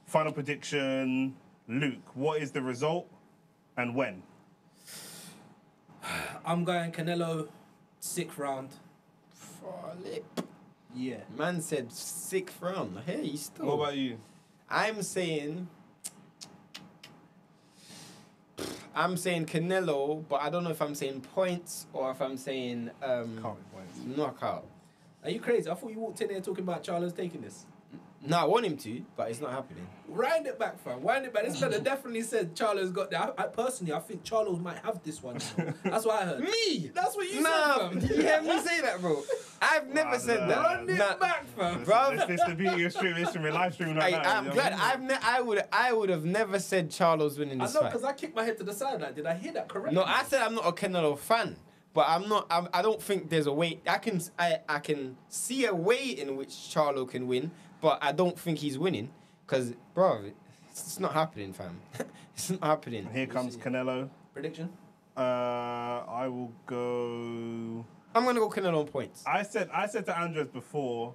Final prediction, Luke. What is the result and when? I'm going Canelo 6th round. Flip. Yeah. Man said 6th round. Hey, you still. What about you? I'm saying Canelo, but I don't know if I'm saying points or if I'm saying Can't be points. knockout. Are you crazy? I thought you walked in there talking about Charlo's taking this. No, I want him to, but it's not happening. Wind it back, fam. Wind it back. This fella definitely said Charlo's got that. I personally, I think Charlo might have this one. You know? That's what I heard. Me? That's what you Nah, said, fam. did you hear me say that, bro? I've never said that. Run it Nah. back, fam. Bro. This the beauty of streaming, live streaming right now. I'm glad. I would have never said Charlo's winning I this know, fight. because I kicked my head to the side. Like, did I hear that correctly? No, I said I'm not a Canelo fan, but I don't think there's a way. I can see a way in which Charlo can win, but I don't think he's winning. Cause, bro, it's not happening, fam. It's not happening. And here comes Canelo. Prediction? I will go. I'm gonna go Canelo on points. I said to Andres before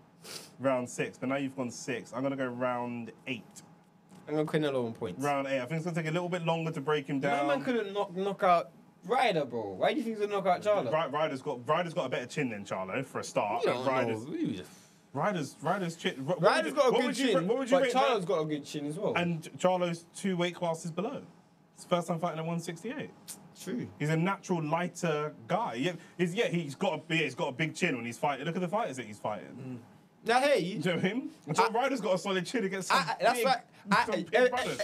round 6, but now you've gone 6. I'm gonna go round 8. I'm gonna Canelo on points. Round 8. I think it's gonna take a little bit longer to break him No down. man couldn't knock out Ryder, bro. Why do you think he's gonna knock out Charlo? Ryder's got a better chin than Charlo for a start. You don't Ryder's know. Ryder's chin. Ryder's got a good chin, What would you but rate Charlo's that? got a good chin as well. And Charlo's 2 weight classes below. It's first time fighting at 168. True. He's a natural lighter guy. He's got a big chin when he's fighting. Look at the fighters that he's fighting. Now, hey, Do you know him? John Ryder's got a solid chin against some that's big, right. some big brothers.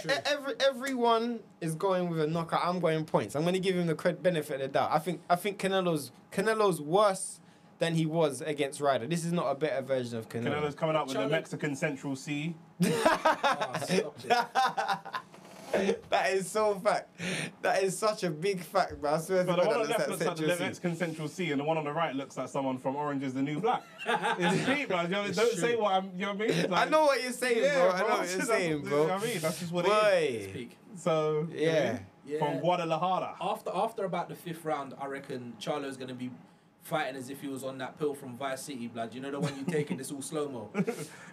Everyone is going with a knockout. I'm going points. I'm going to give him the benefit of the doubt. I think Canelo's worse than he was against Ryder. This is not a better version of Canelo. Canelo's coming out with the Mexican Central C. Oh, stop it. That is so fact. That is such a big fact, bro. I swear to But the God, one on the that left looks looks like like the Mexican Central C, and the one on the right looks like someone from Orange is the New Black. It's deep, man. You know, don't say what I'm. You know what I mean? Like, I know what you're saying, yeah, bro. I know what that's you're just- saying, You bro. know what I mean? That's just what it is. Boy. Speak. So Yeah. Yeah. from Guadalajara. After about the 5th round, I reckon Charlo's going to be fighting as if he was on that pill from Vice City, blood. You know the one you take and it's all slow-mo.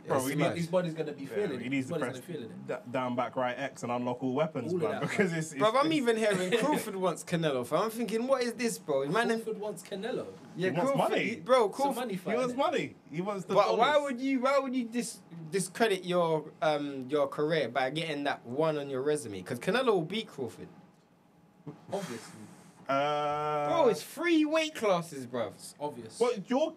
Bro, we need His body's going to be feeling it. he needs His to body's press going to feel it. down back right X and unlock all weapons, All of bro. that, Because it's Bro, I'm even hearing Crawford wants Canelo. Fam. I'm thinking, what is this, bro? Man, Crawford wants Canelo. yeah, He wants Crawford, money. bro. It's a Crawford. money he fight. wants innit? money. He wants the But why dollars. would you discredit your career by getting that one on your resume? Because Canelo will beat Crawford. Obviously. Bro, it's 3 weight classes, bruv. It's obvious. Well,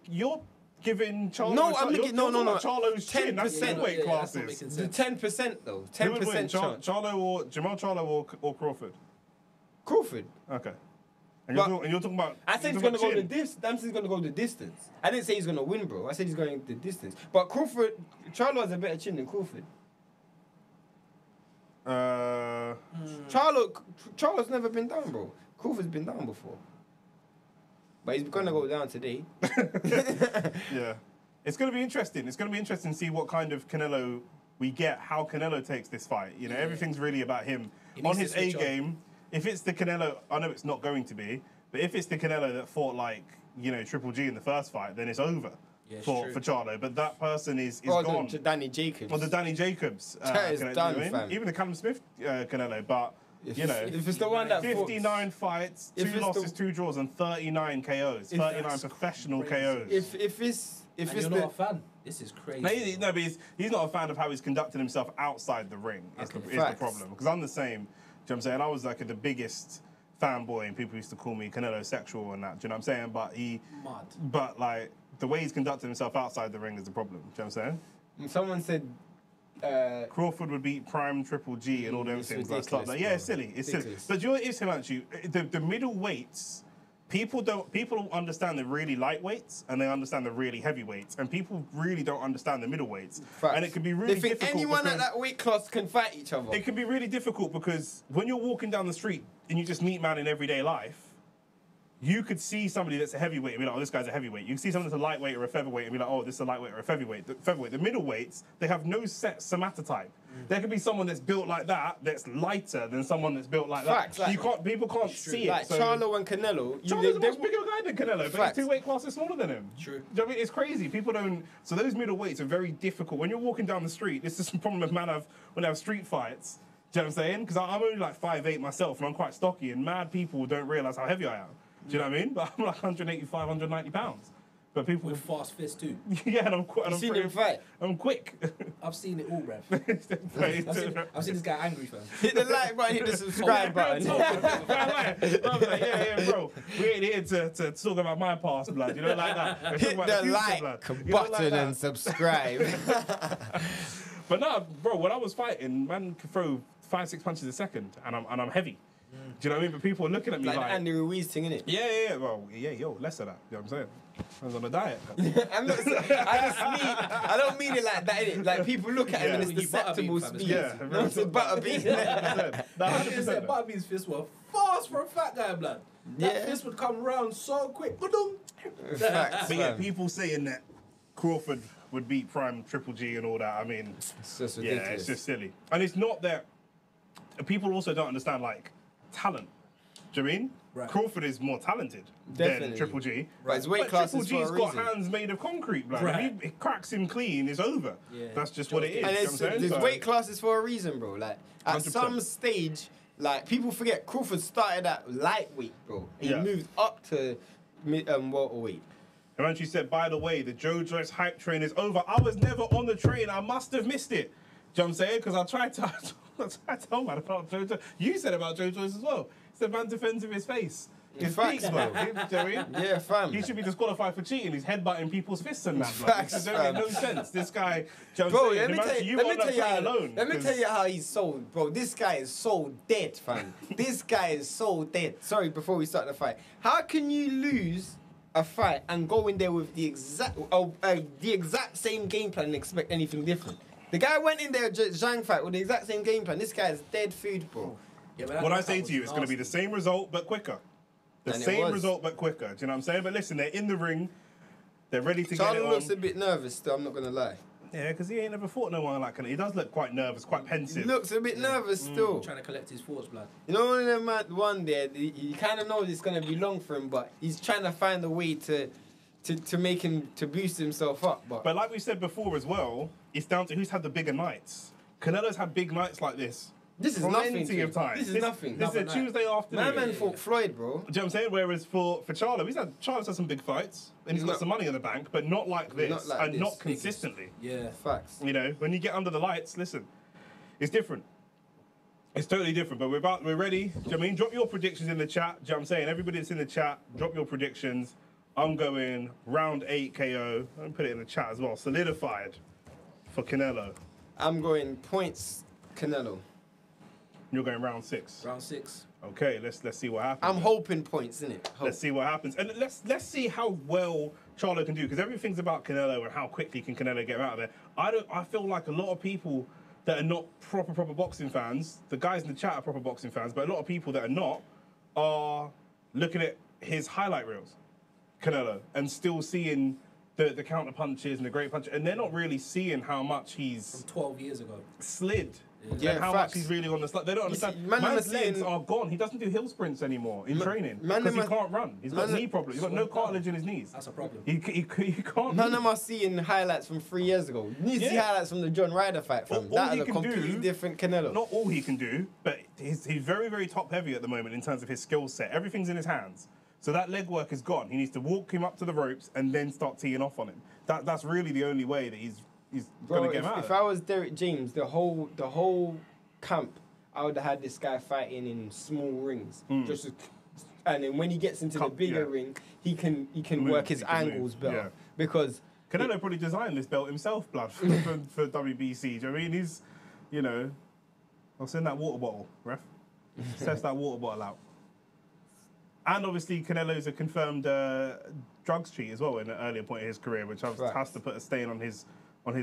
you're giving Charlo. No, I'm looking- no. Charlo's chin. That's 10%. 10 weight Yeah, that's not classes. making The sense. 10% though. Who would win, 10% chance. Charlo or Jermell Charlo or Crawford? Crawford. Okay. And But- you're talking about. I said he's you're gonna talking go about the distance. I'm saying he's gonna go the distance. I didn't say he's gonna win, bro. I said he's going the distance. But Crawford, Charlo has a better chin than Crawford. Charlo's never been down, bro. Crawford's been down before. But he's gonna go down today. Yeah. It's going to be interesting. It's going to be interesting to see what kind of Canelo we get, how Canelo takes this fight. You know, everything's really about him. He On needs his to A switch on. game, if it's the Canelo, I know it's not going to be, but if it's the Canelo that fought like, you know, Triple G in the first fight, then it's over Yeah, it's for true. Charlo. But that person is Oh, gone. to Danny Jacobs. Or the Danny Jacobs. That is Canelo, done, you know what I mean? fam. Even the Callum Smith Canelo, but, you know. If it's the one that fought- 59 fights, If 2 it's losses, the- 2 draws, and 39 KOs. 39 that's professional crazy. KOs. if it's And it's you're the not a fan. This is crazy. No, but he's not a fan of how he's conducted himself outside the ring. Is Okay. the Facts. problem? Because I'm the same. Do you know what I'm saying? I was like the biggest fanboy, and people used to call me Canelo sexual and that. Do you know what I'm saying? Mad. But like the way he's conducted himself outside the ring is the problem. Do you know what I'm saying? someone said Crawford would beat Prime Triple G and all them It's things. Like stuff like ridiculous, yeah, it's bro. silly. It's silly. Ridiculous. But you know what it is, Himanshu? The middle weights. People don't understand the really lightweights and they understand the really heavyweights, and people really don't understand the middleweights. Facts. And it can be really they think difficult. anyone at because that weight class can fight each other. it can be really difficult because when you're walking down the street and you just meet man in everyday life, you could see somebody that's a heavyweight and be like, oh, this guy's a heavyweight. You can see someone that's a lightweight or a featherweight and be like, oh, this is a lightweight or a featherweight. The middleweights, they have no set somatotype. There could be someone that's built like that that's lighter than someone that's built like Facts, that. like- People can't see like it. So Charlo and Canelo. Charlo's a much bigger guy than Canelo, but Facts. he's 2 weight classes smaller than him. True. Do you know what I mean? It's crazy. People don't. So those middleweights are very difficult. When you're walking down the street, this is the problem with man have when they have street fights. Do you know what I'm saying? Because I'm only like 5'8" myself, and I'm quite stocky, and mad people don't realise how heavy I am. Do you know what I mean? But I'm like 185, 190 pounds. But people with fast fists too. yeah, and I'm quick. You seen him fight? I'm quick. I've seen it all, bruv. I've seen this guy angry, fam. Hit the like button, hit the subscribe button. Yeah, bro. We ain't here to talk about my past, blood. You know, like that. Hit the like button and subscribe. But no, bro, when I was fighting, man could throw 5-6 punches a second, and I'm heavy. Do you know what I mean? But people are looking at me like the Andy Ruiz thing, innit? Yeah. Well, yeah, yo, less of that. You know what I'm saying? I was on a diet. I don't mean it like that, innit? Like, people look at him and it's deceptible speed. Yeah, no, it's a butterbean. Butterbean's fists were fast for a fat guy, blood. That fist would come around so quick. Facts, but yeah, people saying that Crawford would beat Prime Triple G and all that. I mean, it's just ridiculous. Yeah, it's just silly. And it's not that people also don't understand like talent. Do you know what I mean? Right. Crawford is more talented than Triple G. Right, his weight class is for a reason. Triple G's got hands made of concrete, blood. Right. If he cracks him clean, it's over. Yeah. That's just what it is. And his weight class is for a reason, bro. Like, at 100%. some stage, like, people forget Crawford started at lightweight, bro. He moved up to welterweight. And when she said, by the way, the Joe Joyce hype train is over. I was never on the train. I must have missed it. Do you know what I'm saying? Because I tried to tell man about Joe Joyce. You said about Joe Joyce as well. He said man defends with his face. His feet, bro. Do you know what I mean? Yeah, fam. He should be disqualified for cheating. He's headbutting people's fists and that. Facts, It doesn't make no sense. This guy, do you know Bro, what I'm let me tell you how he's so, bro. This guy is so dead, fam. This guy is so dead. Sorry, before we start the fight, how can you lose a fight and go in there with the exact same game plan and expect anything different? The guy went in there, Zhang fight, with the exact same game plan. This guy is dead food, bro. Yeah, what I say to you, it's going to be the same result but quicker. The same result but quicker. Do you know what I'm saying? But listen, they're in the ring. They're ready to get it on. Charlo looks a bit nervous still, I'm not going to lie. Yeah, because he ain't never fought no one like Canelo. He does look quite nervous, quite pensive. He looks a bit nervous still. Trying to collect his thoughts, blood. You know, one there, you kind of know it's going to be long for him, but he's trying to find a way to make him, to boost himself up. But like we said before as well, it's down to who's had the bigger nights. Canelo's had big nights like this. This is nothing. Plenty of time. This is nothing. This is a Tuesday afternoon. My man fought Floyd, bro. Do you know what I'm saying? Whereas for Charlo's had some big fights, and he's got some money in the bank, but not like this, not consistently. Yeah, facts. You know, when you get under the lights, listen, it's different. It's totally different. But we're ready. Do you know what I mean? Drop your predictions in the chat. Do you know what I'm saying? Everybody that's in the chat, drop your predictions. I'm going round 8 KO. I'm gonna put it in the chat as well. Solidified for Canelo. I'm going points Canelo. You're going round 6. Round 6. Okay, let's see what happens. I'm hoping points, innit? Let's see what happens, and let's see how well Charlo can do, because everything's about Canelo and how quickly can Canelo get him out of there. I feel like a lot of people that are not proper boxing fans, the guys in the chat are proper boxing fans, but a lot of people that are not are looking at his highlight reels, Canelo, and still seeing the counter punches and the great punch, and they're not really seeing how much he's from 12 years ago slid. Yeah, and how facts. much he's really on the slide. They don't understand. See, Man's legs are gone. He doesn't do hill sprints anymore in training because he can't run. He's got knee problems. He's got no cartilage in his knees. That's a problem. He can't. None of us seeing highlights from 3 years ago. You need to see highlights from the John Ryder fight from. That is a completely different Canelo. Not all he can do, but he's very, very top heavy at the moment in terms of his skill set. Everything's in his hands. So that leg work is gone. He needs to walk him up to the ropes and then start teeing off on him. That's really the only way that he's going to get him out. If I was Derek James, the whole camp, I would have had this guy fighting in small rings, and then when he gets into the bigger ring, he can work his angles better because Canelo probably designed this belt himself, blood, for WBC. Do you know what I mean? He's, I'll send that water bottle, ref. Test that water bottle out. And obviously, Canelo's a confirmed drugs cheat as well in an earlier point in his career, which has to put a stain on his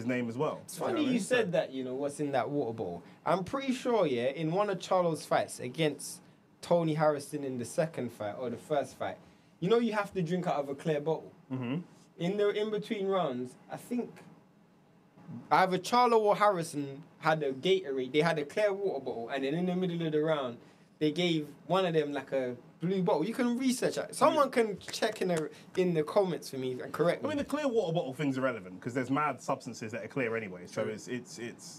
name as well. It's funny you said that, what's in that water bottle. I'm pretty sure, in one of Charlo's fights against Tony Harrison in the second fight or the first fight, you have to drink out of a clear bottle. Mm-hmm. In between rounds, I think either Charlo or Harrison had a Gatorade. They had a clear water bottle, and then in the middle of the round, they gave one of them like a blue bottle. You can research that. Someone can check in the comments for me and correct me. I mean, the clear water bottle thing's irrelevant because there's mad substances that are clear anyway. So it's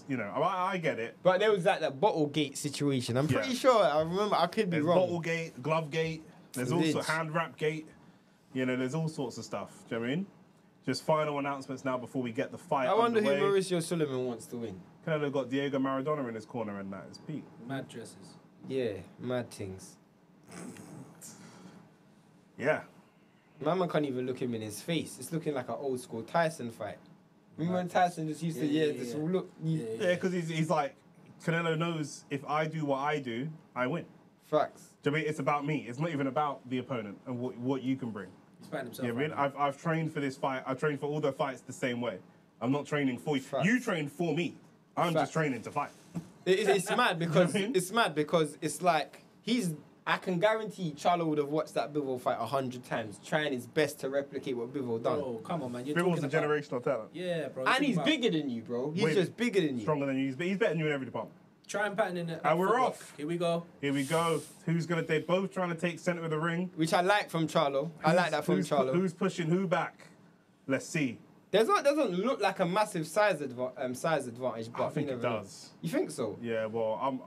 I get it. But there was that bottle gate situation. I'm pretty sure. I remember. I could be wrong. Bottle gate, glove gate. There's also hand wrap gate. There's all sorts of stuff. Do you know what I mean? Just final announcements now before we get the fight I wonder underway. who Mauricio Sullivan wants to win. Canelo got Diego Maradona in his corner and that is peak. Mad dresses. Yeah, mad things. Yeah. Mama can't even look him in his face. It's looking like an old school Tyson fight. Remember when Tyson just used to, just look. Yeah, because he's like, Canelo knows if I do what I do, I win. Facts. Do you know what I mean? It's about me. It's not even about the opponent and what you can bring. He's fighting himself. You know what I mean? I've trained for this fight. I trained for all the fights the same way. I'm not training for you. Facts. You train for me. I'm Facts. just training to fight. It's mad because You know what I mean? it's mad because it's like I can guarantee Charlo would have watched that Bivol fight 100 times, trying his best to replicate what Bivol done. Bro, come on, man. You're Bivol's talking a about... generational talent. Yeah, bro. And he's bigger than you, bro. He's Wait, just bigger than you. Stronger than you. He's better than you in every department. Try and pattern in it. And we're off. Here we go. Here we go. They're both trying to take center of the ring. Which I like from Charlo. I like that from Charlo. Who's pushing who back? Let's see. Doesn't look like a massive size advantage, but I think you it never know. does. You think so? Yeah, well,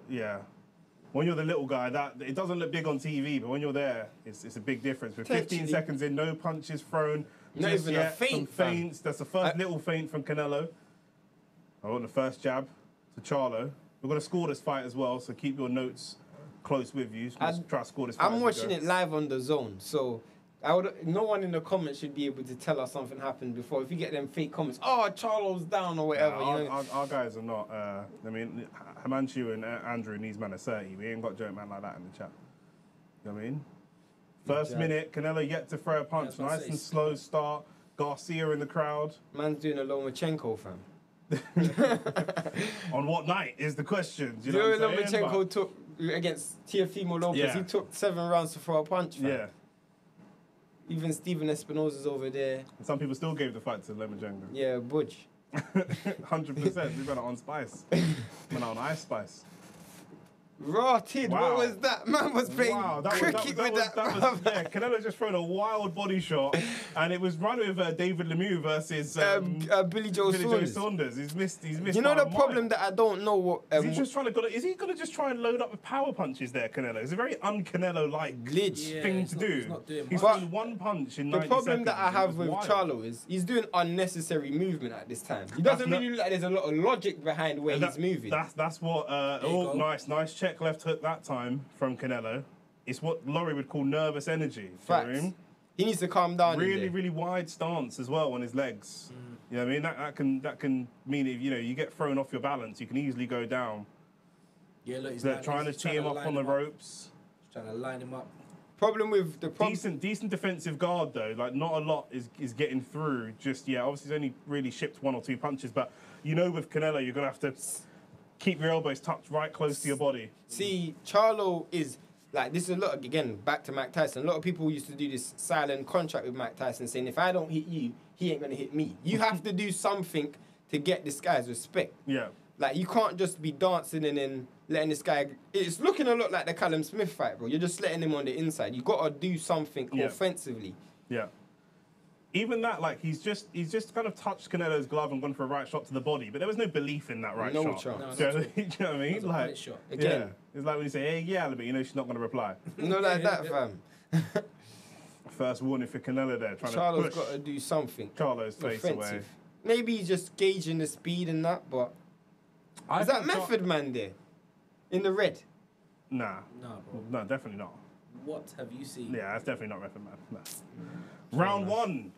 yeah. When you're the little guy, it doesn't look big on TV, but when you're there, it's a big difference. With 15 Potentially. seconds in, no punches thrown. Not just even a yet, feint, some fam. feints. That's the first little feint from Canelo. I want the first jab to Charlo. We're going to score this fight as well, so keep your notes close with you. Let's try to score this fight. I'm watching it live on the zone, so no one in the comments should be able to tell us something happened before. If you get them fake comments, oh, Charlo's down or whatever. Yeah, you know? our guys are not. I mean, Himanshu and Andrew and these men are 30. We ain't got joke man like that in the chat. You know what I mean? First minute, Canelo yet to throw a punch. Yeah, I was about Nice to and say. slow start. Garcia in the crowd. Man's doing a Lomachenko, fam. On what night is the question? Do You know what when I'm saying? Lomachenko took against Teofimo Lopez, Yeah. he took 7 rounds to throw a punch, fam. Yeah. Even Steven Espinosa's over there. And some people still gave the fight to Lemon Yeah, Budge. 100%. We went on spice. Went on ice spice. Rotted, Wow. what was that? Man was playing cricket with that. Yeah, Canelo just thrown a wild body shot, and it was run with David Lemieux versus Billy Joe Saunders. He's missed. You know by the a problem mile. that I don't know what... Is he just trying to? Is he gonna just try and load up with power punches there, Canelo? It's a very un-Canelo-like glitch. Yeah, thing he's to not- do. he's not doing He's much. throwing one punch in The 90 problem seconds. that I It have was with wild. Charlo is he's doing unnecessary movement at this time. He That's doesn't not- really look like there's a lot of logic behind where And he's moving. That's what. you Oh, go. nice check left hook that time from Canelo. It's what Laurie would call nervous energy. Do you know what I Facts. mean? He needs to calm down. in Really, there. really wide stance as well on his legs. You know what I mean? That can mean if you get thrown off your balance, you can easily go down. Yeah, look, he's They're trying to he's tee him up line on the up. ropes. He's trying to line him up. Problem with the problem. Decent defensive guard though. Like not a lot is getting through just yet. Obviously, he's only really shipped 1 or 2 punches, but with Canelo, you're gonna have to keep your elbows tucked right close to your body. See, Charlo is like this is a lot again. Back to Mike Tyson. A lot of people used to do this silent contract with Mike Tyson, saying if I don't hit you, he ain't gonna hit me. You have to do something to get this guy's respect. Yeah. Like you can't just be dancing and then letting this guy. It's looking a lot like the Callum Smith fight, bro. You're just letting him on the inside. You gotta do something Yeah. offensively. Yeah. Even that, like he's just kind of touched Canelo's glove and gone for a right shot to the body, but there was no belief in that right No shot. chance. Do you know what I mean? That's a Like, great shot. Again. yeah. It's like when you say, "Hey, yeah," but she's not going to reply. Not like that, fam. First warning for Canelo there, trying Charlo's to push got to do something Charlo's face away. offensive. Maybe he's just gauging the speed and that, but is that Method Man there in the red? Nah, Nah, bro. no, definitely not. What have you seen? Yeah, that's definitely not Method Man. No. Round 1.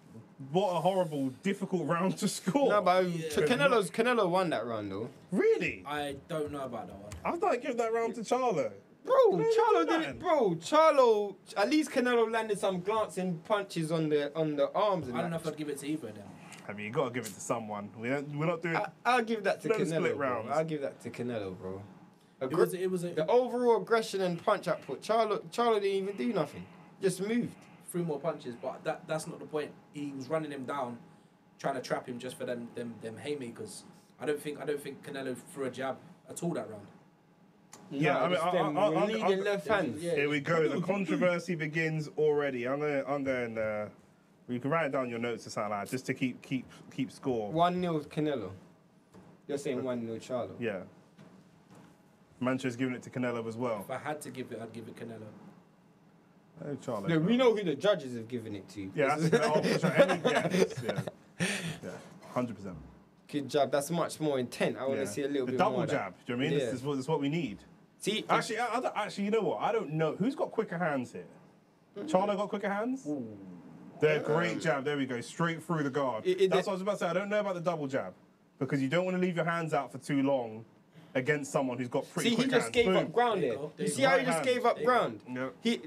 What a horrible, difficult round to score. No, but Yeah. Canelo won that round though. Really? I don't know about that one. I thought I'd give that round to Charlo. Bro, No, Charlo no, did it. Bro, Charlo. At least Canelo landed some glancing punches on the arms. And I don't know that. if I'd give it to either of them. I mean, you got to give it to someone. We're not doing. I'll give that to No Canelo. split Bro. rounds. I'll give that to Canelo, bro. It was The overall aggression and punch output. Charlo didn't even do nothing. Just moved. 3 more punches, but that's not the point. He was running him down, trying to trap him just for them haymakers. I don't think Canelo threw a jab at all that round. Yeah, I mean, leading left hands. Yeah. Here we go. The controversy begins already. I'm going. You can write down your notes or something like that, just to keep score. 1-0 Canelo. You're saying 1-0 Charlo. Yeah. Manchester's giving it to Canelo as well. If I had to give it, I'd give it Canelo. Hey, Charlo. Look, we know who the judges have given it to. Yeah, that's yeah. 100%. Good jab. That's much more intent. I want to see a little the bit double more. The jab. Do you know what I mean? Yeah. This is what we need. See, Actually, you know what? I don't know who's got quicker hands here. Charlo got quicker hands. They're great jab. There we go. Straight through the guard. That's what I was about to say. I don't know about the double jab because you don't want to leave your hands out for too long against someone who's got pretty quick hands. See, he just gave up ground there. You see how he just gave up ground? Yep.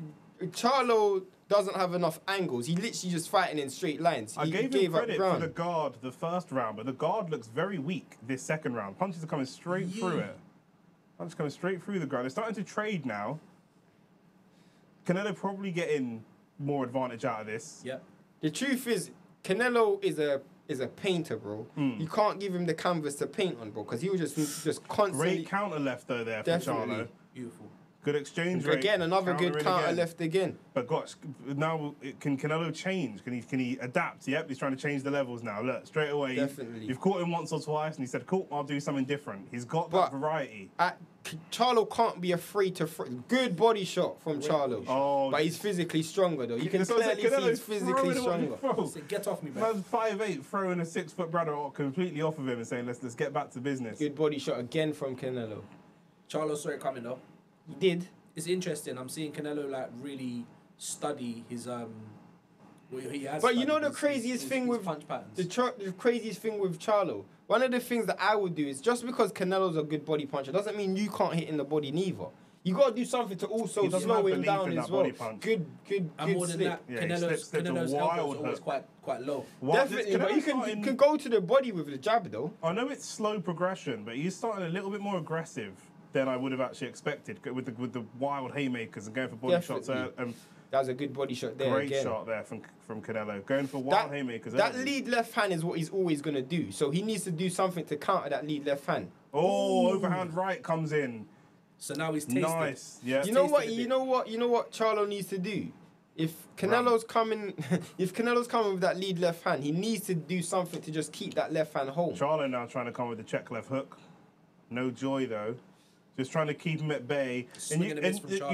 Charlo doesn't have enough angles. He literally just fighting in straight lines. I gave him credit for the guard the first round, but the guard looks very weak this second round. Punches are coming straight through it. Punches coming straight through the ground. They're starting to trade now. Canelo probably getting more advantage out of this. Yep. The truth is, Canelo is a painter, bro. You can't give him the canvas to paint on, bro, because he was just constantly. Great counter left though there for Charlo. Beautiful. Good exchange rate. Again, another good counter left again. But gosh, now can Canelo change? Can he adapt? Yep, he's trying to change the levels now. Look, straight away. Definitely. You've caught him once or twice, and he said, "Cool, I'll do something different." He's got that variety. Charlo can't be afraid to. Good body shot from Charlo. Oh, but he's physically stronger though. You can clearly see he's physically stronger. Get off me, man. Man's 5'8", throwing a 6-foot brother completely off of him and saying, "Let's get back to business." Good body shot again from Canelo. Charlo saw it coming though. He did. It's interesting. I'm seeing Canelo like really study his what he has. But you know the craziest thing with punch patterns. The craziest thing with Charlo. One of the things that I would do is just because Canelo's a good body puncher doesn't mean you can't hit in the body neither. You got to do something to also slow him down as well. Good and more than slip. that, Canelo's elbows are always quite low. Definitely, but you can go to the body with the jab though. I know it's slow progression, but he's starting a little bit more aggressive than I would have actually expected with the wild haymakers and going for body shots. That was a good body shot there. Great shot there from Canelo. Going for wild haymakers. That lead left hand is what he's always going to do. So he needs to do something to counter that lead left hand. Oh, overhand right comes in. So now he's tasted. Nice. Yeah. You know what Charlo needs to do? If Canelo's coming with that lead left hand, he needs to do something to just keep that left hand home. Charlo now trying to come with the check left hook. No joy though. Just trying to keep him at bay. And you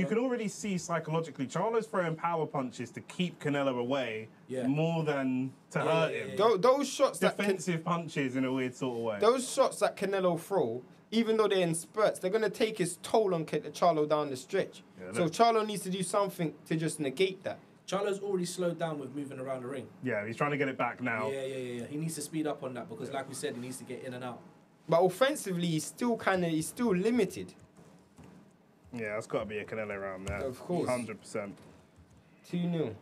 can already see psychologically, Charlo's throwing power punches to keep Canelo away more than to hurt him. Those shots, defensive punches in a weird sort of way. Those shots that Canelo throw, even though they're in spurts, they're going to take his toll on Charlo down the stretch. So Charlo needs to do something to just negate that. Charlo's already slowed down with moving around the ring. Yeah, he's trying to get it back now. Yeah. He needs to speed up on that because, like we said, he needs to get in and out. But offensively, he's still limited. Yeah, that's got to be a Canelo round there. Of course. 100%. 2-0.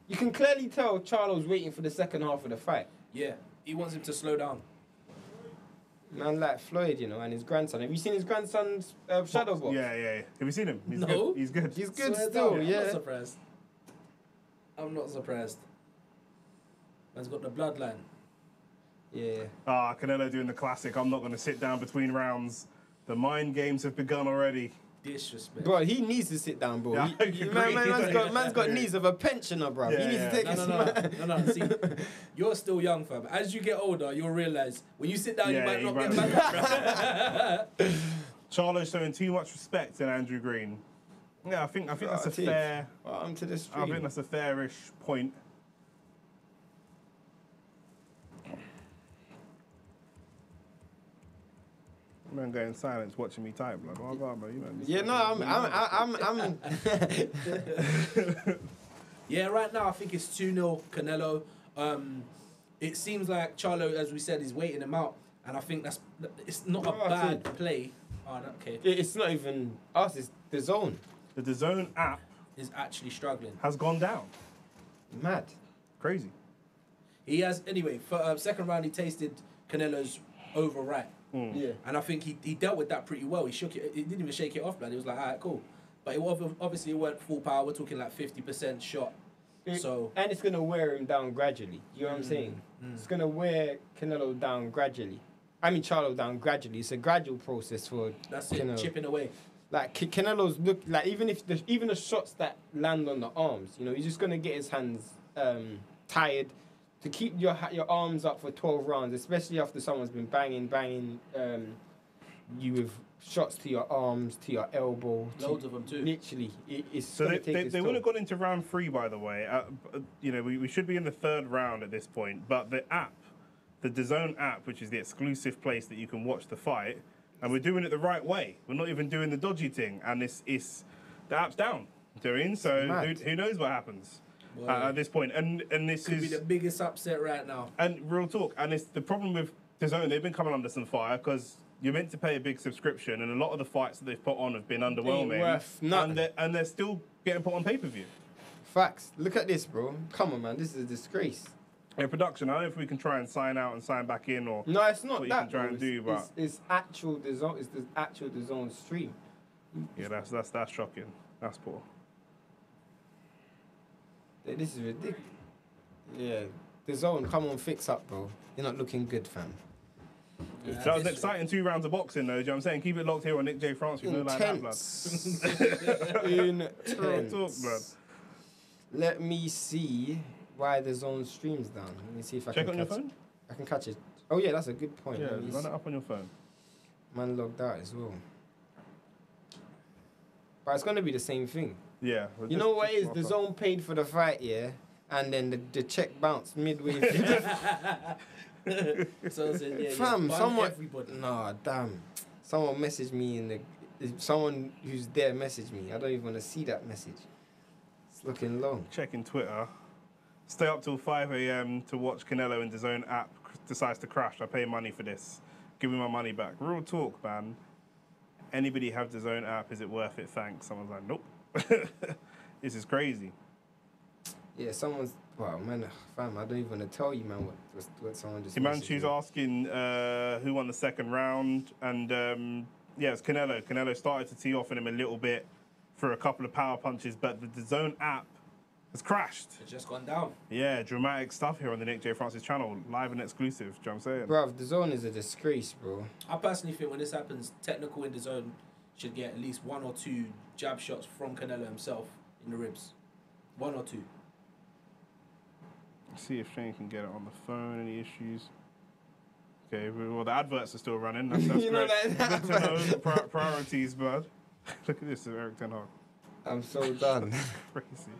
You can clearly tell Charlo's waiting for the second half of the fight. Yeah, he wants him to slow down. Man like Floyd, you know, and his grandson. Have you seen his grandson's shadow box? Yeah. Have you seen him? No. Good. He's good. He's good still, yeah. I'm not surprised. Man's got the bloodline. Yeah. Canelo doing the classic. I'm not going to sit down between rounds. The mind games have begun already. Disrespect. Bro, he needs to sit down, bro. Yeah, Man's got needs of a pensioner, bro. He needs to take No. See, you're still young, fam. As you get older, you'll realise when you sit down, you might not get back up, bro. Charlo's showing too much respect in Andrew Green. Yeah, I think that's a fair. Welcome to the stream. I think that's a fairish point. Man going silence watching me type like, oh god, bro, you know. Yeah, no, I'm Yeah, right now I think it's 2-0 Canelo. It seems like Charlo, as we said, is waiting him out, and I think it's not a bad play. Oh, okay. It's not even us, it's the zone. The DAZN app is actually struggling. Has gone down. Mad. Crazy. He has, anyway, for second round he tasted Canelo's over right. Yeah. And I think he dealt with that pretty well. He shook it. He didn't even shake it off, man. He was like, all right, cool. But obviously it weren't full power. We're talking like 50% shot. And it's going to wear him down gradually. You know what I'm saying? It's going to wear Canelo down gradually. I mean, Charlo down gradually. It's a gradual process for That's it, Canelo. chipping away. Like Canelo's look like even the shots that land on the arms, you know, he's just gonna get his hands tired to keep your arms up for 12 rounds, especially after someone's been banging you with shots to your arms, to your elbow. Loads of them too. Literally, it's So gonna take they its would toll. have gone into round 3, by the way. You know, we should be in the 3rd round at this point. But the app, the DAZN app, which is the exclusive place that you can watch the fight, and we're doing it the right way. We're not even doing the dodgy thing, and it's the app's down. So who knows what happens at this point? And this Could be the biggest upset right now. And real talk, and it's the problem with DAZN. They've been coming under some fire because you're meant to pay a big subscription, and a lot of the fights that they've put on have been underwhelming, worth nothing. and they're still getting put on pay-per-view. Facts. Look at this, bro. Come on, man. This is a disgrace. In production, I don't know if we can try and sign out and sign back in, or No, it's not what that. you can try bro. and do, but it's actual DAZN. It's the actual DAZN stream. yeah, that's shocking. That's poor. This is ridiculous. Yeah, DAZN, come on, fix up, bro. You're not looking good, fam. Yeah, That was an this- exciting 2 rounds of boxing, though. Do you know what I'm saying? Keep it locked here on Nick J. France. We know like that, blood. Intense. Real talk, blood. Let me see why the zone streams down. Let me see if I Check can on your catch phone. it. I can catch it. Oh yeah, that's a good point. Yeah, Let me run see. it up on your phone. Man logged out as well. But it's gonna be the same thing. Yeah. You know what it is? The zone paid for the fight, yeah, and then the check bounced midway through. So yeah, Fam, ban someone. everybody. Nah, damn. Someone messaged me in the. Someone who's there messaged me. I don't even want to see that message. It's looking long. Checking Twitter. Stay up till 5 a.m. to watch Canelo and DAZN app decides to crash. I pay money for this. Give me my money back. Real talk, man. Anybody have DAZN app? Is it worth it? Thanks. Someone's like, nope. This is crazy. Yeah, someone's. Wow, man, fam, I don't even want to tell you, man, what someone just. Himanshu's messaged me. asking who won the 2nd round, and yeah, it's Canelo. Canelo started to tee off on him a little bit for a couple of power punches, but the DAZN app has crashed. It's just gone down. Yeah, dramatic stuff here on the Nick J. Francis channel, live and exclusive. Do you know what I'm saying? Bruv, the zone is a disgrace, bro. I personally think when this happens, technical in the zone should get at least 1 or 2 jab shots from Canelo himself in the ribs. 1 or 2. See if Shane can get it on the phone. Any issues? Okay, well the adverts are still running. That's You know great. that- Good to know. Priorities, bud. Look at this, Eric Ten Hag. I'm so done. Crazy.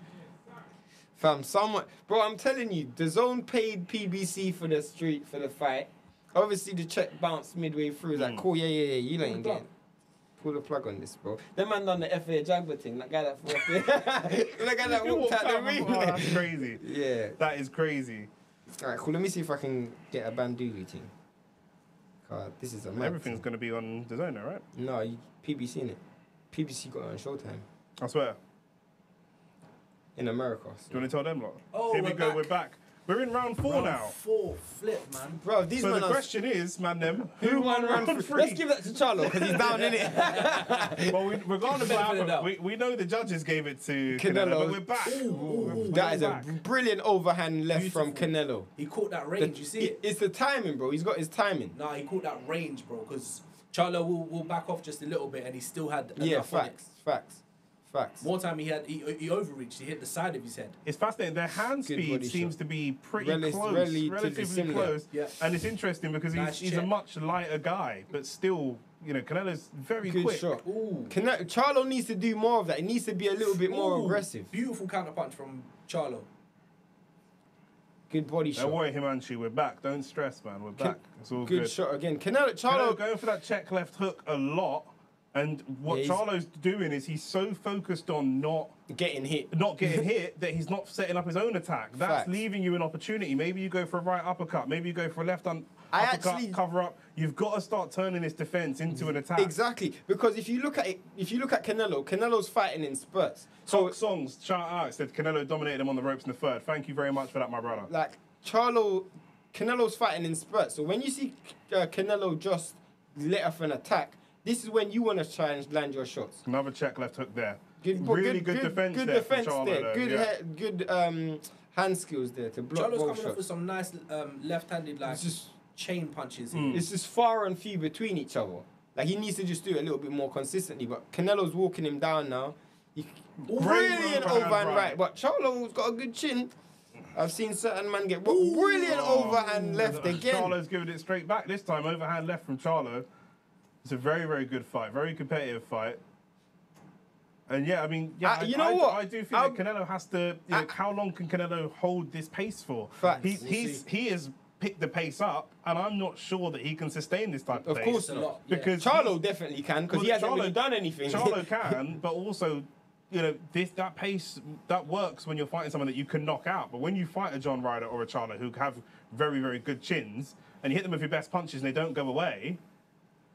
Fam, someone, bro, I'm telling you, the zone paid PBC for the fight. Obviously, the check bounced midway through. It's like, cool, yeah, you ain't getting. Pull the plug on this, bro. That man done the FA Jagba thing. That guy that that guy that walked out the ring. Oh, that's crazy. Yeah. That is crazy. Alright, cool. Let me see if I can get a Bandulu thing. This is a mad Everything's going to be on DAZN now, right? No, PBC in it. PBC got it on Showtime I swear. in America. Do you want to tell them, lot? Oh, Here we we're go. back. We're back. We're in round 4 now. 4 flip, man. Bro, these So men the are. question is, man, them, Who won round 3? Let's give that to Charlo because he's down in it. Well, regardless of what Benefit of happened, we know the judges gave it to Canelo, Canelo. but we're back. That is a back. brilliant overhand left from Beautiful. Canelo. He caught that range, you see it? It's the timing, bro. He's got his timing. Nah, he caught that range, bro, because Charlo will back off just a little bit and he still had enough Yeah, on it. facts. More time he overreached, he hit the side of his head. It's fascinating. Their hand Good speed body seems shot. to be pretty Relatively relatively similar. close. Yeah. And it's interesting because Nice he's a check. much lighter guy, but still, you know, Canelo's very Good quick. shot. Ooh. Charlo needs to do more of that. He needs to be a little bit more Ooh, aggressive. Beautiful counterpunch from Charlo. Good body Don't shot. worry, Himanshu, we're back. Don't stress, man. We're back. It's all Good good. shot again. Canelo, Canelo Charlo. going for that check left hook a lot. And what Yeah, he's- Charlo's doing is he's so focused on not Getting hit. getting hit that he's not setting up his own attack. That's Facts. leaving you an opportunity. Maybe you go for a right uppercut. Maybe you go for a left uppercut, actually- cover up. You've got to start turning his defense into an attack. Exactly, because if you look at Canelo, Canelo's fighting in spurts. So Talk songs, shout out, said Canelo dominated him on the ropes in the 3rd. Thank you very much for that, my brother. like Canelo's fighting in spurts. So when you see Canelo just let off an attack, this is when you want to try and land your shots. Another check left hook there. Good, Really good defense good there from defense Charlo there. though, Good, yeah. good hand skills there to block Charlo's both coming off with shots. some nice left-handed like It's just, chain punches. it's just far and few between each other. Like he needs to just do it a little bit more consistently. But Canelo's walking him down now. Brilliant overhand overhand right. right, but Charlo's got a good chin. I've seen certain man get brilliant overhand left again. Charlo's giving it straight back this time. Overhand left from Charlo. It's a very, very good fight. Very competitive fight. And yeah, I mean, yeah, you know what? I do think that Canelo has to. You know, how long can Canelo hold this pace for? Facts. He has picked the pace up, and I'm not sure that he can sustain this type of pace. Of course not. Because Charlo definitely can, because he hasn't really done anything. Charlo can, but also, you know, that pace that works when you're fighting someone that you can knock out. But when you fight a John Ryder or a Charlo who have very, very good chins, and you hit them with your best punches and they don't go away.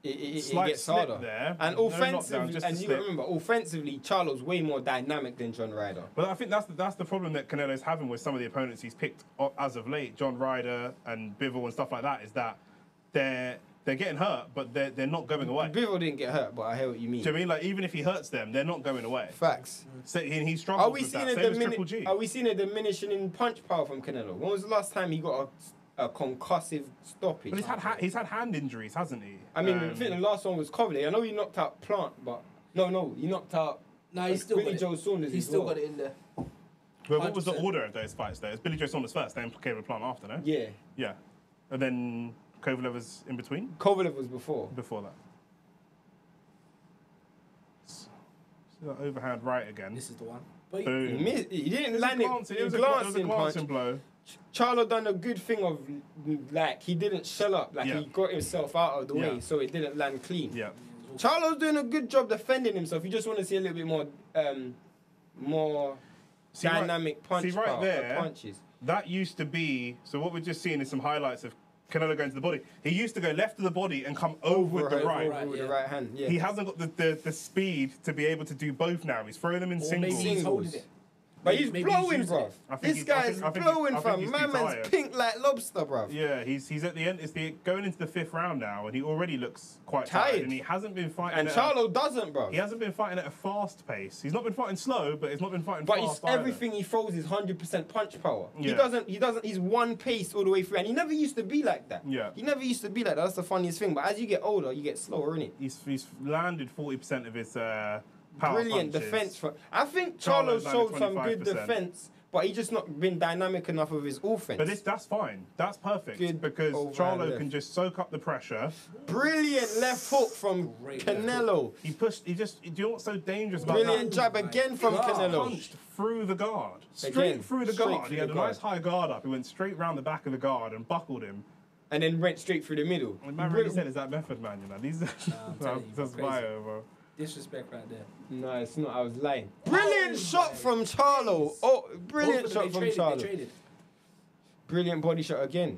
It gets harder. There, and offensively, and you remember, offensively, Charlo's way more dynamic than John Ryder. But I think that's the problem that Canelo's having with some of the opponents he's picked as of late, John Ryder and Bivol and stuff like that, is that they're getting hurt, but they're not going away. Bivol didn't get hurt, but I hear what you mean. Do you know what I mean? Like, even if he hurts them, they're not going away. Facts. So he struggles with that. Same as Triple G. Are we seeing a diminishing in punch power from Canelo? When was the last time he got a concussive stoppage? But he's had hand injuries, hasn't he? I mean, I think the last one was Coverley. I know he knocked out Plant, but no, he knocked out. No, he's still Billy Joe Saunders. He's still got it in there. But what was the order of those fights? There, it's Billy Joe Saunders first, then Caleb Plant after, no? Yeah. Yeah, and then Kovalev was in between. Kovalev was before. Before that. So that overhand right again. This is the one. But Boom. He didn't land it. It was a glancing blow. Charlo done a good thing of, like, he didn't shell up. Like, he got himself out of the way, so it didn't land clean. Yeah. Charlo's doing a good job defending himself. You just want to see a little bit more dynamic punches. That used to be, so what we're just seeing is some highlights of Canelo going to the body. He used to go left to the body and come over with the right. With the right hand, yeah. He hasn't got the speed to be able to do both now. He's throwing them in singles. Maybe he's holding it. But he's blowing, bruv. This guy's blowing, fam. My man's tired. pink like lobster, bruv. Yeah, he's at the end. It's going into the 5th round now, and he already looks quite tired. And he hasn't been fighting. And Charlo doesn't, bruv. He hasn't been fighting at a fast pace. He's not been fighting slow, but he's not been fighting fast. But everything he throws is 100% punch power. Yeah. He doesn't. He's one pace all the way through, and he never used to be like that. Yeah. He never used to be like that. That's the funniest thing. But as you get older, you get slower, innit? He's landed 40% of his power brilliant punches. Defense. I think Charlo showed some 25%. good defense, but he's just not been dynamic enough with his offense. But that's fine. That's perfect. Good because Charlo can just soak up the pressure. Brilliant left hook from Canelo. He pushed. Do you know what's so dangerous about Brilliant that? jab again from Canelo. Punched through the guard. Straight through the guard. He had a nice high guard up. He went straight round the back of the guard and buckled him. And then went straight through the middle. And man really said, is that method, man? You know, these that's bio, bro. Disrespect right there. No, it's not. I was lying. Brilliant shot from Charlo. Oh, brilliant shot from Charlo. Brilliant body shot again.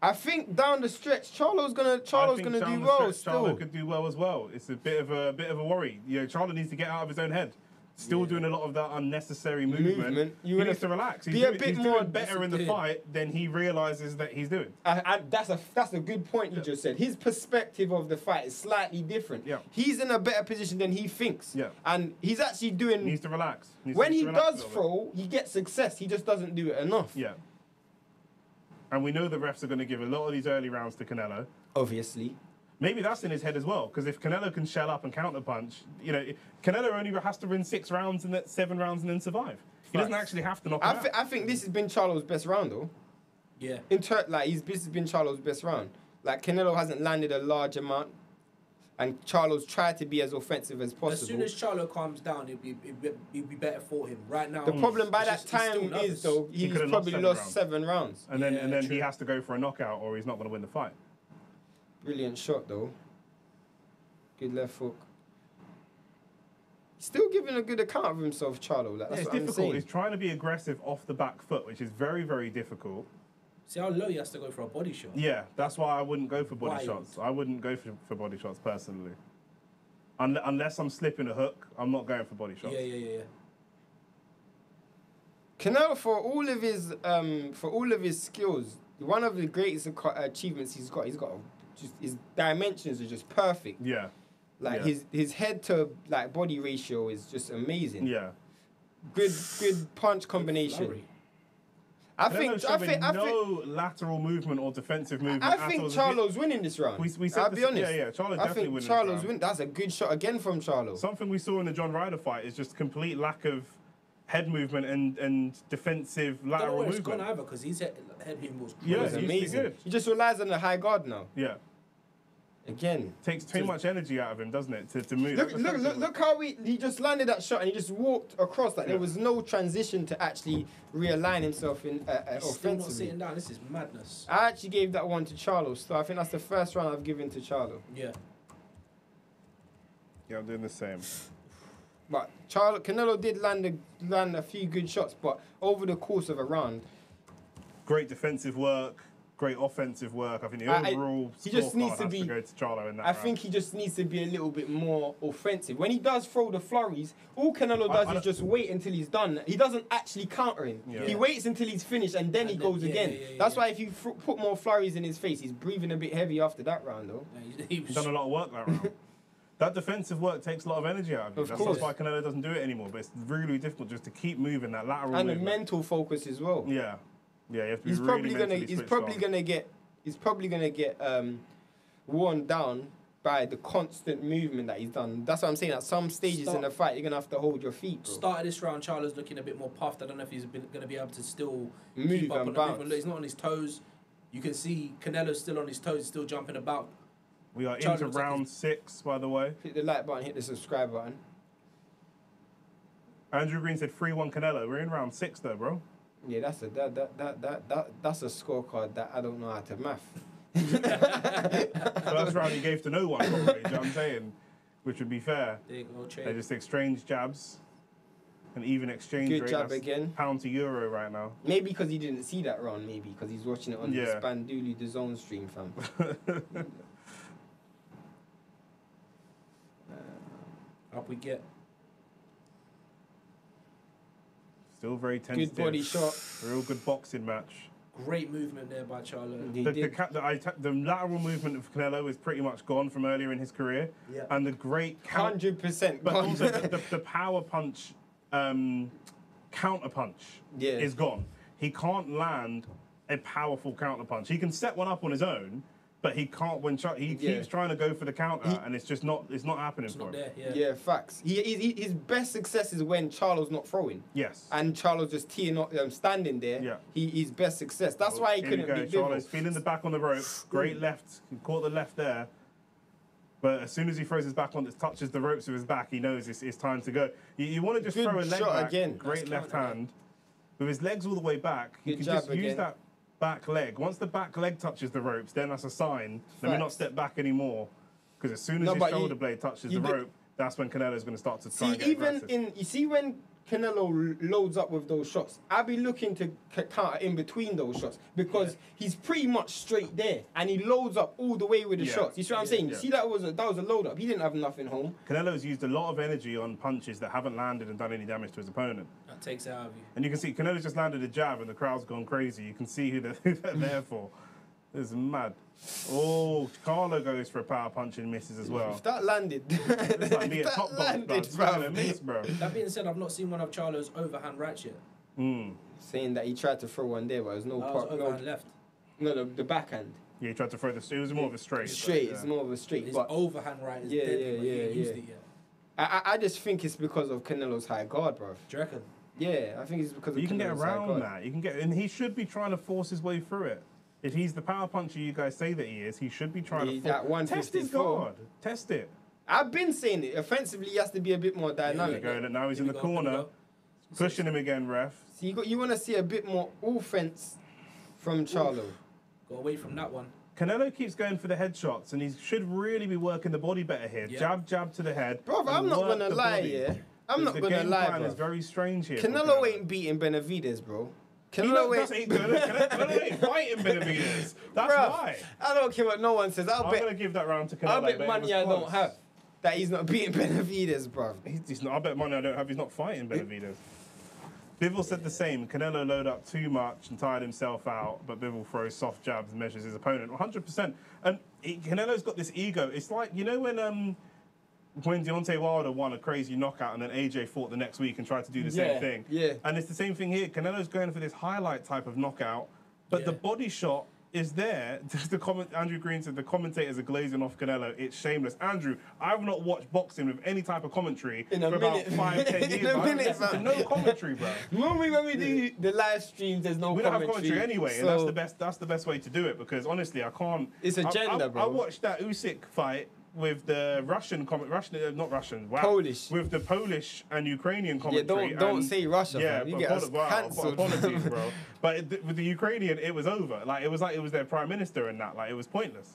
I think down the stretch, Charlo's gonna do well still. Charlo could do well as well. It's a bit of a worry. You know, Charlo needs to get out of his own head. Still doing a lot of that unnecessary movement. He needs to relax. He's doing better in the fight than he realizes that he's doing. That's a good point you just said. His perspective of the fight is slightly different. Yeah. He's in a better position than he thinks. Yeah. And he's actually doing. He needs to relax. When he does throw, he gets success. He just doesn't do it enough. Yeah. And we know the refs are going to give a lot of these early rounds to Canelo. Obviously. Maybe that's in his head as well, because if Canelo can shell up and counterpunch, you know, Canelo only has to win 6 rounds and 7 rounds and then survive. He doesn't actually have to knock him out. I think this has been Charlo's best round, though. Yeah. This has been Charlo's best round. Like, Canelo hasn't landed a large amount, and Charlo's tried to be as offensive as possible. As soon as Charlo calms down, it'd be better for him. Right now, the problem by that time is, though, he's probably lost 7 rounds. And then he has to go for a knockout, or he's not going to win the fight. Brilliant shot, though. Good left hook. Still giving a good account of himself, Charlo. Like, that's it's what I'm difficult. saying. He's trying to be aggressive off the back foot, which is very, very difficult. See how low he has to go for a body shot? Yeah, that's why I wouldn't go for body shots. I wouldn't go for body shots personally. Unless I'm slipping a hook, I'm not going for body shots. Yeah. Canelo, for all of his skills, one of the greatest achievements he's got his dimensions are just perfect. Yeah. Like his head to like body ratio is just amazing. Yeah. Good punch combination. I think no lateral movement or defensive movement. I think Charlo's winning this round. I'll be honest. Yeah. Charlo definitely winning this round. Charlo's win. That's a good shot again from Charlo. Something we saw in the John Ryder fight is just complete lack of head movement and defensive lateral movement. It's gone either because his head movement was crazy. Yeah, It's amazing. Good. He just relies on the high guard now. Yeah. Again. Takes too much energy out of him, doesn't it, to move? Look how he just landed that shot and he just walked across. Like there was no transition to actually realign himself in He's still not offensively. sitting down. This is madness. I actually gave that one to Charlo, so I think that's the first round I've given to Charlo. Yeah. Yeah, I'm doing the same. But Canelo did land a few good shots, but over the course of a round, Great defensive work, great offensive work. I think the overall he just needs to has be. to go to Charlo in that I round. think he just needs to be a little bit more offensive. When he does throw the flurries, all Canelo does is just wait until he's done. He doesn't actually counter him. Yeah. He waits until he's finished and then he goes again. That's why if you put more flurries in his face, he's breathing a bit heavy after that round, though. He was He's done a lot of work that round. That defensive work takes a lot of energy out of you. Of That's course. why Canelo doesn't do it anymore. But it's really difficult just to keep moving that lateral And the movement. mental focus as well. Yeah, you have to be He's really probably gonna. mentally He's switched probably on. gonna get worn down by the constant movement that he's done. That's what I'm saying. At some stages in the fight, you're gonna have to hold your feet, bro. Start of this round, Charlo's looking a bit more puffed. I don't know if he's going to be able to still Move keep up and on the bounce. movement. Look, he's not on his toes. You can see Canelo's still on his toes, he's still jumping about. We are Charlo into looks like round 6, by the way. Hit the like button, hit the subscribe button. Andrew Green said 3-1 Canelo. We're in round 6 though, bro. Yeah, that's a that's a scorecard that I don't know how to math. First round he gave to no one, probably. Do you know what I'm saying? Which would be fair. There you go, They Che. just exchange jabs. An even exchange Good rate. jab That's again. pound to euro right now. Maybe because he didn't see that round, maybe because he's watching it on the Yeah. Spandulu the Zone stream, fam. Up we get. Still very tentative. Good body shot. Real good boxing match. Great movement there by Charlo. He The did. the lateral movement of Canelo is pretty much gone from earlier in his career. Yeah. And the great count, 100% but gone. also the power punch, counter punch Yeah. is gone. He can't land a powerful counter punch. He can set one up on his own, but he can't when he keeps trying to go for the counter, and it's just not happening It's for not him. there, Yeah, facts. His best success is when Charlo's not throwing. Yes. And Charlo's just teeing up, standing there. Yeah. His best success. That's why he Here we couldn't go. beat Bivol. Charlo's feeling the back on the rope. Great left. He caught the left there. But as soon as he throws his back on, touches the ropes with his back, he knows it's time to go. You want to just Good throw a leg shot back. again. Great Nice left counter, hand. With his legs all the way back, he Good can jab just use again. that back leg. Once the back leg touches the ropes, then that's a sign. Let me not Facts. step back anymore. Because as soon as No, his but shoulder blade touches the you did- rope, that's when Canelo's going to start to try See, and get even aggressive. you see when Canelo loads up with those shots, I'll be looking to counter in between those shots because he's pretty much straight there and he loads up all the way with the Yeah. shots. You see what I'm saying? Yeah. You see that was a load up. He didn't have nothing home. Canelo's used a lot of energy on punches that haven't landed and done any damage to his opponent. That takes it out of you. And you can see Canelo's just landed a jab and the crowd's gone crazy. You can see who they're there for. This is mad. Oh, Charlo goes for a power punch and misses as well. If that landed, It's like me if at that top box, landed, bro. It's not gonna bro. miss, bro. That being said, I've not seen one of Charlo's overhand rights yet. Saying that he tried to throw one there, but there's no That was part. overhand left. No, the backhand. Yeah, he tried to throw the. It was more of a straight. Straight. but, It's more of a straight. His But overhand right is Yeah, deadly, yeah, but he ain't yeah, used yeah. it yet. I just think it's because of Canelo's high guard, bro. Do you reckon? Yeah, I think it's because But you of can get Canelo's high around guard. that. You can get, and he should be trying to force his way through it. If he's the power puncher you guys say that he is, he should be trying He's to at test his 154. guard. Test it. I've been saying it. Offensively, he has to be a bit more dynamic. There we go. Now he's Here in we the go, here we corner, go. pushing him again, ref. So you want to see a bit more offense from Charlo. Go away from that one. Canelo keeps going for the headshots, and he should really be working the body better here. Yeah. Jab, jab to the head. Bro, and I'm not work gonna the lie, body. yeah. I'm not The gonna game lie, plan bro. is very strange here. for Canelo ain't beating Benavidez, bro. Canelo ain't. Canelo ain't fighting Benavidez. That's Bruv, why. I don't care what no one says. I'm going to give that round to Canelo. I'll bet but it money was I don't close. have that he's not beating Benavidez, bro. He's not, I bet money I don't have. He's not fighting Benavidez. Bivol said the same. Canelo loaded up too much and tired himself out, but Bivol throws soft jabs and measures his opponent 100%. And Canelo's got this ego. It's like, you know when Deontay Wilder won a crazy knockout and then AJ fought the next week and tried to do the same thing. Yeah. And it's the same thing here. Canelo's going for this highlight type of knockout, but Yeah. the body shot is there. Andrew Green said the commentators are glazing off Canelo. It's shameless. Andrew, I've not watched boxing with any type of commentary In a for minute. about 5-10 years. In a I haven't minute, listened to man. no commentary, bro. Normally when we do the live streams, there's no We don't commentary. have commentary anyway, and that's the best way to do it, because honestly, I can't. It's agenda, bro. I watched that Usyk fight with the Polish, with the Polish and Ukrainian commentary. Yeah, don't say Russia, fam. You get us cancelled. Apologies, bro. But with the Ukrainian, it was over. Like it was their prime minister and that. Like it was pointless.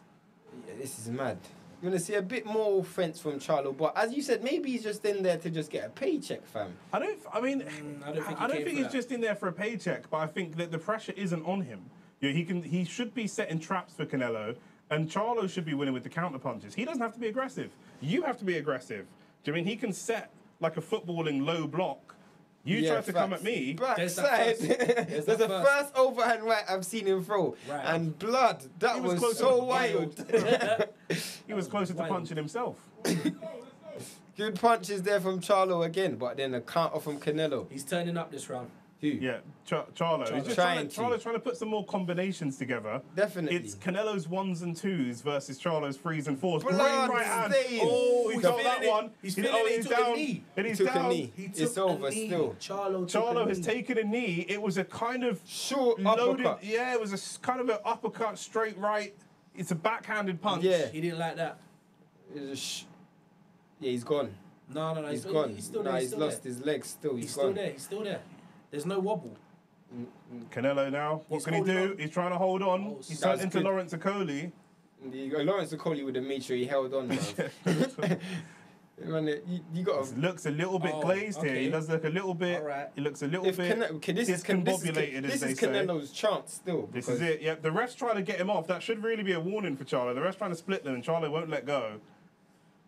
Yeah, this is mad. You're gonna see a bit more offense from Charlo, but as you said, maybe he's just in there to just get a paycheck, fam. I don't think he's just in there for a paycheck, but I think that the pressure isn't on him. You know, he should be setting traps for Canelo, and Charlo should be winning with the counter punches. He doesn't have to be aggressive. You have to be aggressive. Do you mean he can set like a footballing low block? You try to come at me. Backside. There's the first overhand right I've seen him throw. Right. And blood. That was so wild. He was closer to punching himself. Good punches there from Charlo again, but then a counter from Canelo. He's turning up this round. Who? Yeah, Charlo. He's just trying to put some more combinations together. Definitely. It's Canelo's 1s and 2s versus Charlo's 3s and 4s. Blood right hand. stain. Oh, he got that one. He's down. He took a knee. It's over still. Charlo has taken a knee. It was a kind of short loaded. uppercut. Yeah, it was a kind of an uppercut, straight right. It's a backhanded punch. Yeah. He didn't like that. Yeah, he's gone. No. He's gone. He's still there. He's lost his legs still. He's still there. He's still there. There's no wobble. Canelo now. What can he do? He's trying to hold on. Oh, He's turned into Lawrence Okoli. Lawrence Okoli would have made sure he held on. Man, you got. He looks a little bit glazed here. He does look a little bit. Right. He looks a little bit discombobulated, This is Canelo's chance still. This is it. Yeah, the ref's trying to get him off. That should really be a warning for Charlo. The ref's trying to split them, and Charlo won't let go.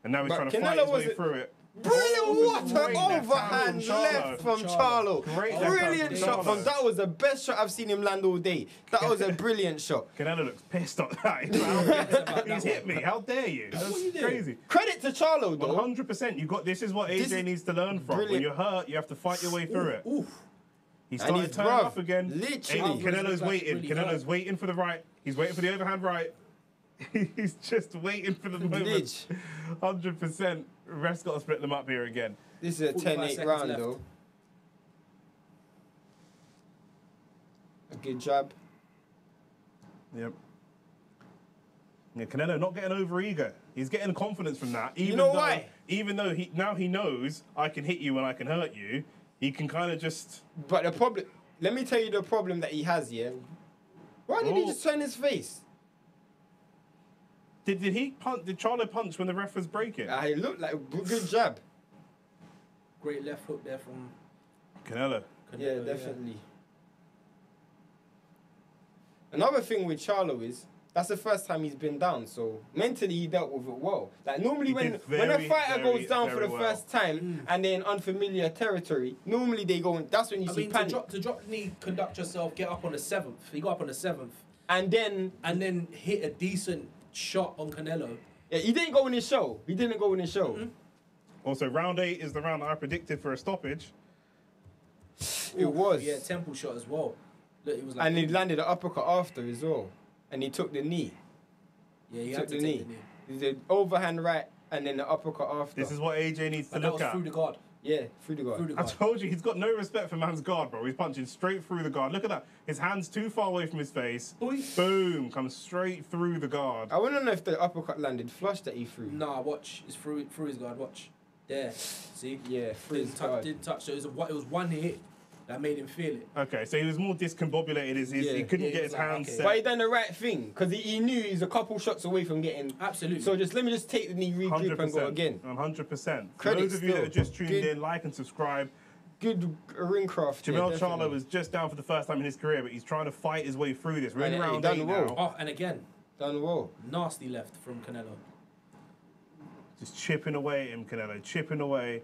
And now he's trying to fight his way through it. Brilliant! What an overhand left from Charlo. Brilliant shot from. That was the best shot I've seen him land all day. That was a brilliant shot. Canelo looks pissed at that. He's hit me. How dare you? That's crazy. Credit to Charlo though. 100%. You got. This is what AJ needs to learn from. When you're hurt, you have to fight your way through it. He started turning up again. Literally. Canelo's waiting. Canelo's waiting for the right. He's waiting for the overhand right. He's just waiting for the moment. 100%. Ref's got to split them up here again. This is a 10-8 round left. Though. A good jab. Yep. Yeah, Canelo not getting over eager. He's getting confidence from that. You know why? Even though he knows I can hit you and I can hurt you, he can kind of just. But the problem, let me tell you the problem that he has here. Why did he just turn his face? Did he punch? Did Charlo punch when the ref was breaking? It looked like a good jab. Great left hook there from Canelo. Yeah, definitely. Another thing with Charlo is that's the first time he's been down, so mentally he dealt with it well. Like normally when a fighter goes down for the first time and they're in unfamiliar territory, normally they go. That's when you see panic. To drop the knee, conduct yourself, get up on the 7th. He got up on the 7th, and then hit a decent shot on Canelo. Yeah, he didn't go in his show. Mm-hmm. Also, round 8 is the round that I predicted for a stoppage. It was. Yeah, temple shot as well. Look, it was like, and he landed an uppercut after as well. And he took the knee. Yeah, he had to take the knee. He did overhand right and then the uppercut after. This is what AJ needs to look at. Through the guard. Yeah, through the guard. I told you, he's got no respect for man's guard, bro. He's punching straight through the guard. Look at that. His hand's too far away from his face. Boom. Comes straight through the guard. I want to know if the uppercut landed flush that he threw. Nah, watch. It's through his guard. Watch. There. See? Yeah, through his guard. Didn't touch. So it was one hit that made him feel it. Okay, so he was more discombobulated. He couldn't get his hands set. But he done the right thing, because he knew he was a couple shots away from getting... Absolutely. So let me just take the knee, regroup and go again. 100%. For those of you that are just tuned in, like and subscribe. Good ring craft. Jermell Charlo was just down for the first time in his career, but he's trying to fight his way through this. We're in round 8 now. Oh, and again. Done well. Nasty left from Canelo. Just chipping away at him, Canelo. Chipping away.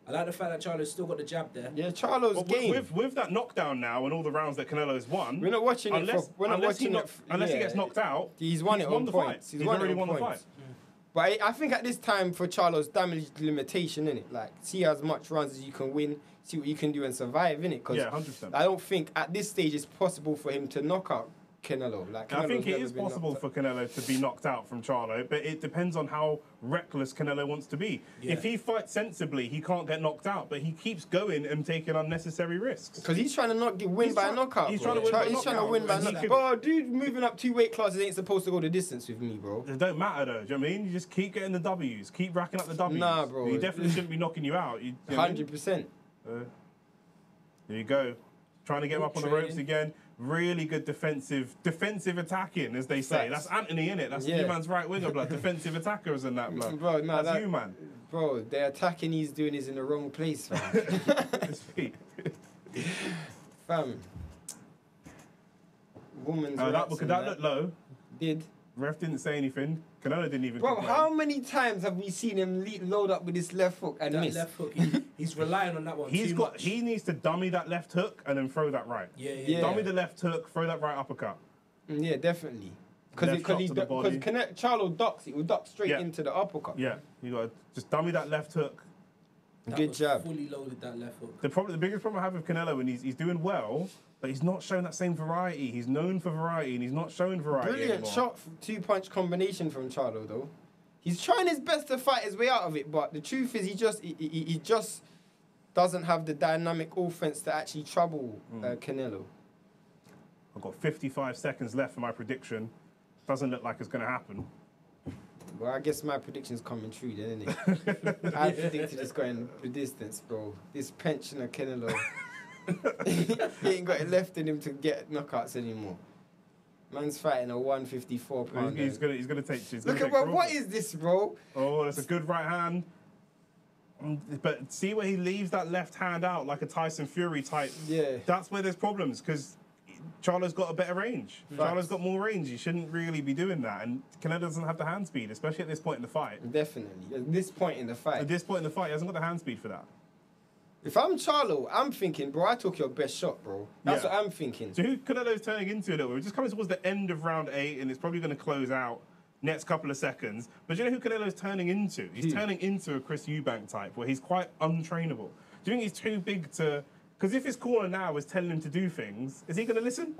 I like the fact that Charlo's still got the jab there. Yeah, Charlo's game. With that knockdown now and all the rounds that Canelo's won, we're not watching unless he gets knocked out. He's won the points. He's already won the fight. But I think at this time for Charlo's damage limitation, innit? Like, see as much runs as you can win, see what you can do and survive, innit? Yeah, 100%. I don't think at this stage it's possible for him to knock out Canelo. Like, I think Canelo's it never is been possible knocked for Canelo to be knocked out from Charlo, but it depends on how reckless Canelo wants to be. Yeah. If he fights sensibly, he can't get knocked out, but he keeps going and taking unnecessary risks. Because he's trying to win by a knockout. He's bro. trying to win by He's trying to knockout, win by a and he knockout. could- Bro, dude, moving up 2 weight classes ain't supposed to go the distance with me, bro. It don't matter though, do you know what I mean? You just keep getting the W's, keep racking up the W's. Nah, bro. He definitely shouldn't be knocking you out. You know what I mean? 100%. There you go. Trying to get him up on the ropes again. Really good defensive attacking, as they say. Facts. That's Anthony, innit? That's your man's right winger, blood. Defensive attackers and that, blood. Bro, nah, That's you, man. Bro, the attacking he's doing is in the wrong place, fam. His feet. Fam. Woman's That rights and looked low. Did. Ref didn't say anything. Canelo didn't even Bro, complain. how many times have we seen him load up with his left hook and That miss? left hook, he's relying on that one He too much. needs to dummy that left hook and then throw that right. Yeah. Dummy the left hook, throw that right uppercut. Yeah, definitely. Left shot to the body. Because Charlo ducks, it will duck straight Yeah. into the uppercut. Yeah, you got to just dummy that left hook. That Good was job. Fully loaded that left hook. The biggest problem I have with Canelo, and he's doing well, but he's not showing that same variety. He's known for variety, and he's not showing variety Brilliant anymore. shot, 2-punch combination from Charlo though. He's trying his best to fight his way out of it, but the truth is he just doesn't have the dynamic offense to actually trouble Canelo. I've got 55 seconds left for my prediction. Doesn't look like it's going to happen. Well, I guess my prediction's coming true then, innit? I predicted it's going the distance, bro. This pensioner Canelo, he ain't got it left in him to get knockouts anymore. Man's fighting a 154 pounder. He's gonna take. Look at bro, what is this, bro? Oh, that's a good right hand. But see where he leaves that left hand out like a Tyson Fury type. Yeah. That's where there's problems because Charlo's got a better range. Facts. Charlo's got more range. He shouldn't really be doing that. And Canelo doesn't have the hand speed, especially at this point in the fight. Definitely. At this point in the fight. At this point in the fight, he hasn't got the hand speed for that. If I'm Charlo, I'm thinking, bro, I took your best shot, bro. That's Yeah. what I'm thinking. So who Canelo's turning into a little bit? We're just coming towards the end of round 8, and it's probably going to close out next couple of seconds. But do you know who Canelo's turning into? He's turning into a Chris Eubank type, where he's quite untrainable. Do you think he's too big to... Because if his corner now is telling him to do things, is he going to listen?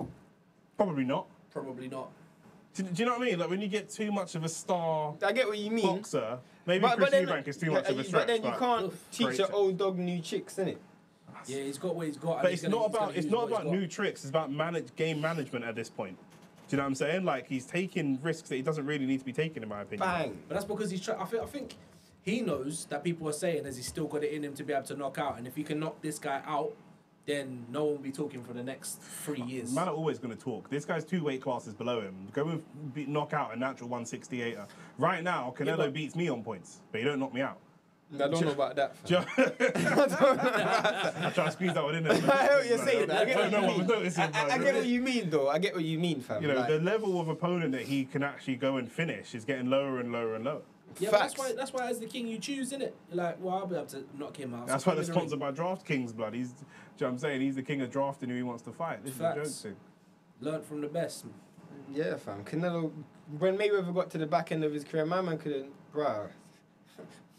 Probably not. Probably not. Do you know what I mean? Like, when you get too much of a star I get what you mean. boxer, maybe Chris Eubank is too much of a stretch. But then you can't teach great an check. old dog new tricks, innit? Yeah, he's got what he's got. and But he's it's gonna- not he's gonna about use what he's got. new tricks. It's about game management at this point. Do you know what I'm saying? Like he's taking risks that he doesn't really need to be taking, in my opinion. Bang. But that's because he's I think he knows that people are saying as he's still got it in him to be able to knock out, and if he can knock this guy out, then no one will be talking for the next 3 years. Man are always going to talk. This guy's 2 weight classes below him. Go and knock out a natural 168er. Right now, Canelo but- beats me on points, but he don't knock me out. I don't know about that. fam. I try to squeeze that one in there. I hear what you're saying. I get what no you one was mean. noticing. I get what you mean, though. I get what you mean, fam. You know, Like, the level of opponent that he can actually go and finish is getting lower and lower and lower. Yeah, but facts. that's why as the king you choose, innit? You're like, well, I'll be able to knock him out. That's So why they're put him in the sponsored by DraftKings, blood. Do you know what I'm saying? He's the king of drafting who he wants to fight. This Facts. is a joke thing. ring. Learn from the best. Yeah, fam. Canelo, when Mayweather got to the back end of his career, my man couldn't, bro.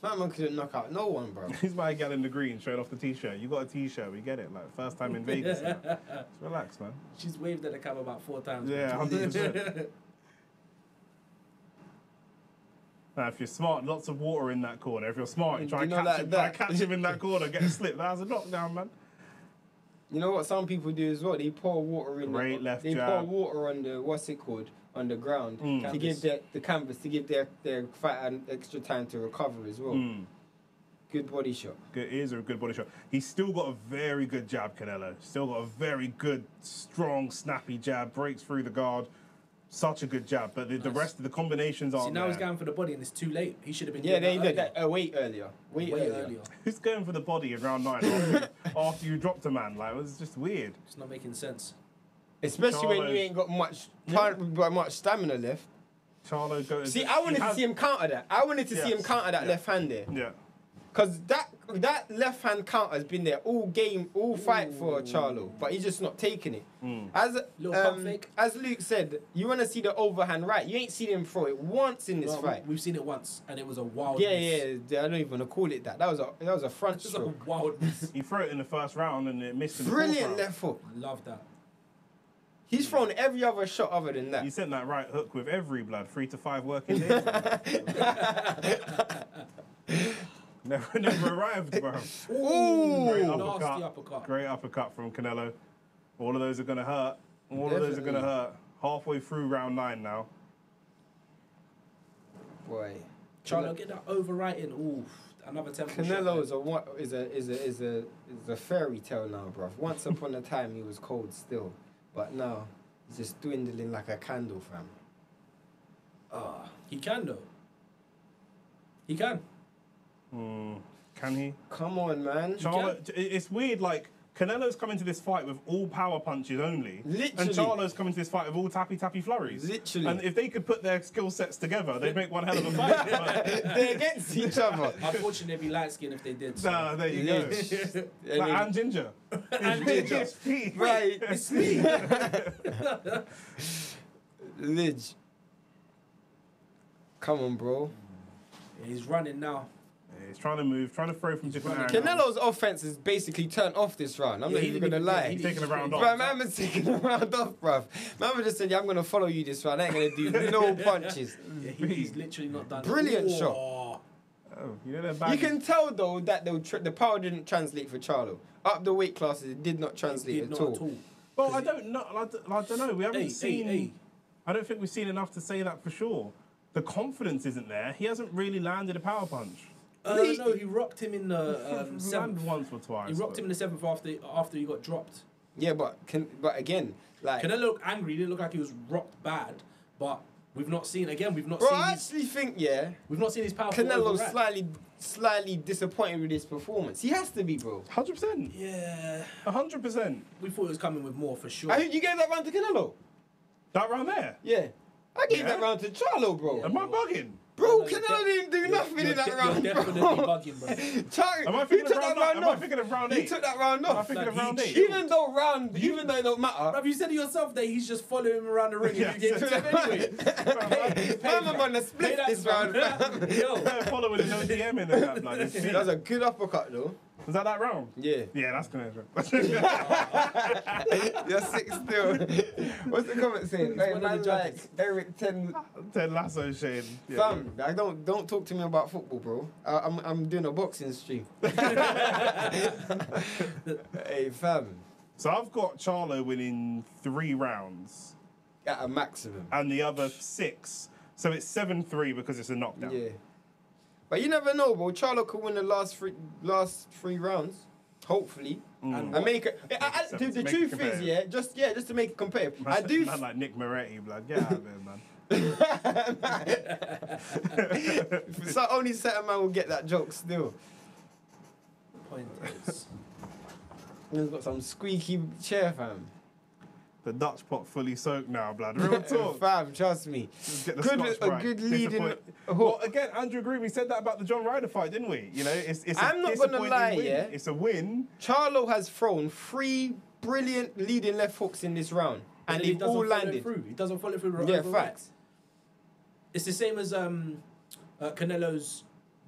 My man couldn't knock out no one, bro. He's my gal in the green showing off the t-shirt. You got a t-shirt, we get it. Like first time in Vegas. Just relax, man. She's waved at the camera about 4 times. Yeah, 100%. Now, if you're smart, lots of water in that corner. If you're smart, you try You and know, catch like him, try that. catch him in that corner, get a slip. That was a knockdown, man. You know what some people do as well? They pour water in. Great left They pour jab. water on the what's it called on the ground to Canvas. give the canvas to give their fighter an extra time to recover as well. Good body shot. Good, it is a good body shot. He's still got a very good jab, Canelo. Still got a very good, strong, snappy jab. Breaks through the guard. Such a good jab. But the rest of the combinations aren't See, now there. he's going for the body and it's too late. He should have been Yeah, doing they that did earlier. that. Wait earlier. Wait Way earlier. Who's going for the body in round 9 after you dropped a man? Like, it was just weird. It's not making sense. Especially when Charlo- you ain't got much much stamina left. Charlo goes. See, I wanted to see him counter that. I wanted to see him Yes. counter that Yeah. left hand there. Yeah. Because that left hand counter has been there all game, all fight for Charlo, but he's just not taking it. Little pump fake. As Luke said, you want to see the overhand right. You ain't seen him throw it once in this Well, fight. We've seen it once and it was a wild Yeah, miss. yeah. I don't even want to call it that. That was a front It was a stroke. wild miss. He threw it in the first round and it missed in the Brilliant fourth round. left hook. Love that. He's thrown every other shot other than that. You sent that right hook with every blood, 3 to 5 working days. never arrived, bro. Ooh. Great Nasty uppercut. Great uppercut from Canelo. All of those are going to hurt. All of those are going to hurt. Halfway through round 9 now. Boy. Charlo, get that overwriting. Ooh, another temple Canelo shot. is a fairy tale now, bruv. Once upon a time he was cold still, but now he's just dwindling like a candle, fam. He can though. He can. Can he? Come on, man. Charlo, it's weird, like, Canelo's coming to this fight with all power punches only. Literally. And Charlo's coming to this fight with all tappy flurries. Literally. And if they could put their skill sets together, they'd make one hell of a fight. But They're against each other. Unfortunately, they'd be light skinned if they did. So. nah, there you go. And Ginger. And Ginger. Right. It's me. Lidge. Come on, bro. He's running now. He's trying to move, trying to throw from different angles. Canelo's offense is basically turned off this round. I'm not even going to lie. He's taking a round off. Bro, man was taking a round off, bruv. Man was just saying, yeah, I'm going to follow you this round. I ain't going to do no punches. Yeah, he's literally not done. Brilliant Ooh. shot. Oh, you know they're bad. You can tell, though, that the power didn't translate for Charlo. Up the weight classes, it did not translate at all. Well, I don't know. I don't know. We haven't seen. Hey. I don't think we've seen enough to say that for sure. The confidence isn't there. He hasn't really landed a power punch. No, he rocked him in the seventh. Once or twice. He rocked him in the seventh after he got dropped. Yeah, but again, like... Canelo looked angry. He didn't look like he was rocked bad, but we've not seen Bro, seen I actually think, we've not seen his powerful Canelo's overrap. slightly disappointed with his performance. He has to be, bro. 100%. Yeah, 100%. we thought he was coming with more for sure. I think you gave that round to Canelo. That round there. Yeah. I gave Yeah? that round to Charlo, bro. Am I bugging? Bro, No, Canelo didn't do nothing in that round, You're bro. definitely bugging, bro. Am I thinking of round 9? Am I thinking of round 8? He took that round Am I off. thinking of Like, round he 8? Even though it don't matter. Bruv, you said it yourself that he's just following him around the ring Yeah, and you gave it to him anyway. I'm gonna split this round. Yo, Following no DM in that blood. That was a good uppercut, though. Was that round? Yeah. Yeah, that's gonna. You're 6 still. What's the comment saying? Hey, one of the man, like judges. Eric 10. Ted Lasso Shane. Yeah. Fam, like, don't talk to me about football, bro. I'm doing a boxing stream. Hey, fam, So I've got Charlo winning 3 rounds at a maximum. and the other 6. So it's 7-3 because it's a knockdown. Yeah. But you never know, bro. Charlo could win the last three rounds, hopefully, and make it. The Make truth it is, just to make it competitive. I do. Man like Nick Moretti, blood. Get out of there, man. So only certain man will get that joke still. point is, He's got some squeaky chair, fam. The Dutch pot fully soaked now, blood. Real talk. Fam, trust me. Just get the Good, Scotch a right. good leading Disappoint- hook. Well, again, Andrew Green, we said that about the John Ryder fight, didn't we? You know, it's I'm a not gonna disappointing lie, win. yeah. It's a win. Charlo has thrown 3 brilliant leading left hooks in this round, and he they've doesn't all follow landed. through. He doesn't follow through. Yeah, overrides. facts. It's the same as Canelo's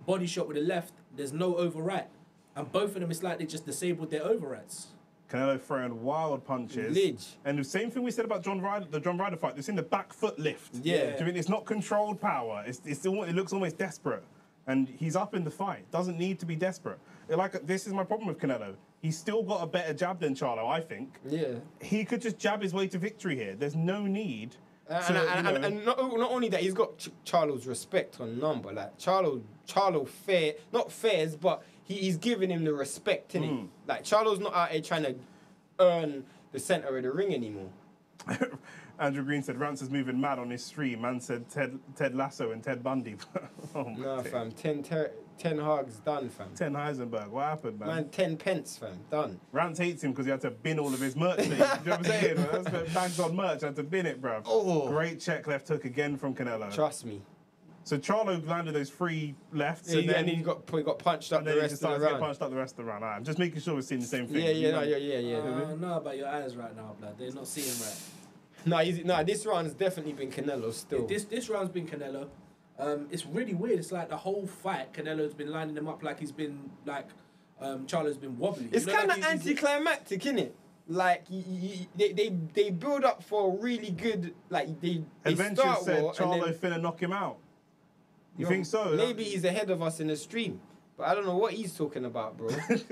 body shot with the left. There's no overright, and both of them it's like they just disabled their overrights. Canelo throwing wild punches. Lidge. And the same thing we said about the John Ryder fight. It's in the back foot lift. Yeah. I mean, it's not controlled power. It looks almost desperate. And he's up in the fight. Doesn't need to be desperate. This is my problem with Canelo. He's still got a better jab than Charlo, I think. Yeah. He could just jab his way to victory here. There's no need. And not only that, he's got Charlo's respect on number. Like Charlo not fairs, but he's giving him the respect, innit? Like Charlo's not out here trying to earn the center of the ring anymore. Andrew Green said Rance is moving mad on his stream. Man said Ted Lasso and Ted Bundy. Oh my Nah, days. fam. 10 hogs done, fam. 10 Heisenberg. What happened, man? Man, 10 pence, fam. Done. Rance hates him because he had to bin all of his merch. You know what I'm saying? That's bags on merch. Had to bin it, bro. Oh. Great check left hook again from Canelo. Trust me. So Charlo landed those 3 lefts, Yeah, and then he got punched up and the then he rest just of the started to get round. punched up the rest of the round. I'm just making sure we're seeing the same thing. Yeah. I know about your eyes right now, blood. They're not seeing right. No, this round's definitely been Canelo still. This round's been Canelo. It's really weird. It's like the whole fight, Canelo's been lining them up like he's been like Charlo's been wobbly. It's You know, kind like of anticlimactic, innit? Like they build up for a really good they Adventure start said well, Charlo and finna knock him out. You then, think so? Maybe he's ahead of us in the stream, but I don't know what he's talking about, bro. Is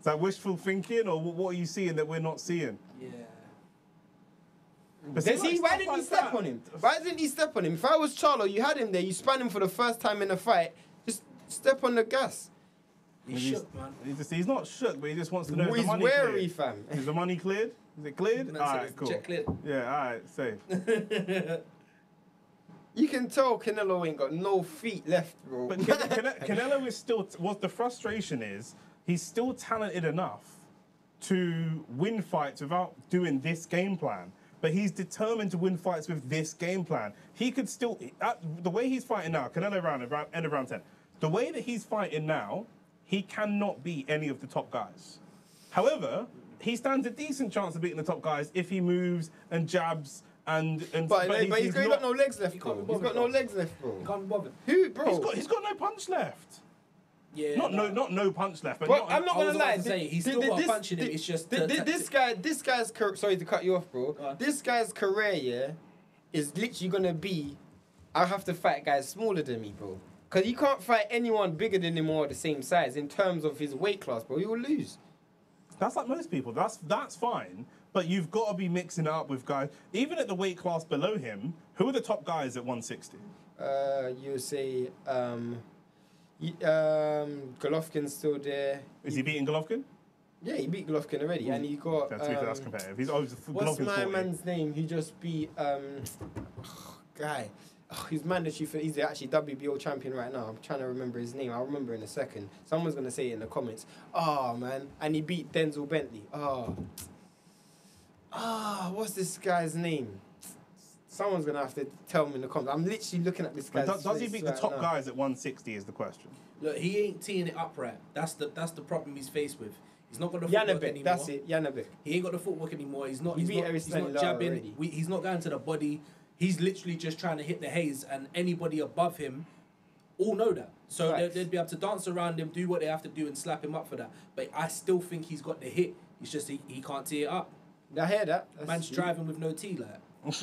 that wishful thinking, or what are you seeing that we're not seeing? Yeah. But Why didn't he step on him? Why didn't he step on him? If I was Charlo, you had him there, you spun him for the first time in a fight, just step on the gas. He's shook, man. He's not shook, but he just wants to know if the He's money wary, cleared. fam. Is the money cleared? Is it cleared? Then All I said, right, "Is the cool. check cleared?" Yeah, all right, safe. You can tell Canelo ain't got no feet left, bro. But Canelo is still. What the frustration is, he's still talented enough to win fights without doing this game plan. But he's determined to win fights with this game plan. He could still, the way he's fighting now, Canelo end of round 10. The way that he's fighting now, he cannot beat any of the top guys. However, he stands a decent chance of beating the top guys if he moves and jabs and but he's got no legs left, bro. can't be He's got no bothered, legs left, bro. Can't be bothered. Who, bro? He's got no punch left. Yeah. Not no punch left, but But I'm not I was gonna about lie. to say, he's still got a punch in him, it's just the this guy's sorry to cut you off, bro. Go on. This guy's career, yeah, is literally gonna be. I have to fight guys smaller than me, bro. Cause you can't fight anyone bigger than him or the same size in terms of his weight class, bro. He will lose. That's like most people. That's fine. But you've got to be mixing it up with guys. Even at the weight class below him, who are the top guys at 160? You say Golovkin's still there. Is he beating Golovkin? Yeah, he beat Golovkin already, and he got. That's competitive. He's always What's Golovkin's my 40. man's name? He just beat guy. Oh, he's mandatory for. He's actually WBO champion right now. I'm trying to remember his name. I'll remember in a second. Someone's gonna say it in the comments. Oh man, and he beat Denzel Bentley. What's this guy's name? Someone's gonna have to tell me in the comments. I'm literally looking at this guy. Does he beat the top guys at 160? Is the question. Look, he ain't teeing it up right. That's the problem he's faced with. He's not got the footwork Janabek, anymore. that's it. Janabek. He ain't got the footwork anymore. He's not. He He's beat not, he's Aristotle not jabbing. already. He's not going to the body. He's literally just trying to hit the haze, and anybody above him all know that. So they'd be able to dance around him, do what they have to do, and slap him up for that. But I still think he's got the hit. It's just he can't tee it up. I hear that. Man's driving with no tee, like.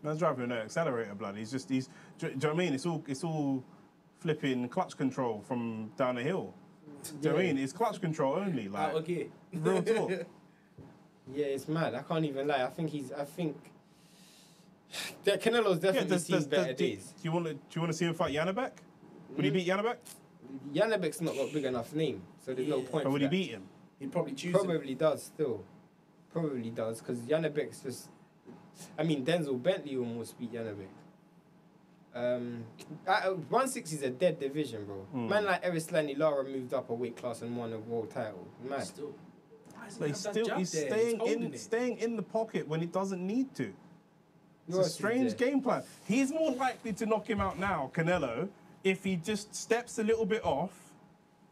Man's driving with no accelerator, blood. Do you know what I mean? It's all flipping clutch control from down the hill. Do you know what I mean? It's clutch control only, like Out of gear. real talk. Yeah, it's mad. I can't even lie. I think that Canelo's definitely seen better days. Do you want to see him fight Janabek? Would he beat Janabek? Janabek's not got a big enough name, so there's no Yeah. point. Or for would he that. beat him? He'd probably choose him. Probably does still. Probably does because Janabek's just. I mean, Denzel Bentley almost beat Janabek. 160 is a dead division, bro. Man like Aristotle Lara moved up a weight class and won a world title. Mad. Still. Why does he But have that he's jab there? staying staying in the pocket when he doesn't need to. It's Who a else is strange there? game plan. He's more likely to knock him out now, Canelo, if he just steps a little bit off,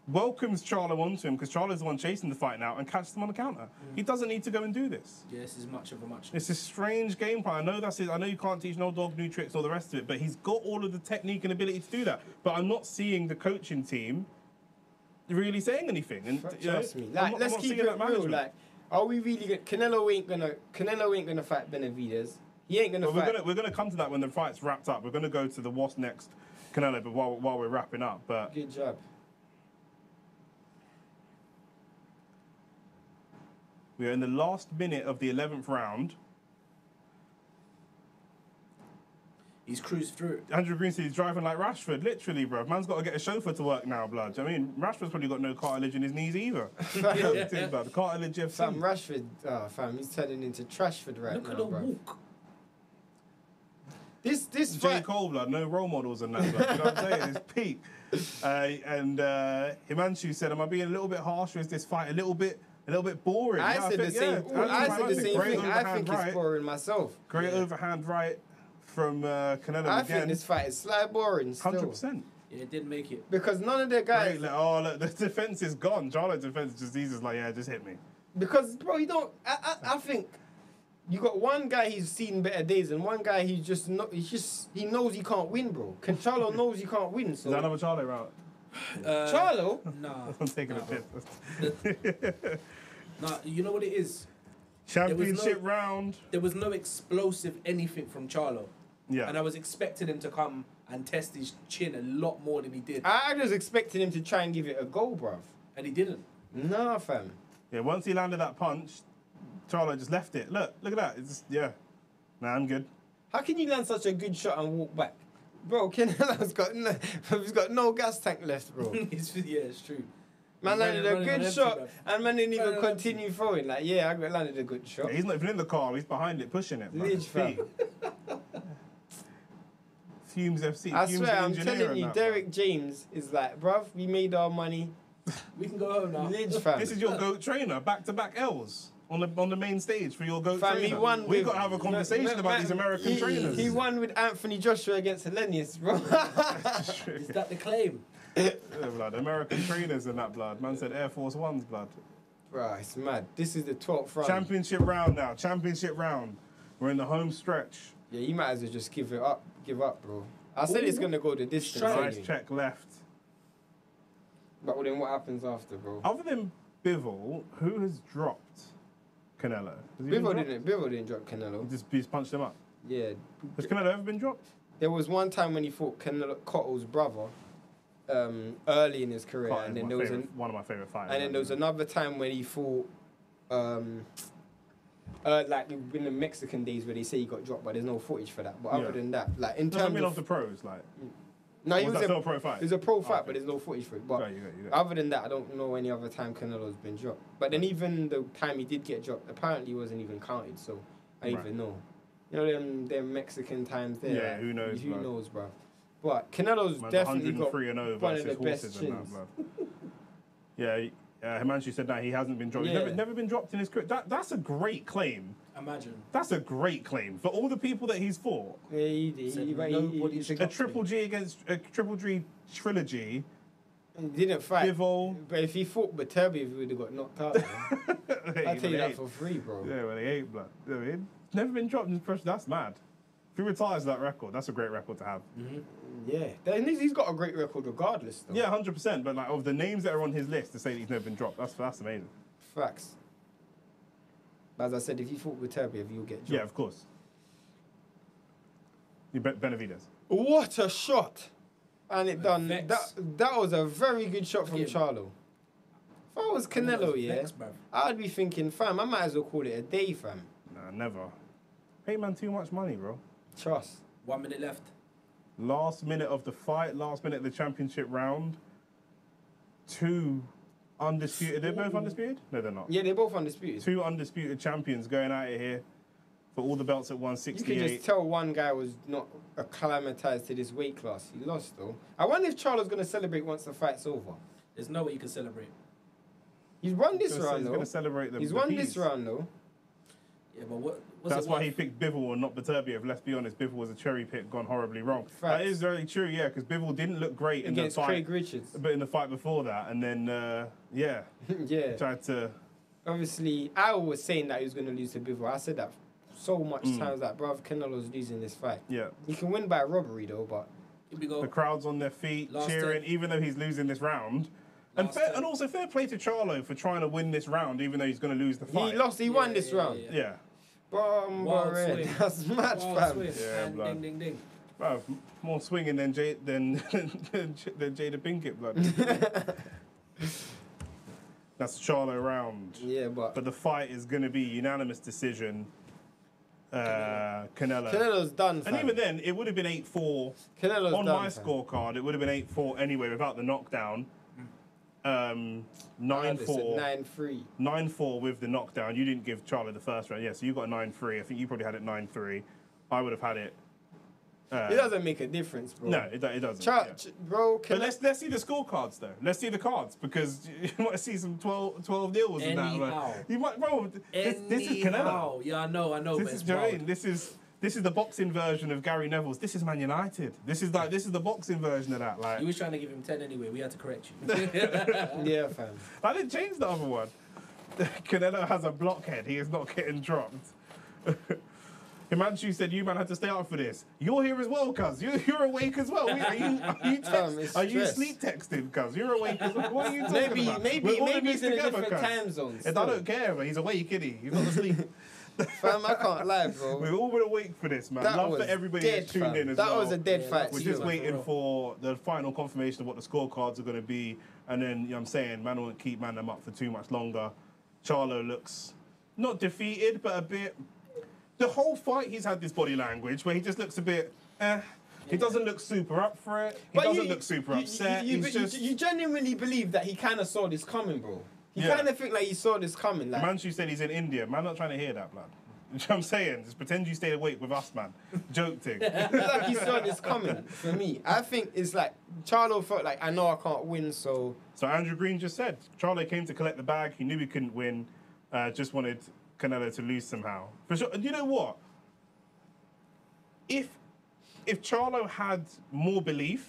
welcomes Charlo onto him, because Charlo's the one chasing the fight now, and catches him on the counter. He doesn't need to go and do this. Yeah, this is much of a much. It's a strange game plan. I know that's it. I know you can't teach no dog new tricks or the rest of it, but he's got all of the technique and ability to do that. But I'm not seeing the coaching team really saying anything. And Trust me. I'm Like, not let's seeing keep it that real. management. Like, are we really good? Canelo ain't gonna fight Benavidez. He ain't gonna But fight. we're gonna come to that when the fight's wrapped up. We're gonna go to the what's next, Canelo, but while we're wrapping up. But Good job. we are in the last minute of the 11th round. He's cruised through. Andrew Greenstead's driving like Rashford, literally, bro. Man's got to get a chauffeur to work now, blood. I mean, Rashford's probably got no cartilage in his knees either. The cartilage FC. Fam, Rashford, fam, he's turning into Trashford right Look now, at the bro. walk. This J. fight, Cole, blood, no role models in that, blood. You know what I'm saying? It's peak. And Himanshu said, am I being a little bit harsh, or is this fight a little bit boring? I said the same. I said the same Great thing. I overhand think it's right. boring myself. Great overhand right from Canelo I again. think this fight is slightly boring still. 100%. Yeah, it didn't make it. Because none of the guys. Great, look, the defense is gone. Charlo's defense just he's just like, yeah, just hit me. Because bro, you don't. I think you got one guy he's seen better days, and one guy he knows he can't win, bro. Charlo knows he can't win. So Is that another Charlo route? Charlo, Nah. I'm taking a piss. Nah, you know what it is? Championship round. There was no explosive anything from Charlo. Yeah. And I was expecting him to come and test his chin a lot more than he did. I was expecting him to try and give it a go, bruv. And he didn't. Nah, fam. Yeah, once he landed that punch, Charlo just left it. Look at that. It's just, yeah. Nah, I'm good. How can you land such a good shot and walk back? Bro, Canelo's got no gas tank left, bro. Yeah, it's true. Man landed a running on good empty, shot, bruv. and man didn't even Running on continue throwing. Like, yeah, I landed a good shot. Yeah, he's not even in the car. He's behind it, pushing it. Lidge, fam. Fumes FC. I Fumes swear, the I'm engineer telling and you, that, Derek James is like, bruv, we made our money. We can go home now. Lidge, fam. This is your GOAT trainer, back-to-back L's on the main stage for your GOAT Fam, trainer. he won We've with- got to have a conversation about these American trainers. He won with Anthony Joshua against Hellenius, bro. Is that the claim? Yeah, blood. American trainers and that, blood. Man said Air Force Ones, blood. Bro, it's mad. This is the 12th round. Championship round now. Championship round. We're in the home stretch. Yeah, you might as well just give up, bro. I said it's going to go the distance. Nice anyway. check left. But then what happens after, bro? Other than Bivol, who has dropped Canelo? Has he been dropped? Bivol didn't drop Canelo. He's punched him up. Yeah. Has Canelo ever been dropped? There was one time when he fought Canelo Cotto's brother early in his career, Carter's and then my there was favourite- one of my favourite fighters. and then there was another time when he fought like in the Mexican days where they say he got dropped, but there's no footage for that. But other Yeah. than that, like in Doesn't terms mean of off the pros, like. no, he was was that still a pro fight? It was a pro fight, Okay. but there's no footage for it. But Right, you got. other than that, I don't know any other time Canelo's been dropped. But then even the time he did get dropped, apparently he wasn't even counted, so I don't Right. even know. You know them Mexican times there. Yeah, like, who knows, Who bro. knows, bro? But Canelo's Man's definitely got 103 and 0 one of versus the best horses and that, chins. blood. Yeah, Himanshu said that he hasn't been dropped. Yeah. He's never been dropped in his career. That's a great claim. Imagine. That's a great claim for all the people that he's fought. Yeah, he Said he's nobody's a A Triple G against a Triple G trilogy. He didn't fight. Bivol. But if he fought Beterbiev, he would have got knocked out. Man. I'll tell you that for free, bro. Yeah, well, they ain't, blood. You know what I mean? Never been dropped in his pressure. That's mad. If he retires that record, that's a great record to have. Yeah. Then he's got a great record regardless, though. Yeah, 100%. But like of the names that are on his list to say that he's never been dropped, that's amazing. Facts. As I said, if you fought Beterbiev, you'll get dropped. Yeah, of course. Benavidez. What a shot! And it done. Vex. That was a very good shot from Yeah. Charlo. If I was Canelo, yeah, Vex, bruv. I'd be thinking, fam, I might as well call it a day, fam. Nah, never. Pay man too much money, bro. Trust. 1 minute left. Last minute of the fight, last minute of the championship round. Two undisputed. They're both undisputed? No, they're not. Yeah, they're both undisputed. Two undisputed champions going out of here for all the belts at You could 168. just tell one guy was not acclimatized to this weight class. He lost, though. I wonder if Charlo's going to celebrate once the fight's over. There's no way you can celebrate. He's won this He's round, going though. to celebrate the He's the won peas. this round, though. Yeah, but what's That's it why worth? he picked Bivol and not Beterbiev. Let's be honest, Bivol was a cherry pick gone horribly wrong. That Facts. is very true, yeah, because Bivol didn't look great in the Against fight. Craig Richards. But in the fight before that, and then, yeah, Yeah. tried to... Obviously, I was saying that he was going to lose to Bivol. I said that so much Mm. times that, bruv, Canelo's losing this fight. Yeah. He can win by robbery, though, but... Here we go. The crowd's on their feet, Last cheering, 10. even though he's losing this round. And, Last fair, 10. and also fair play to Charlo for trying to win this round, even though he's going to lose the fight. He won this round. Yeah. Wild Wild swing. That's mad, Wild fam. swing. Yeah, And blood. ding, ding, ding. Bruv, more swinging than than Jada Pinkett, blood. That's Charlo round. Yeah, but But the fight is going to be unanimous decision. Canelo. Canelo's done, fam. And even then, it would have been 8-4. Canelo's On done, my fam. scorecard, it would have been 8-4 anyway without the knockdown. 9-4. 9-3. 9-4 with the knockdown. You didn't give Charlo the first round. Yeah, so you got 9-3. I think you probably had it 9-3. I would have had it. It doesn't make a difference, bro. No, it doesn't. Cha- yeah. Bro, But let's see the scorecards though. Let's see the cards because you might see some 12 deals in that. Anyhow. Like, you might, bro. This is Canelo. Anyhow. Yeah, I know, This but is it's Jermaine. wild. This is the boxing version of Gary Neville's. This is Man United. This is the boxing version of that. Like You was trying to give him 10 anyway. We had to correct you. yeah, fam. I didn't change the other one. Canelo has a blockhead. He is not getting dropped. Himanshu said you man had to stay up for this. You're here as well, cuz. You're awake as well. Are you sleep texting, cuz? You're awake as well. What are you talking about? Maybe he's in a different time zone. I don't care, but he's awake, isn't he? He's not asleep. Fam, I can't lie, bro. We've all been awake for this, man. Love for everybody that's tuned in as well. That was a dead fight. We're just waiting for the final confirmation of what the scorecards are going to be. And then, you know what I'm saying, man won't keep them up for too much longer. Charlo looks not defeated, but a bit... The whole fight, he's had this body language where he just looks a bit... He doesn't look super up for it. He doesn't look super upset. You genuinely believe that he kind of saw this coming, bro. You kind of think like he saw this coming. Like, Manchu said he's in India. Man, not trying to hear that, blood. You know what I'm saying? Just pretend you stayed awake with us, man. Joke thing. like he saw this coming. For me, I think it's like Charlo felt like, I know I can't win, so... So Andrew Green just said, Charlo came to collect the bag. He knew he couldn't win. Just wanted Canelo to lose somehow. For sure. And you know what? If Charlo had more belief,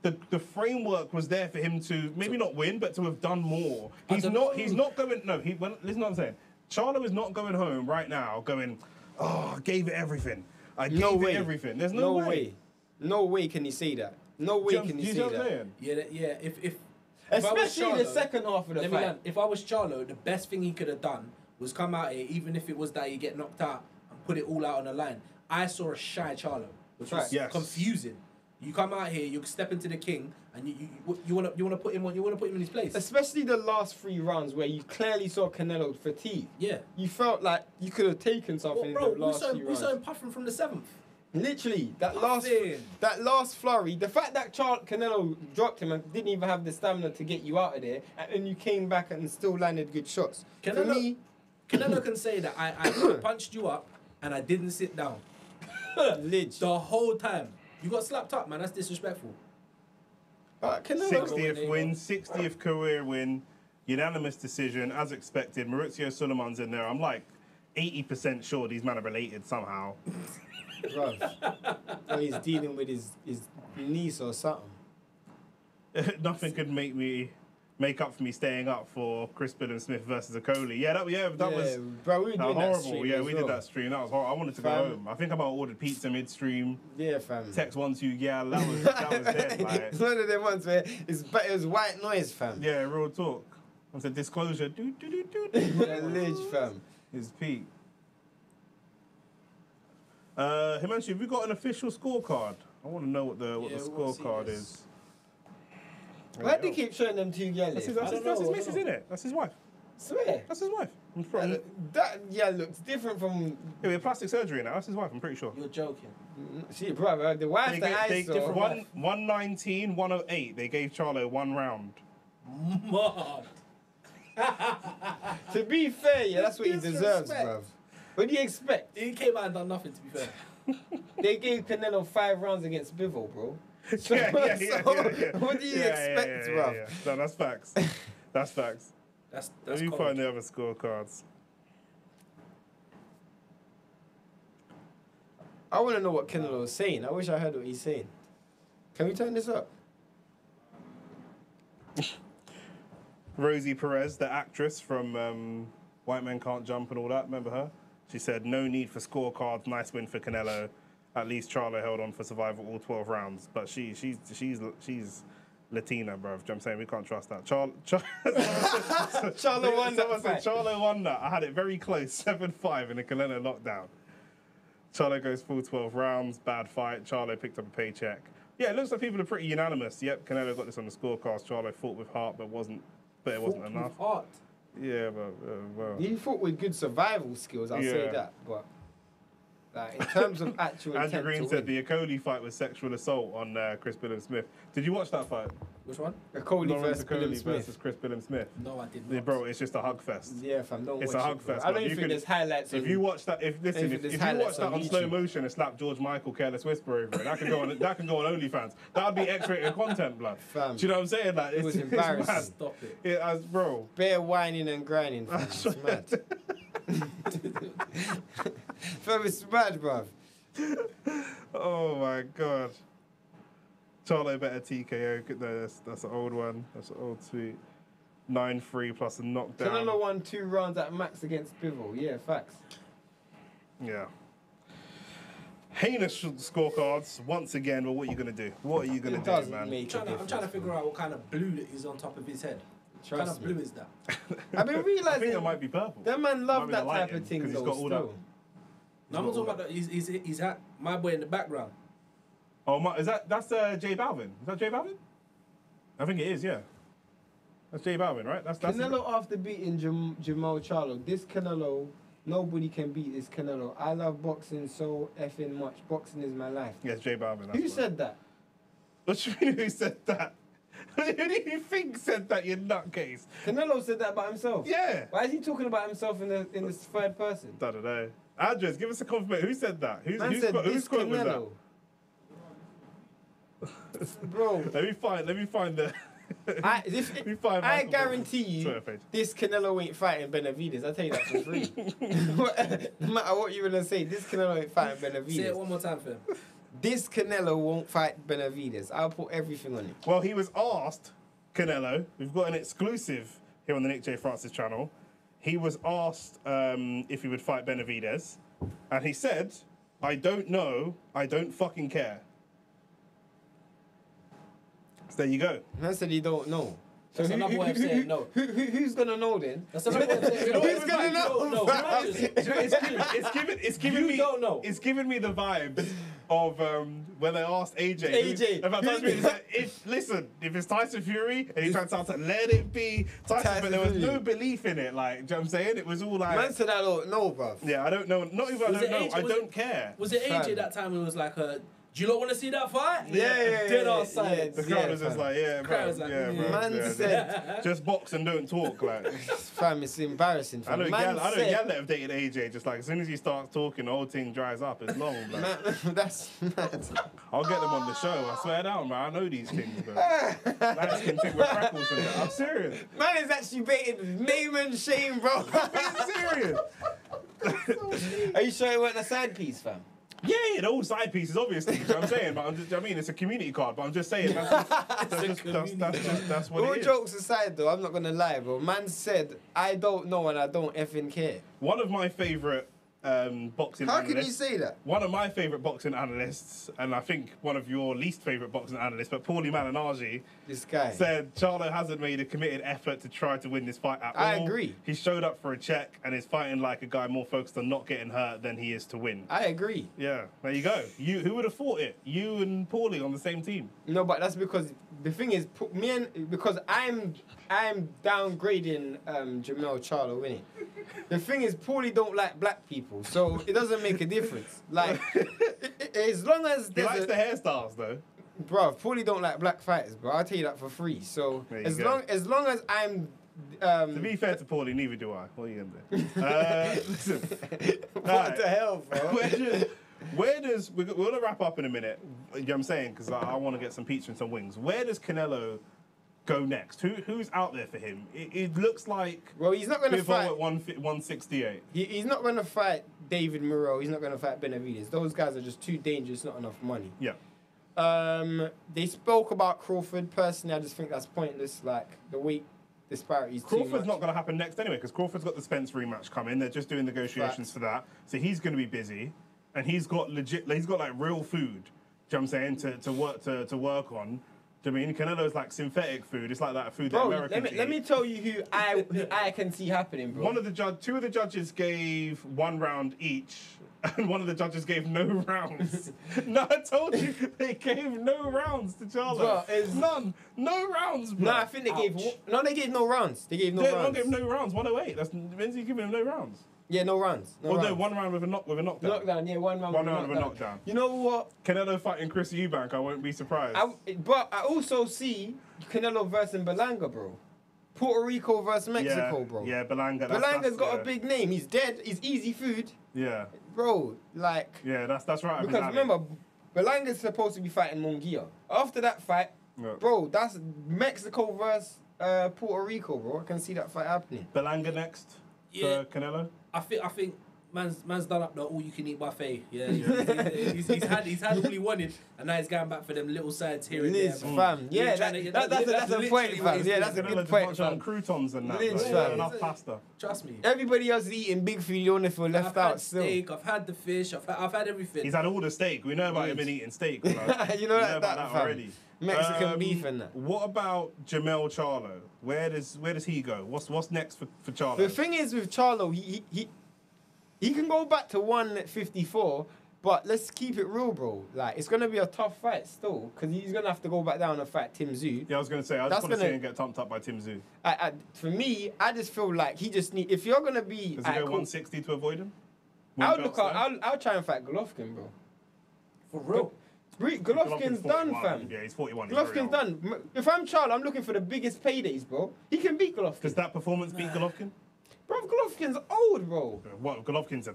the framework was there for him to maybe not win, but to have done more. He's not going. No, listen what I'm saying. Charlo is not going home right now going, oh, I gave it everything. I gave it everything. There's no way. No way can he say that. No way can he say that. Yeah. If especially Charlo, the second half of the fight. If I was Charlo, the best thing he could have done was come out here, even if it was that he get knocked out, and put it all out on the line. I saw a shy Charlo, which was confusing. You come out here, you step into the king, and you want to put him in his place. Especially the last 3 rounds where you clearly saw Canelo fatigue. Yeah, you felt like you could have taken something in the last few rounds. We saw him puffing from the 7th. Literally, that last flurry, the fact that Canelo dropped him and didn't even have the stamina to get you out of there, and then you came back and still landed good shots. Canelo can say that I punched you up and I didn't sit down. The whole time. You got slapped up, man. That's disrespectful. 60th win, 60th career win, unanimous decision, as expected. Maurizio Suleiman's in there. I'm like 80% sure these men are related somehow. Bruv. So he's dealing with his niece or something. Nothing could make up for me staying up for Chris Billam-Smith versus Okoli. That was bro, we were doing horrible. That stream we did that stream. That was horrible. I wanted to go home. I think I might have ordered pizza midstream. Yeah, fam. Text 1, 2, that was dead. Like. It's one of them ones where it was white noise, fam. Yeah, real talk. I said disclosure. Ledge, fam. His peak. Himanshu, have you got an official scorecard? I want to know what the scorecard is. Why do you keep showing them 2 yellows? That's his missus, isn't it? That's his wife. Swear. That's his wife. That looks different from... Yeah, we have plastic surgery now. That's his wife, I'm pretty sure. You're joking. See, bro, the wife that I saw... 119, 108. They gave Charlo 1 round. Mad. To be fair, that's what he deserves, bro. What do you expect? He came out and done nothing, to be fair. They gave Canelo 5 rounds against Bivol, bro. Yeah. What do you expect, bro? Yeah. No, that's facts. That's facts. That's Let me find the other scorecards. I want to know what Canelo is saying. I wish I heard what he's saying. Can we turn this up? Rosie Perez, the actress from White Men Can't Jump and all that, remember her? She said, no need for scorecards, nice win for Canelo. At least Charlo held on for survival all 12 rounds. But she's Latina, bro. You know what I'm saying? We can't trust that. Charlo won that fight. Charlo won that. I had it very close, 7-5 in the Canelo lockdown. Charlo goes full 12 rounds, bad fight. Charlo picked up a paycheck. Yeah, it looks like people are pretty unanimous. Yep, Canelo got this on the scorecard. Charlo fought with heart, but it wasn't enough. With heart. Yeah, but he fought with good survival skills. I'll say that, but in terms of actual Andrew Green said the Okoli fight was sexual assault on Chris Billam-Smith. Did you watch that fight? Which one? Okoli versus Chris Billam-Smith. No, I did not. Bro, it's just a hug fest. Yeah, fam, don't watch it. It's a hug fest. I don't think there's highlights. If you watch that, if you watch that on slow motion and slap George Michael Careless Whisper over it, that could go on OnlyFans. That would be X-rated content, blood. Fam. Do you know what I'm saying? Like, it was embarrassing. Mad. Stop it. Bro. Bare whining and grinding. Fam. It's mad. Fam, it's mad, bruv. Oh my god. Charlo better TKO. No, that's an old one. That's an old tweet. 9-3 plus a knockdown. Canelo won 2 rounds at max against Bivol. Yeah, facts. Yeah. Heinous scorecards once again. But what are you gonna do? What are you gonna It do, doesn't man? make a I'm trying to difference, figure bro. out what kind of blue is on top of his head. What kind Trust of me. blue is that? I've been I think realizing it might be purple. that man Might love be that the type lighting, of thing 'cause he's though. got all that- Still. No, I'm talking about his hat. My boy in the background. Oh, is that's J Balvin? Is that J Balvin? I think it is. Yeah. That's J Balvin, right? That's Canelo after beating Jermell Charlo. This Canelo, nobody can beat this Canelo. I love boxing so effing much. Boxing is my life. Yes, J Balvin. Who said that? What do you mean? Who said that? Who do you think said that? You nutcase. Canelo said that about himself. Yeah. Why is he talking about himself in the third person? I don't know. Andres, give us a confirmation. Who said that? Man said whose this quote was that? Canelo. Bro, Let me find the. I Michael guarantee you, Twitter page. this Canelo ain't fighting Benavidez. I'll tell you that for free. No matter what you're gonna say, this Canelo ain't fighting Say it Benavidez. one more time, fam. This Canelo won't fight Benavidez. I'll put everything on it. Well, he was asked, Canelo. We've got an exclusive here on the Nick J Francis channel. He was asked if he would fight Benavidez, and he said, "I don't know. I don't fucking care." So there you go. Man said he don't know. That's another way of saying no. Who's gonna know then? That's another way of saying no. Who's gonna know? No, It's giving You me. don't know. It's giving me the vibes of when they asked AJ. AJ. About Tyson Fury, he said, listen, if it's Tyson Fury, and he tried to say, let it be Tyson, but there was no belief in it. Like, do you know what I'm saying? It was all like, Man said I don't know, bruv. yeah, I don't know. Not even Was I it don't know. AJ? I Was don't it- care. Was it AJ Fam. that time? It was like, do you not want to see that fight? Yeah. Dead ass silence. The crowd was just like, yeah, Crowd bro, was like, yeah, bro. Man yeah, said- just box and don't talk. Like, Fam, it's embarrassing. I Fam. know Man Gal said- have dated AJ. Just like as soon as he starts talking, the whole thing dries up. It's long. Like. Man, that's mad. I'll get them on the show. I swear down, man. I know these things, bro. Lads can think with freckles and that. I'm serious. Man is actually baiting name and shame, bro. I'm being serious. Are you sure it wasn't a side piece, fam? Yeah, the all side pieces, obviously. You know what I'm saying, but I mean, it's a community card. But I'm just saying that's what All it is. jokes aside, though, I'm not gonna lie, bro. Man said, I don't know and I don't effing care. One of my favorite boxing How analysts. can you say that? One of my favourite boxing analysts, and I think one of your least favourite boxing analysts, but Paulie Malignaggi, This guy. said Charlo hasn't made a committed effort to try to win this fight at all. I agree. He showed up for a check and is fighting like a guy more focused on not getting hurt than he is to win. I agree. Yeah, there you go. Who would have fought it? You and Paulie on the same team. No, but that's because the thing is, because I'm downgrading Jermell Charlo, innit? The thing is, Paulie don't like black people, so it doesn't make a difference. Like, as long as He there's likes the hairstyles though. Bruv, Paulie don't like black fighters, bro. I'll tell you that for free. So There you as go. long as I'm To be fair to Paulie, neither do I. What are you gonna do? Listen. what Alright. the hell, bro? Where does we're gonna wrap up in a minute? You know what I'm saying? Because I want to get some pizza and some wings. Where does Canelo go next? Who's out there for him? It looks like Well, he's not gonna Bivol fight. at 168. He's not gonna fight David Moreau. He's not gonna fight Benavidez. Those guys are just too dangerous. Not enough money. Yeah. They spoke about Crawford. Personally, I just think that's pointless. Like the weight disparity is too Crawford's much. not going to happen next anyway because Crawford's got the Spence rematch coming. They're just doing negotiations Facts. for that, so he's going to be busy, and he's got like real food. Do you know what I'm saying to work on? Do you know what I mean Canelo's like synthetic food? It's like that food Bro, that Americans let me eat. tell you who I can see happening, bro. Two of the judges gave 1 round each, and one of the judges gave no rounds. No, I told you they gave no rounds to Charlo. Bro, it's- no rounds, bro. No, I think they gave. Ouch. No, they gave no rounds. They gave no They rounds. gave no rounds. 108. That's Benzie giving him no rounds. Yeah, no rounds. No Well, no, rounds. 1 round with a knockdown. Knockdown, yeah, 1 round. One round with a knockdown. You know what? Canelo fighting Chris Eubank, I won't be surprised. But I also see Canelo versus Belanga, bro. Puerto Rico versus Mexico, yeah, bro. Yeah, Belanga. Belanga's got a big name. He's dead. He's easy food, Yeah, bro. Like, yeah, that's right. because Ali. remember, Belanga's supposed to be fighting Munguia. After that fight, Yeah. bro, that's Mexico versus Puerto Rico, bro. I can see that fight happening. Belanga next Yeah. for Canelo. I think man's done up the all-you-can-eat buffet. Yeah, he's had all he wanted, and now he's going back for them little sides here and there. Fam. Yeah, that's a point, fam. Yeah, that's a good point, fam. Croutons and that. Fam. Enough pasta. Trust me. Everybody else is eating big food. You don't feel left out still. I've had steak. I've had the fish. I've had everything. He's had all the steak. We know about him eating steak. Bro. You know about that fam. already. Mexican beef and that. What about Jermell Charlo? Where does he go? What's next for Charlo? The thing is with Charlo, he can go back to 154, but let's keep it real, bro. Like, it's gonna be a tough fight still, because he's gonna have to go back down and fight Tim Tszyu. Yeah, I was gonna say, I just want to see him get thumped up by Tim Tszyu. For me, I just feel like he just need. If you're gonna be, does he go 160 to avoid him? I'll try and fight Golovkin, bro. For real. Golovkin's done, fam. Yeah, he's 41. Golovkin's done. If I'm Charlo, I'm looking for the biggest paydays, bro. He can beat Golovkin. Does that performance beat Golovkin? Bro, Golovkin's old, bro. What? Golovkin's a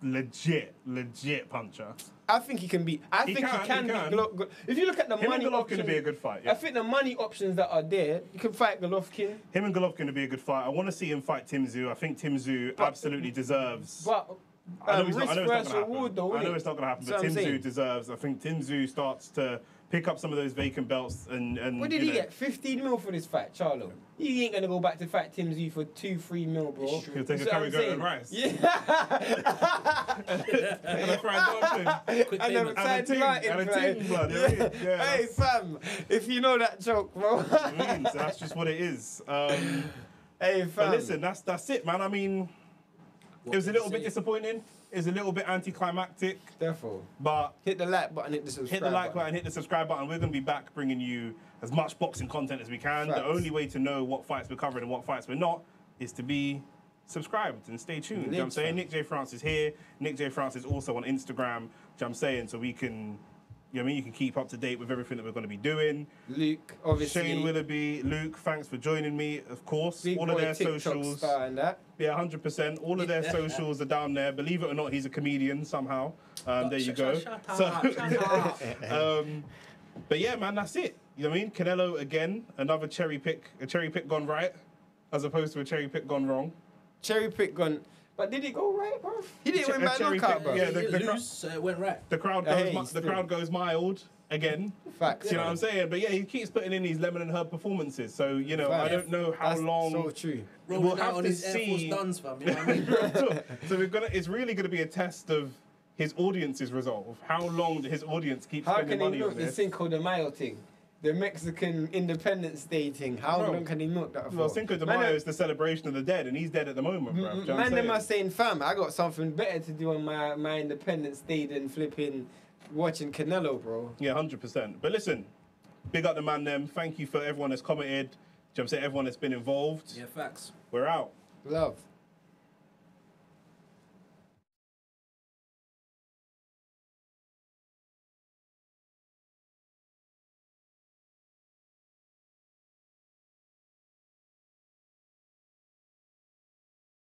legit puncher. I think he can beat. I think he can beat Golovkin. If you look at the money options, would be a good fight. Yeah. I think the money options that are there, you can fight Golovkin. Him and Golovkin would be a good fight. I want to see him fight Tim Tszyu. I think Tim Tszyu absolutely deserves. But I know it's not going to happen. I know it's not going to happen, but Tim Tszyu deserves. I think Tim Tszyu starts to pick up some of those vacant belts and. What did he get? 15 mil for this fight, Charlo. He ain't gonna go back to fight Tim Tszyu for 2-3 mil, bro. He'll take a curry goat and rice. Yeah. And a fried dolphin. And a ting blood. Yeah, hey fam, if you know that joke, bro. So that's just what it is. Hey fam. But listen, that's it, man. I mean, it was a little bit disappointing. It was a little bit anticlimactic. Therefore. But hit the like button, hit the subscribe button. We're going to be back bringing you as much boxing content as we can. Facts. The only way to know what fights we're covering and what fights we're not is to be subscribed and stay tuned. You know what I'm saying? Nick J. France is here. Nick J. France is also on Instagram. You know what I'm saying? So we can... You know what I mean? You can keep up to date with everything that we're going to be doing. Luke, obviously. Shane Willoughby. Luke, thanks for joining me, of course. Big all of their socials. Star and that. Yeah, 100%. All of their socials are down there. Believe it or not, he's a comedian somehow. There you go. Shut up. But yeah, man, that's it. You know what I mean? Canelo again, another cherry pick gone right, as opposed to a cherry pick gone wrong. Cherry pick gone... But did it go right, bro? He didn't win by knockout, bro. Yeah, it went right. The crowd goes mild again. Facts. You know what I'm saying? But yeah, he keeps putting in these lemon and herb performances. So, you know, I don't know how long. So true. We'll have to see. You know what I mean? So it's really going to be a test of his audience's resolve. How long his audience keeps spending money on this. How can he milk the Cinco de Mayo thing? The Mexican Independence Day thing. How long can he milk that for? Well, Cinco de Mayo is the celebration of the dead, and he's dead at the moment, bro. Man, them are saying, fam, I got something better to do on my Independence Day than flipping watching Canelo, bro. Yeah, 100%. But listen, big up the man, them. Thank you for everyone that's commented. You know what I'm saying? Everyone that's been involved. Yeah, facts. We're out. Love.